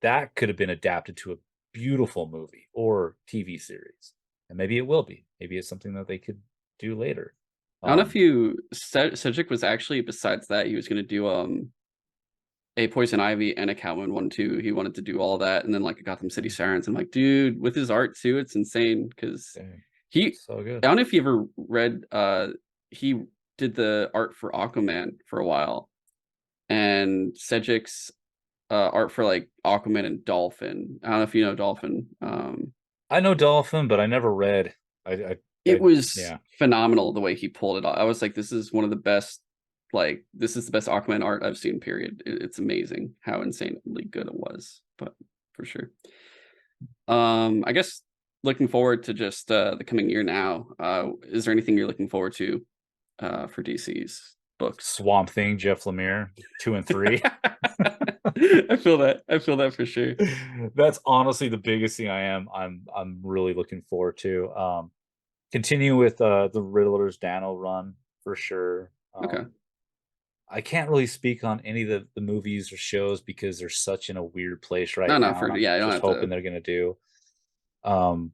S2: that could have been adapted to a beautiful movie or TV series. And maybe it will be. Maybe it's something that they could do later.
S1: I don't know if
S2: Um,
S1: you Sedgwick was actually, besides that, he was gonna do a Poison Ivy and a Catwoman one too. He wanted to do all that, and then like a Gotham City Sirens. I'm like, dude, with his art too, it's insane because
S2: dang,
S1: he.
S2: so
S1: I
S2: good.
S1: don't know if you ever read. He did the art for Aquaman for a while, and Sedgwick's art for like Aquaman and Dolphin. I don't know if you know Dolphin.
S2: I know Dolphin, but I never read.
S1: It was
S2: Yeah.
S1: phenomenal the way he pulled it off. I was like, this is one of the best. Like, this is the best Aquaman art I've seen. Period. It's amazing how insanely good it was, but for sure. I guess looking forward to just the coming year now. Is there anything you're looking forward to for DC's books?
S2: Swamp Thing, Jeff Lemire, 2 and 3.
S1: I feel that. I feel that for sure.
S2: That's honestly the biggest thing I'm really looking forward to. Continue with the Riddler's Dano run for sure.
S1: Okay.
S2: I can't really speak on any of the movies or shows because they're such in a weird place right
S1: No, no,
S2: now, and
S1: for
S2: I'm
S1: yeah, I don't
S2: just
S1: have
S2: hoping
S1: to.
S2: they're gonna do. Um,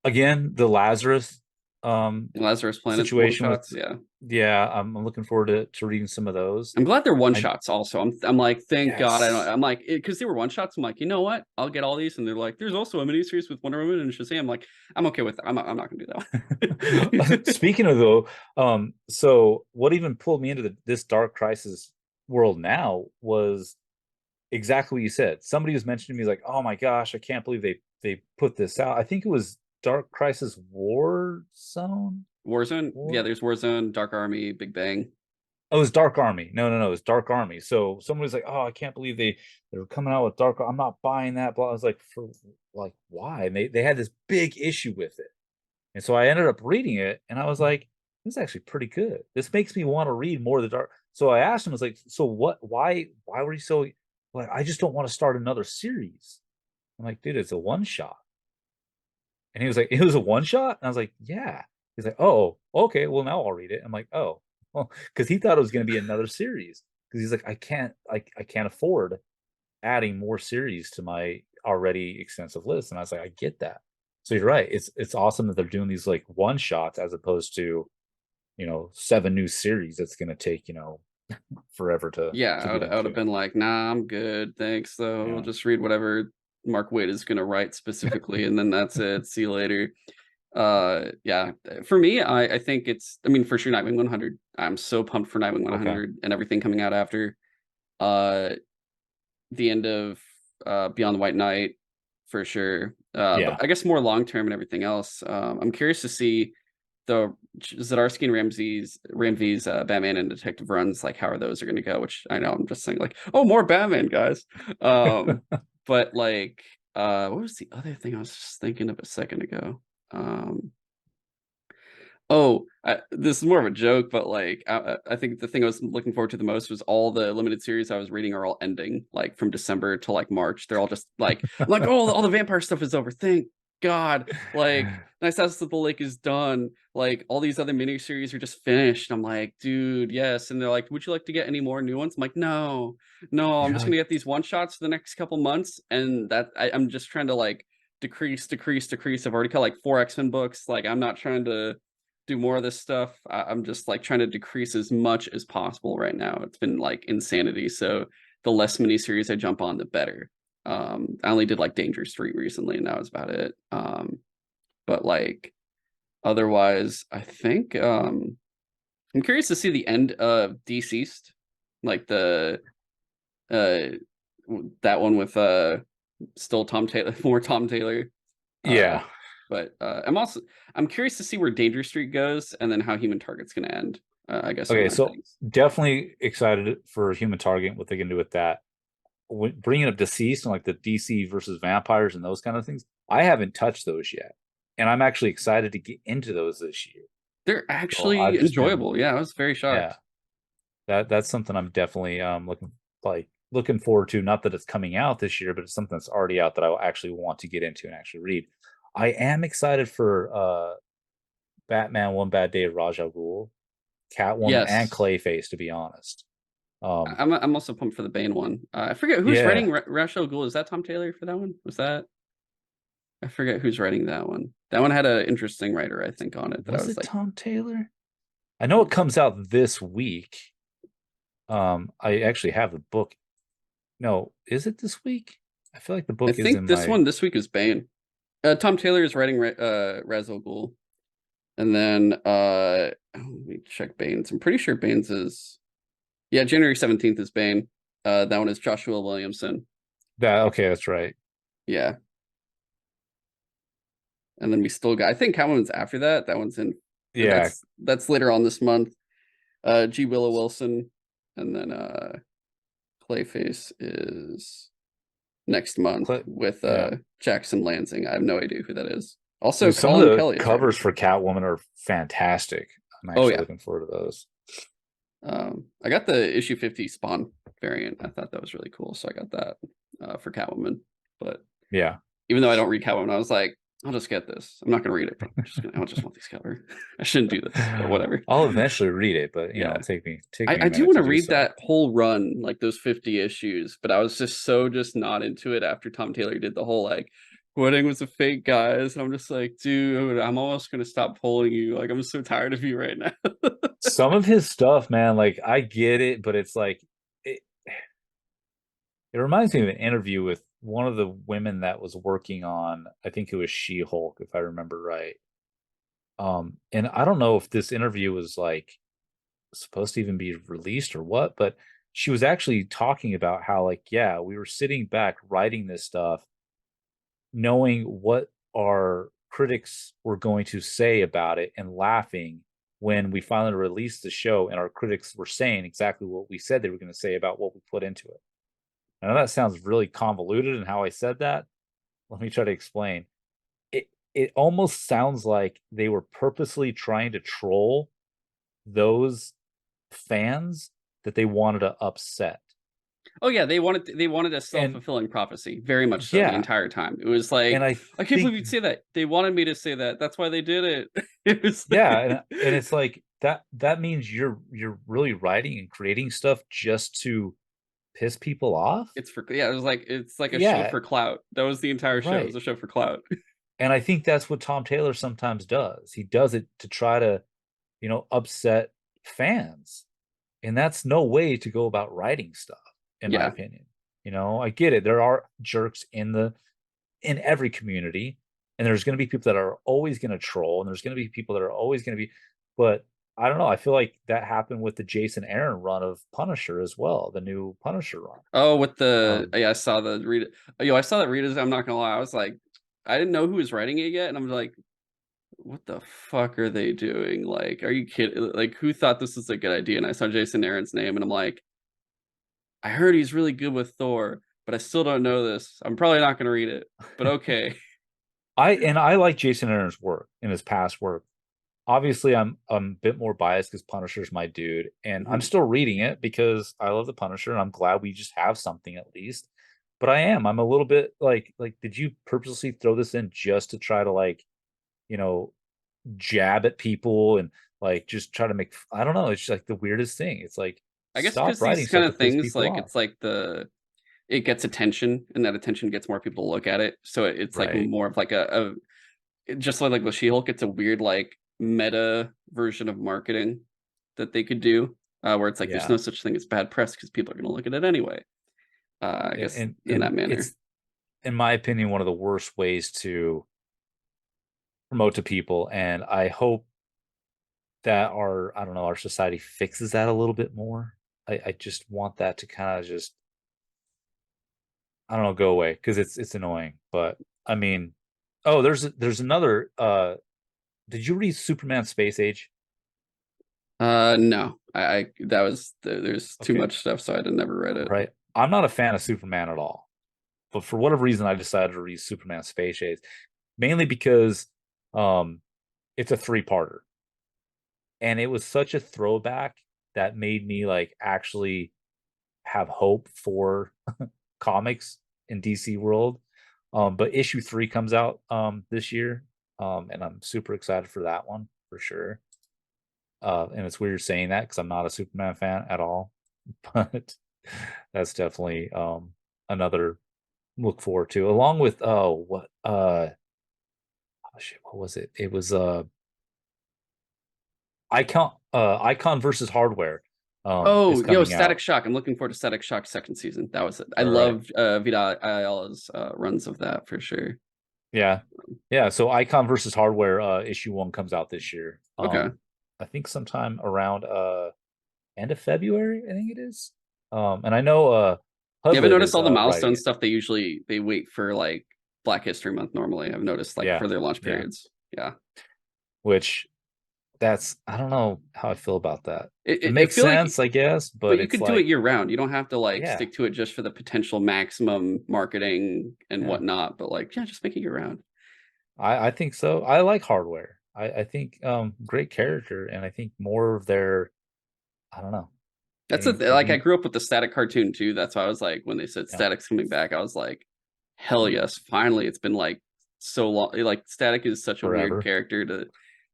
S2: Again, the Lazarus
S1: Lazarus Planet one
S2: situation with,
S1: shots. Yeah.
S2: yeah, I'm looking forward to reading some of those.
S1: I'm glad they're one
S2: I
S1: shots also. I'm like, thank God I don't
S2: Yes.
S1: I'm like because they were one shots. I'm like, you know what? I'll get all these. And they're like, there's also a miniseries with Wonder Woman and Shazam. I'm like, I'm okay with that. I'm not gonna do that one.
S2: Speaking of though, so what even pulled me into this Dark Crisis world now was exactly what you said. Somebody was mentioning to me like, "Oh my gosh, I can't believe they put this out." I think it was Dark Crisis War Zone.
S1: Warzone. Yeah,
S2: War.
S1: there's Warzone, Dark Army, Big Bang.
S2: Oh, it was Dark Army. No, it was Dark Army. So someone was like, "Oh, I can't believe they're coming out with Dark. I'm not buying that." Blah. I was like, "For like why?" And they had this big issue with it. And so I ended up reading it, and I was like, "This is actually pretty good. This makes me want to read more of the Dark." So I asked him, I was like, "So what? Why were you so like? I just don't want to start another series." I'm like, "Dude, it's a one shot." And he was like, "It was a one shot," and I was like, "Yeah." He's like, "Oh, okay. Well, now I'll read it." I'm like, "Oh, well," because he thought it was going to be another series. Because he's like, I can't afford adding more series to my already extensive list." And I was like, I get that. So you're right. It's awesome that they're doing these like one shots as opposed to, 7 new series that's gonna take, forever
S1: Yeah,
S2: to
S1: I would
S2: get
S1: I would have
S2: into.
S1: been like, nah, I'm good. Thanks though. We'll
S2: Yeah.
S1: just read whatever Mark Waid is gonna write specifically, and then that's it. See you later. Yeah. For me, I think I mean for sure Nightwing 100. I'm so pumped for Nightwing
S2: Okay.
S1: 100 and everything coming out after. Uh the end of Beyond the White Knight for sure. But
S2: Yeah.
S1: I guess more long term and everything else. I'm curious to see the Zdarsky and Ramsey's Batman and Detective runs, like how those are going to go. Which I know I'm just saying like, oh, more Batman guys. But like, what was the other thing I was just thinking of a second ago? Um, Oh, this is more of a joke, but like I think the thing I was looking forward to the most was all the limited series I was reading are all ending like from December to like March. They're all just like I'm like oh all the vampire stuff is over. Thank God. Like Nice House at the Lake is done. Like all these other miniseries are just finished. I'm like, dude, yes. And they're like, would you like to get any more new ones? I'm like, no, no. I'm
S2: You're
S1: just gonna
S2: like,
S1: get these one shots for the next couple months, and I'm just trying to like decrease. I've already got like 4 X-Men books. Like I'm not trying to do more of this stuff. I'm just like trying to decrease as much as possible right now. It's been like insanity. So the less miniseries I jump on, the better. I only did like Danger Street recently, and that was about it. But like otherwise, I think I'm curious to see the end of Deceased, like the uh that one with still Tom Taylor, more Tom Taylor. Uh,
S2: yeah.
S1: but I'm curious to see where Danger Street goes and then how Human Target's going to end. I guess are
S2: Okay,
S1: my
S2: so
S1: things.
S2: definitely excited for Human Target, what they can do with that. Bringing up Deceased and like the DC versus vampires and those kind of things, I haven't touched those yet, and I'm actually excited to get into those this year.
S1: They're
S2: So
S1: actually
S2: I've just been,
S1: enjoyable. Yeah, I was very
S2: yeah,
S1: shocked.
S2: that's something I'm definitely looking forward to. Not that it's coming out this year, but it's something that's already out that I actually want to get into and actually read. I am excited for Batman One Bad Day of Ra's al Ghul, Catwoman, and
S1: Yes,
S2: Clayface. To be honest, um,
S1: I'm also pumped for the Bane one. I forget who's
S2: yeah,
S1: writing Ra's al Ghul. Is that Tom Taylor for that one? Was that? I forget who's writing that one. That one had an interesting writer, I think, on it that I
S2: was
S1: was
S2: it
S1: like,
S2: Tom Taylor? I know it comes out this week. I actually have the book. No, is it this week? I feel like the
S1: I
S2: book is
S1: think
S2: in my.
S1: this week is Bane. Tom Taylor is writing Ra's al Ghul. And then let me check Bane's. I'm pretty sure Bane's is January 17th is Bane. That one is Joshua Williamson.
S2: That okay, that's right.
S1: Yeah. And then we still got I think Catwoman's after that. That one's in
S2: Yeah,
S1: that's later on this month. G. Willow Wilson. And then Clayface is next month with
S2: Yeah,
S1: Jackson Lansing. I have no idea who that is. Also,
S2: dude, some of
S1: Colin
S2: the
S1: Kelly is
S2: covers
S1: writing.
S2: for Catwoman are fantastic. I'm
S1: Oh
S2: actually
S1: yeah.
S2: looking forward to those.
S1: I got the issue 50 Spawn variant. I thought that was really cool, so I got that for Catwoman. But
S2: Yeah,
S1: even though I don't read Catwoman, I was like, I'll just get this. I'm not gonna read it, but I just want this cover. I shouldn't do this, but whatever.
S2: I'll eventually read it, but
S1: Yeah.
S2: take me a
S1: I do
S2: minute
S1: want
S2: to
S1: to
S2: do
S1: read
S2: so.
S1: that whole run, like those 50 issues, but I was just not into it after Tom Taylor did the whole like wedding was a fake, guys. And I'm just like, dude, I'm almost gonna stop pulling you. Like, I'm so tired of you right now.
S2: Some of his stuff, man, like I get it, but it's like it, it reminds me of an interview with one of the women that was working on, I think it was She-Hulk, if I remember right. And I don't know if this interview was like supposed to even be released or what, but she was actually talking about how, like, yeah, we were sitting back writing this stuff, knowing what our critics were going to say about it and laughing when we finally released the show and our critics were saying exactly what we said they were going to say about what we put into it. I know that sounds really convoluted in how I said that. Let me try to explain. It almost sounds like they were purposely trying to troll those fans that they wanted to upset.
S1: Oh yeah, they wanted a
S2: And
S1: self-fulfilling prophecy, very much so the
S2: yeah,
S1: entire time. It was
S2: and
S1: like,
S2: I
S1: I can't believe
S2: think
S1: you'd say that. They wanted me to say that. That's why they did it. It was
S2: yeah,
S1: like,
S2: and it's like that means you're really writing and creating stuff just to piss people off?
S1: it's for yeah, it's like a show
S2: Yeah,
S1: for clout. That was the entire show. It was
S2: right.
S1: a show for clout.
S2: And I think that's what Tom Taylor sometimes does. He does it to try to, upset fans. And that's no way to go about writing stuff, in my
S1: Yeah.
S2: opinion. I get it. There are jerks in every community, and there's going to be people that are always going to troll, and there's going to be people that are always going to be, but I don't know. I feel like that happened with the Jason Aaron run of Punisher as well, the new Punisher run.
S1: Oh, with the
S2: Um,
S1: yeah, I saw the read. Yo, I saw that read. I'm not gonna lie. I was like, I didn't know who was writing it yet, and I'm like, what the fuck are they doing? Like, are you kidding? Like, who thought this was a good idea? And I saw Jason Aaron's name, and I'm like, I heard he's really good with Thor, but I still don't know this. I'm probably not gonna read it, but okay.
S2: I like Jason Aaron's work in his past work. Obviously, I'm a bit more biased because Punisher's my dude, and I'm
S1: Mhm.
S2: still reading it because I love the Punisher, and I'm glad we just have something at least. But I'm a little bit like, did you purposely throw this in just to try to like, you know, jab at people and like just try to make I don't know, it's just like the weirdest thing. It's like
S1: I guess
S2: stop
S1: because
S2: writing
S1: these kind
S2: stuff to
S1: of
S2: piss
S1: things,
S2: people
S1: like
S2: off.
S1: it's like it gets attention, and that attention gets more people to look at it. So it's like
S2: Right.
S1: more of like just like with She-Hulk, it's a weird like meta version of marketing that they could do, where it's like there's
S2: Yeah.
S1: no such thing as bad press because people are going to look at it anyway. I
S2: And,
S1: guess
S2: and
S1: in
S2: and
S1: that manner.
S2: it's in my opinion one of the worst ways to promote to people. And I hope that I don't know, our society fixes that a little bit more. I just want that to kind of just, I don't know, go away because it's annoying. But I mean, oh, there's another. Did you read Superman Space Age?
S1: No, I that was there's too
S2: Okay,
S1: much stuff, so I had never read it.
S2: right. I'm not a fan of Superman at all, but for whatever reason, I decided to read Superman Space Age, mainly because um, it's a three-parter, and it was such a throwback that made me like actually have hope for comics in DC world. But issue 3 comes out this year. And I'm super excited for that one for sure. And it's weird saying that because I'm not a Superman fan at all. But that's definitely another look forward to, along with oh shit, what was it? It was Icon versus Hardware is
S1: Oh, yo,
S2: coming
S1: Static
S2: out.
S1: Shock. I'm looking forward to Static Shock second season. That was it. I
S2: All right.
S1: loved Vida Ayala's runs of that for sure.
S2: Yeah. Yeah. So Icon versus Hardware issue 1 comes out this year.
S1: Okay.
S2: I think sometime around end of February, I think it is. And I know
S1: You haven't
S2: Hudlid
S1: noticed
S2: is
S1: all the
S2: writing
S1: milestone
S2: it.
S1: stuff they wait for like Black History Month normally. I've noticed like
S2: Yeah.
S1: for their launch
S2: Yeah.
S1: periods. Yeah.
S2: Which that's I don't know how I feel about that. It
S1: I
S2: makes
S1: feel like,
S2: sense, I guess,
S1: but
S2: but
S1: you
S2: it's
S1: could do it
S2: like,
S1: year round. You don't have to like
S2: yeah,
S1: stick to it just for the potential maximum marketing and
S2: yeah.
S1: whatnot. But like, yeah, just make it year round.
S2: I think so. I like hardware. I think great character, and I think more of their I don't know.
S1: That's the
S2: I
S1: like I
S2: think
S1: grew up with the Static cartoon too. That's why I was like, when they said
S2: yeah,
S1: Static's coming back, I was like, hell yes, finally! It's been like so long. Like Static is such a weird
S2: forever.
S1: character to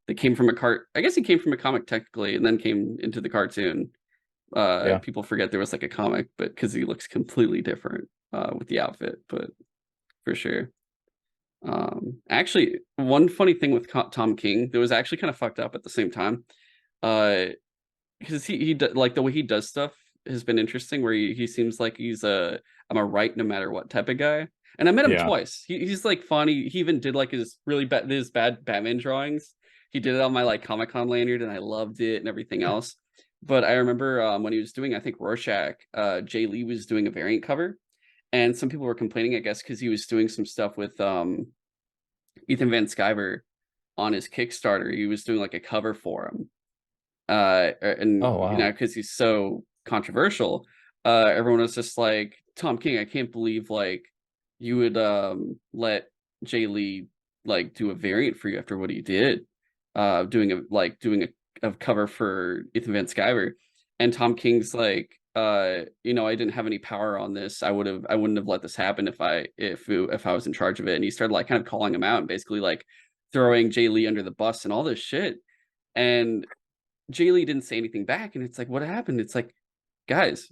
S1: that came from a cart. I guess he came from a comic technically, and then came into the cartoon.
S2: Yeah.
S1: People forget there was like a comic, but because he looks completely different with the outfit, but for sure. Actually, one funny thing with Tom King that was actually kind of fucked up at the same time. Uh, because like the way he does stuff has been interesting. Where he seems like he's a I'm a right no matter what type of guy. And I met him
S2: Yeah.
S1: twice. He's like funny. He even did like his bad Batman drawings. He did it on my like Comic Con lanyard, and I loved it and everything else. But I remember when he was doing, I think Rorschach, Jay Lee was doing a variant cover, and some people were complaining, I guess, because he was doing some stuff with Ethan Van Sciver on his Kickstarter. He was doing like a cover for him, and
S2: Oh
S1: you
S2: wow.
S1: know, because he's so controversial, everyone was just like, Tom King, I can't believe like you would let Jay Lee like do a variant for you after what he did, doing a cover for Ethan Van Sciver. And Tom King's like, you know, I didn't have any power on this. I wouldn't have let this happen if I was in charge of it. And he started like kind of calling him out and basically like throwing Jay Lee under the bus and all this shit. And Jay Lee didn't say anything back, and it's like, what happened? It's like, guys,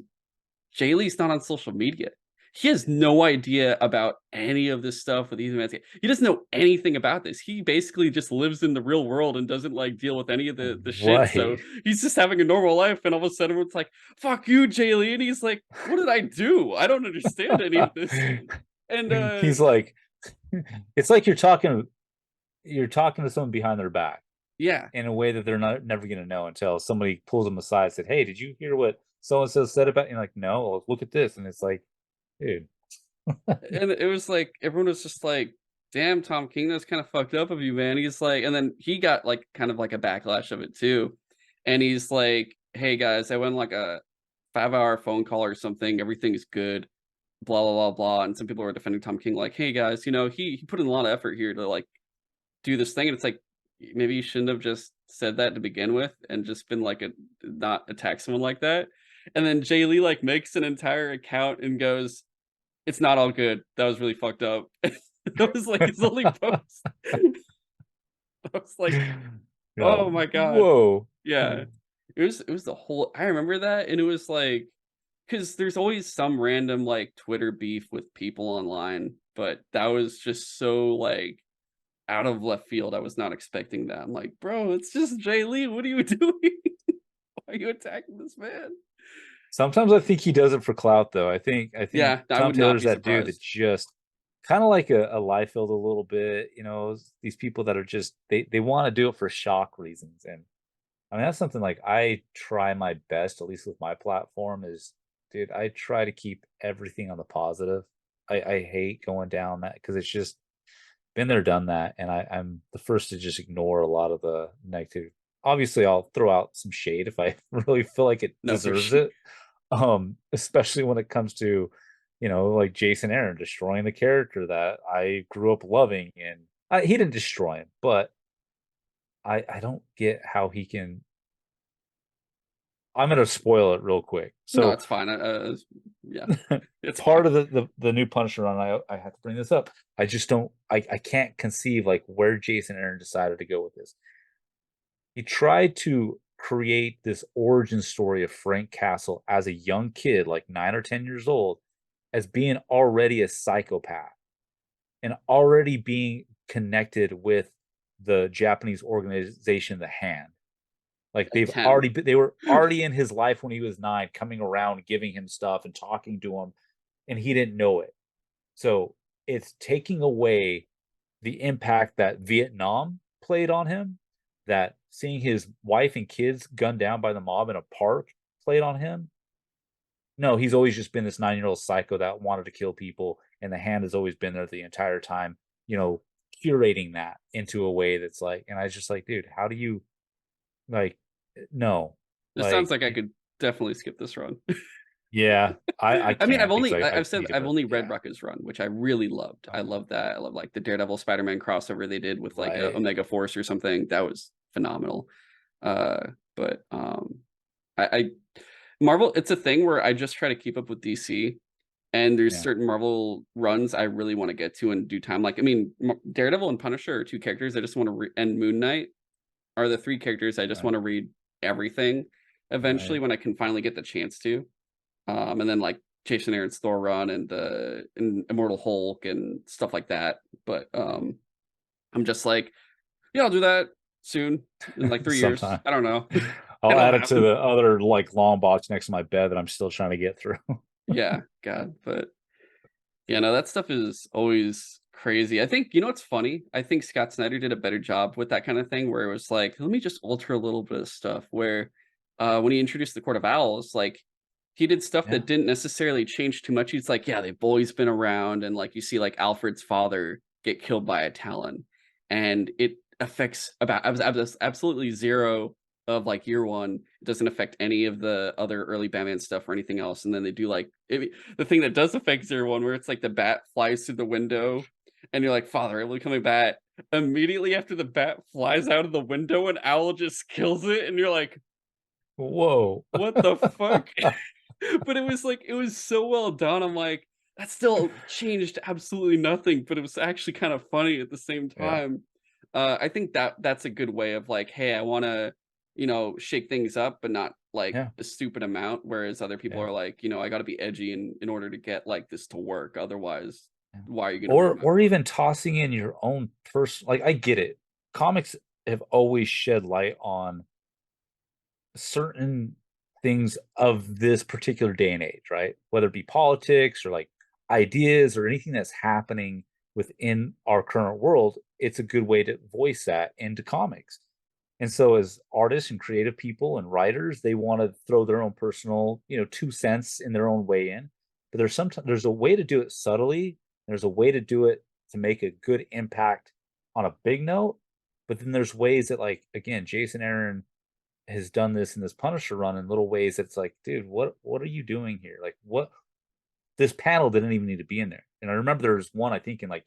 S1: Jay Lee's not on social media. He has no idea about any of this stuff with Ethan Van Sciver. He doesn't know anything about this. He basically just lives in the real world and doesn't like deal with any of the shit. So
S2: Right.
S1: he's just having a normal life, and all of a sudden it's like, "Fuck you, Jay Lee," and he's like, "What did I do? I don't understand any of this." And
S2: He's like, it's like you're talking to someone behind their back
S1: yeah,
S2: in a way that they're not never gonna know until somebody pulls them aside and said, "Hey, did you hear what so and so said about?" You're like, "No, well, look at this," and it's like, dude,
S1: and it was like everyone was just like, "Damn, Tom King, that's kind of fucked up of you, man." He's like, and then he got like kind of like a backlash of it too, and he's like, "Hey guys, I went like a 5 hour phone call or something. Everything's good. Blah blah blah blah." And some people were defending Tom King, like, "Hey guys, you know he put in a lot of effort here to like do this thing," and it's like maybe you shouldn't have just said that to begin with and just been like a not attack someone like that. And then Jay Lee like makes an entire account and goes, "It's not all good. That was really fucked up." That was like his only post. I was like,
S2: yeah,
S1: "Oh my god."
S2: whoa,
S1: Yeah. It was the whole I remember that, and it was like because there's always some random like Twitter beef with people online, but that was just so like out of left field. I was not expecting that. I'm like, "Bro, it's just Jay Lee. What are you doing? Why are you attacking this man?"
S2: Sometimes I think he does it for clout, though. I think
S1: Yeah, I
S2: Tom
S1: would not
S2: Taylor's
S1: be
S2: that dude that
S1: surprised.
S2: just kind of like a Liefeld a little bit, these people that are just they want to do it for shock reasons. And I mean that's something like I try my best, at least with my platform, is dude, I try to keep everything on the positive. I hate going down that because it's just been there, done that, and I'm the first to just ignore a lot of the negative. Obviously, I'll throw out some shade if I really feel like it
S1: No, for
S2: deserves
S1: sure.
S2: it. Especially when it comes to, like Jason Aaron destroying the character that I grew up loving, and he didn't destroy him, but I don't get how he can. I'm gonna spoil it real quick.
S1: No,
S2: So
S1: it's fine. Yeah, it's
S2: part
S1: fine.
S2: of the new Punisher run, I have to bring this up. I just don't. I can't conceive like where Jason Aaron decided to go with this. He tried to create this origin story of Frank Castle as a young kid, like 9 or 10 years old, as being already a psychopath and already being connected with the Japanese organization, the Hand. Like
S1: At 10.
S2: they were already in his life when he was 9, coming around, giving him stuff and talking to him, and he didn't know it. So it's taking away the impact that Vietnam played on him, that seeing his wife and kids gunned down by the mob in a park played on him. No, he's always just been this 9-year-old psycho that wanted to kill people, and the Hand has always been there the entire time, curating that into a way that's like, and I was just like, dude, how do you? Like, no.
S1: It sounds
S2: Like,
S1: like I could definitely skip this run.
S2: yeah, I
S1: I mean,
S2: can't because I
S1: I've said
S2: need it,
S1: I've
S2: but
S1: only read
S2: yeah.
S1: Rucka's run, which I really loved. I
S2: Okay.
S1: love that. I love like the Daredevil Spider-Man crossover they did with like a
S2: Right.
S1: Omega Force or something. That was phenomenal. But I Marvel, it's a thing where I just try to keep up with DC, and there's
S2: Yeah.
S1: certain Marvel runs I really want to get to in due time. Like, I mean, Daredevil and Punisher are two characters I just want to and Moon Knight are the three characters I just
S2: Right.
S1: want to read everything eventually
S2: Right.
S1: when I can finally get the chance to. And then like Jason Aaron's Thor run and the and Immortal Hulk and stuff like that. But I'm just like, yeah, I'll do that soon in like 3 years.
S2: Sometime.
S1: I don't know.
S2: I'll
S1: It'll
S2: add it to
S1: happen.
S2: the other like long box next to my bed that I'm still trying to get through.
S1: Yeah, God, but yeah, no, that stuff is always crazy. I think you know what's funny? I think Scott Snyder did a better job with that kind of thing where it was like, let me just alter a little bit of stuff. Where when he introduced the Court of Owls, like he did stuff
S2: Yeah.
S1: that didn't necessarily change too much. He's like, yeah, they've always been around, and like you see like Alfred's father get killed by a Talon, and it affects about absolutely zero of like year one. It doesn't affect any of the other early Batman stuff or anything else. And then they do like the thing that does affect zero one, where it's like the bat flies through the window, and you're like, "Father, I'm coming back." Immediately after the bat flies out of the window, an owl just kills it, and you're like,
S2: Whoa.
S1: "What the fuck?" But it was like it was so well done. I'm like, that still changed absolutely nothing, but it was actually kind of funny at the same
S2: Yeah.
S1: time. I think that's a good way of like, hey, I want to, shake things up, but not like
S2: Yeah.
S1: a stupid amount. Whereas other people
S2: Yeah.
S1: are like, I got to be edgy in order to get like this to work. Otherwise,
S2: Yeah.
S1: why are you going to read my
S2: Or
S1: book?
S2: even tossing in your own like I get it. Comics have always shed light on certain things of this particular day and age, right? Whether it be politics or like ideas or anything that's happening within our current world, it's a good way to voice that into comics. And so as artists and creative people and writers, they want to throw their own personal, 2 cents in their own way in. But there's a way to do it subtly. There's a way to do it to make a good impact on a big note. But then there's ways that like again, Jason Aaron has done this in this Punisher run in little ways that's like, dude, what are you doing here? Like what this panel didn't even need to be in there. And I remember there was one, I think in like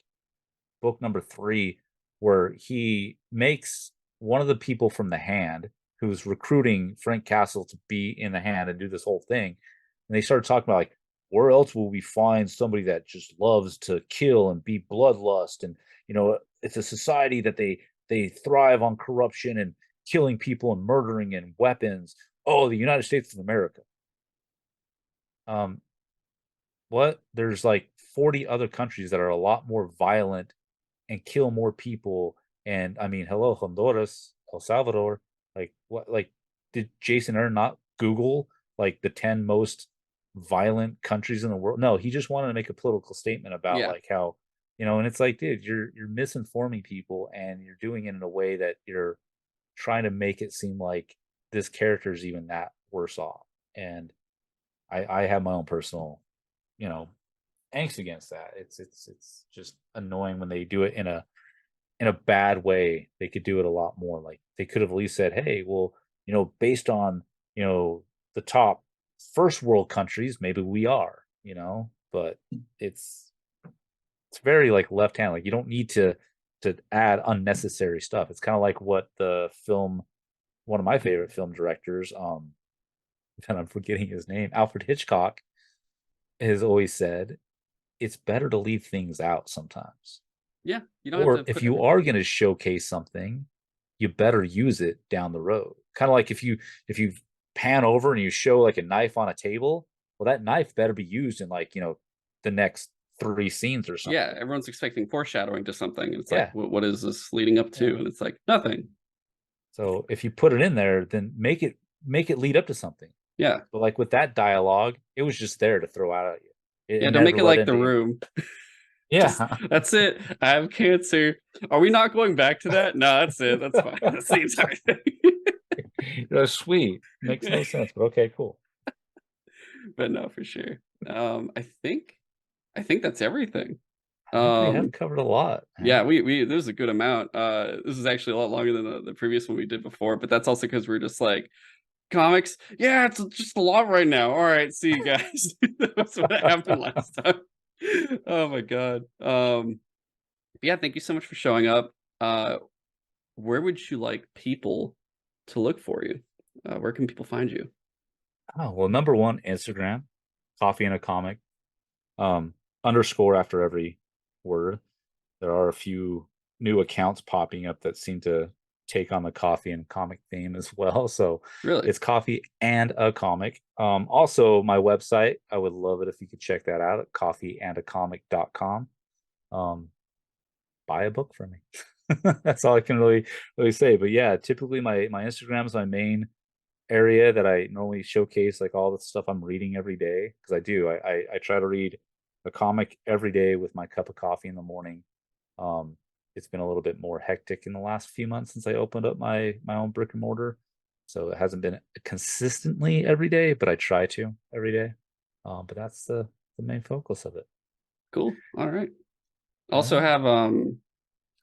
S2: book number 3, where he makes one of the people from the Hand who's recruiting Frank Castle to be in the Hand and do this whole thing. And they started talking about like, where else will we find somebody that just loves to kill and be bloodlust? And it's a society that they thrive on corruption and killing people and murdering and weapons. Oh, the United States of America. Um, what? There's like 40 other countries that are a lot more violent and kill more people. And I mean, hello, Honduras, El Salvador. Like what? Like, did Jason Aaron not Google like the 10 most violent countries in the world? No, he just wanted to make a political statement about
S1: Yeah,
S2: like how, and it's like, dude, you're misinforming people and you're doing it in a way that you're trying to make it seem like this character is even that worse off. And I have my own personal, you know, angst against that. It's just annoying when they do it in a bad way. They could do it a lot more. Like they could have at least said, hey, well, based on, the top first world countries, maybe we are, but it's it's very like left hand. Like you don't need to add unnecessary stuff. It's kind of like what the film one of my favorite film directors, and I'm forgetting his name, Alfred Hitchcock, has always said it's better to leave things out sometimes.
S1: yeah. You don't have
S2: Or
S1: to
S2: if
S1: put
S2: you
S1: everything
S2: are
S1: in.
S2: going to showcase something, you better use it down the road. Kind of like if you pan over and you show like a knife on a table, well, that knife better be used in like, the next 3 scenes or
S1: Yeah,
S2: something.
S1: everyone's expecting foreshadowing to something. And it's like,
S2: Yeah.
S1: what is this leading up
S2: Yeah.
S1: to? And it's like nothing.
S2: So if you put it in there, then make it lead up to something.
S1: Yeah,
S2: But like with that dialogue, it was just there to throw out at you. It
S1: yeah. Don't
S2: never
S1: make it
S2: led
S1: like The
S2: into anything.
S1: Room. Just
S2: Yeah.
S1: that's it. I have cancer. Are we not going back to that? No, that's it. That's fine. That's the entire
S2: That's sweet. Makes
S1: thing.
S2: no sense, but okay, cool.
S1: But no, for sure. I think that's everything.
S2: I think we have covered a lot,
S1: Yeah,
S2: man.
S1: we there's a good amount. This is actually a lot longer than the previous one we did before, but that's also because we're just like comics. Yeah, it's just a lot right now. All right, see you guys. That's what happened last time. Oh my god. Yeah, thank you so much for showing up. Where would you like people to look for you? Where can people find you?
S2: Oh, well, number one, Instagram, coffee and a comic, underscore after every word. There are a few new accounts popping up that seem to take on the coffee and comic theme as well. So
S1: Really?
S2: it's coffee and a comic. Also my website, I would love it if you could check that out at coffeeandacomic.com. Um, buy a book from me. That's all I can really say. But yeah, typically my Instagram is my main area that I normally showcase like all the stuff I'm reading every day because I do. I try to read a comic every day with my cup of coffee in the morning. Um, it's been a little bit more hectic in the last few months since I opened up my own brick and mortar, so it hasn't been consistently every day, but I try to every day. But that's the main focus of it.
S1: Cool. All right.
S2: All
S1: Also
S2: right.
S1: have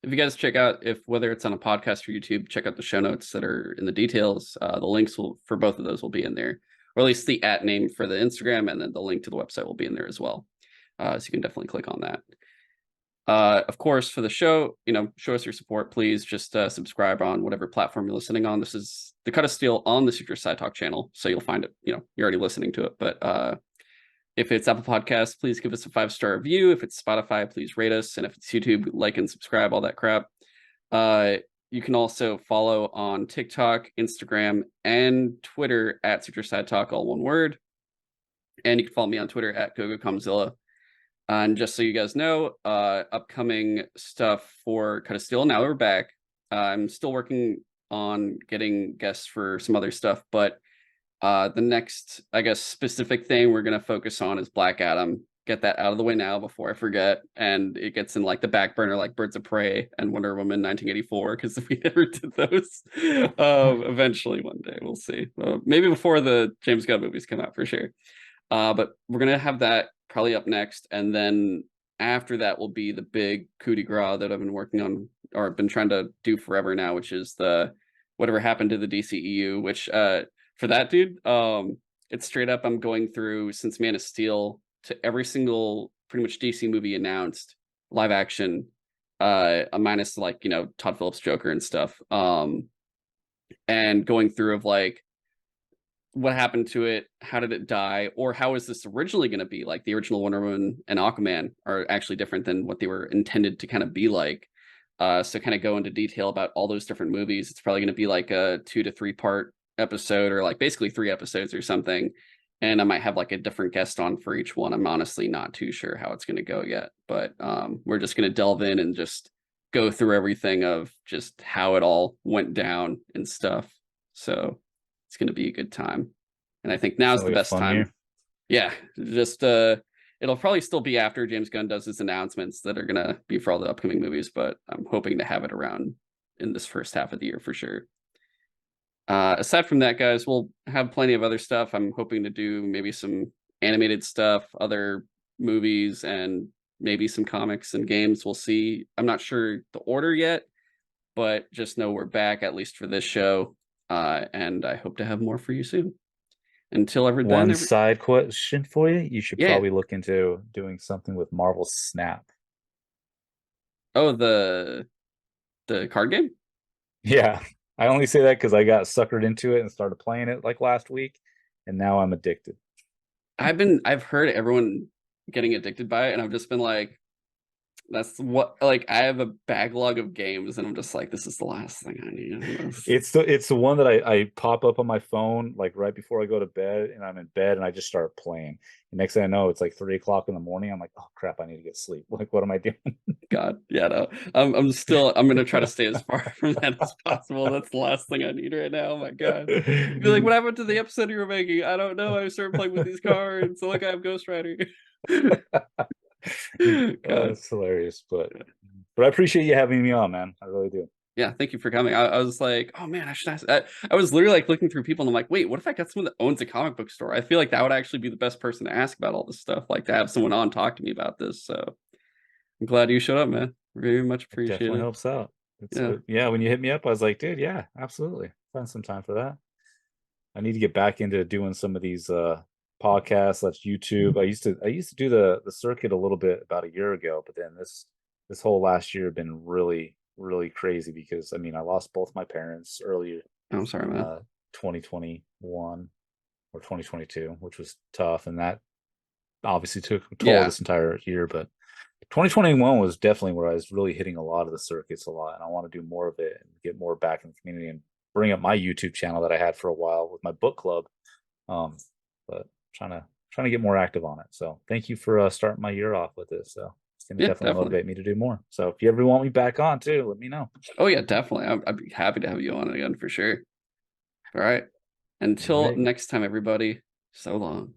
S1: if you guys check out if whether it's on a podcast or YouTube, check out the show notes that are in the details. The links will for both of those will be in there, or at least the at name for the Instagram, and then the link to the website will be in there as well. So you can definitely click on that. Of course, for the show, show us your support. Please just subscribe on whatever platform you're listening on. This is the Cut of Steel on the Secret Side Talk channel, so you'll find it. You're already listening to it, but if it's Apple Podcasts, please give us a 5-star review. If it's Spotify, please rate us. And if it's YouTube, like and subscribe, all that crap. You can also follow on TikTok, Instagram, and Twitter at Side Talk, all one word. And you can follow me on Twitter at GoGoComzilla. And just so you guys know, upcoming stuff for Cut of Steel. Now that we're back, I'm still working on getting guests for some other stuff, but the next, I guess, specific thing we're going to focus on is Black Adam. Get that out of the way now before I forget. And it gets in like the back burner, like Birds of Prey and Wonder Woman 1984, because if we ever did those, eventually one day we'll see. Maybe before the James Gunn movies come out for sure. But we're going to have that probably up next. And then after that will be the big coup de grace that I've been working on or I've been trying to do forever now, which is the whatever happened to the DCEU, which for that dude, it's straight up I'm going through since Man of Steel to every single pretty much DC movie announced live action, minus like Todd Phillips Joker and stuff, and going through of like what happened to it, how did it die, or how is this originally going to be. Like the original Wonder Woman and Aquaman are actually different than what they were intended to kind of be like. So kind of go into detail about all those different movies. It's probably going to be like a 2 to 3 part episode, or like basically 3 episodes or something. And I might have like a different guest on for each one. I'm honestly not too sure how it's going to go yet, but we're just going to delve in and just go through everything of just how it all went down and stuff. So it's going to be a good time. And I think
S2: It's
S1: now's
S2: gonna
S1: the
S2: be a
S1: best
S2: fun
S1: time.
S2: year.
S1: Yeah, just it'll probably still be after James Gunn does his announcements that are going to be for all the upcoming movies, but I'm hoping to have it around in this first half of the year for sure. Aside from that, guys, we'll have plenty of other stuff. I'm hoping to do maybe some animated stuff, other movies, and maybe some comics and games. We'll see. I'm not sure the order yet, but just know we're back at least for this show. And I hope to have more for you soon. Until ever then,
S2: One side question for you: you should
S1: yeah.
S2: probably look into doing something with Marvel Snap.
S1: Oh, the card game.
S2: Yeah, I only say that because I got suckered into it and started playing it like last week, and now I'm addicted.
S1: I've heard everyone getting addicted by it, and I've just been like, that's what like I have a backlog of games, and I'm just like, this is the last thing I need.
S2: It's the one that I pop up on my phone like right before I go to bed, and I'm in bed and I just start playing. And next thing I know, it's like 3 o'clock in the morning. I'm like, oh crap, I need to get sleep. Like, what am I doing?
S1: God, yeah, no. I'm gonna try to stay as far from that as possible. That's the last thing I need right now. Oh my God. You'd be like, what happened to the episode you were making? I don't know. I started playing with these cards. So like I have Ghost Rider. God.
S2: It's hilarious, but I appreciate you having me on, man. I really do.
S1: Yeah, thank you for coming. I was like, oh man, I should ask. I was literally like looking through people and I'm like, wait, what if I got someone that owns a comic book store? I feel like that would actually be the best person to ask about all this stuff, like to have someone on talk to me about this. So I'm glad you showed up, man. Very much
S2: It definitely
S1: appreciated.
S2: helps out. It's
S1: Yeah.
S2: yeah, when you hit me up, I was like, dude, yeah, absolutely. Find some time for that. I need to get back into doing some of these podcasts, that's YouTube. I used to do the circuit a little bit about a year ago, but then this whole last year been really, really crazy because I mean I lost both my parents earlier
S1: I'm sorry, man.
S2: 2021 or 2022, which was tough, and that obviously took a toll
S1: Yeah.
S2: this entire year. But 2021 was definitely where I was really hitting a lot of the circuits a lot, and I want to do more of it and get more back in the community and bring up my YouTube channel that I had for a while with my book club. Um, but trying to get more active on it. So thank you for starting my year off with this. So it's going to
S1: Yeah,
S2: definitely
S1: definitely.
S2: motivate me to do more. So if you ever want me back on too, let me know.
S1: Oh yeah, definitely. I'd be happy to have you on again for sure. All right.
S2: All
S1: Until
S2: right.
S1: next time, everybody. So long.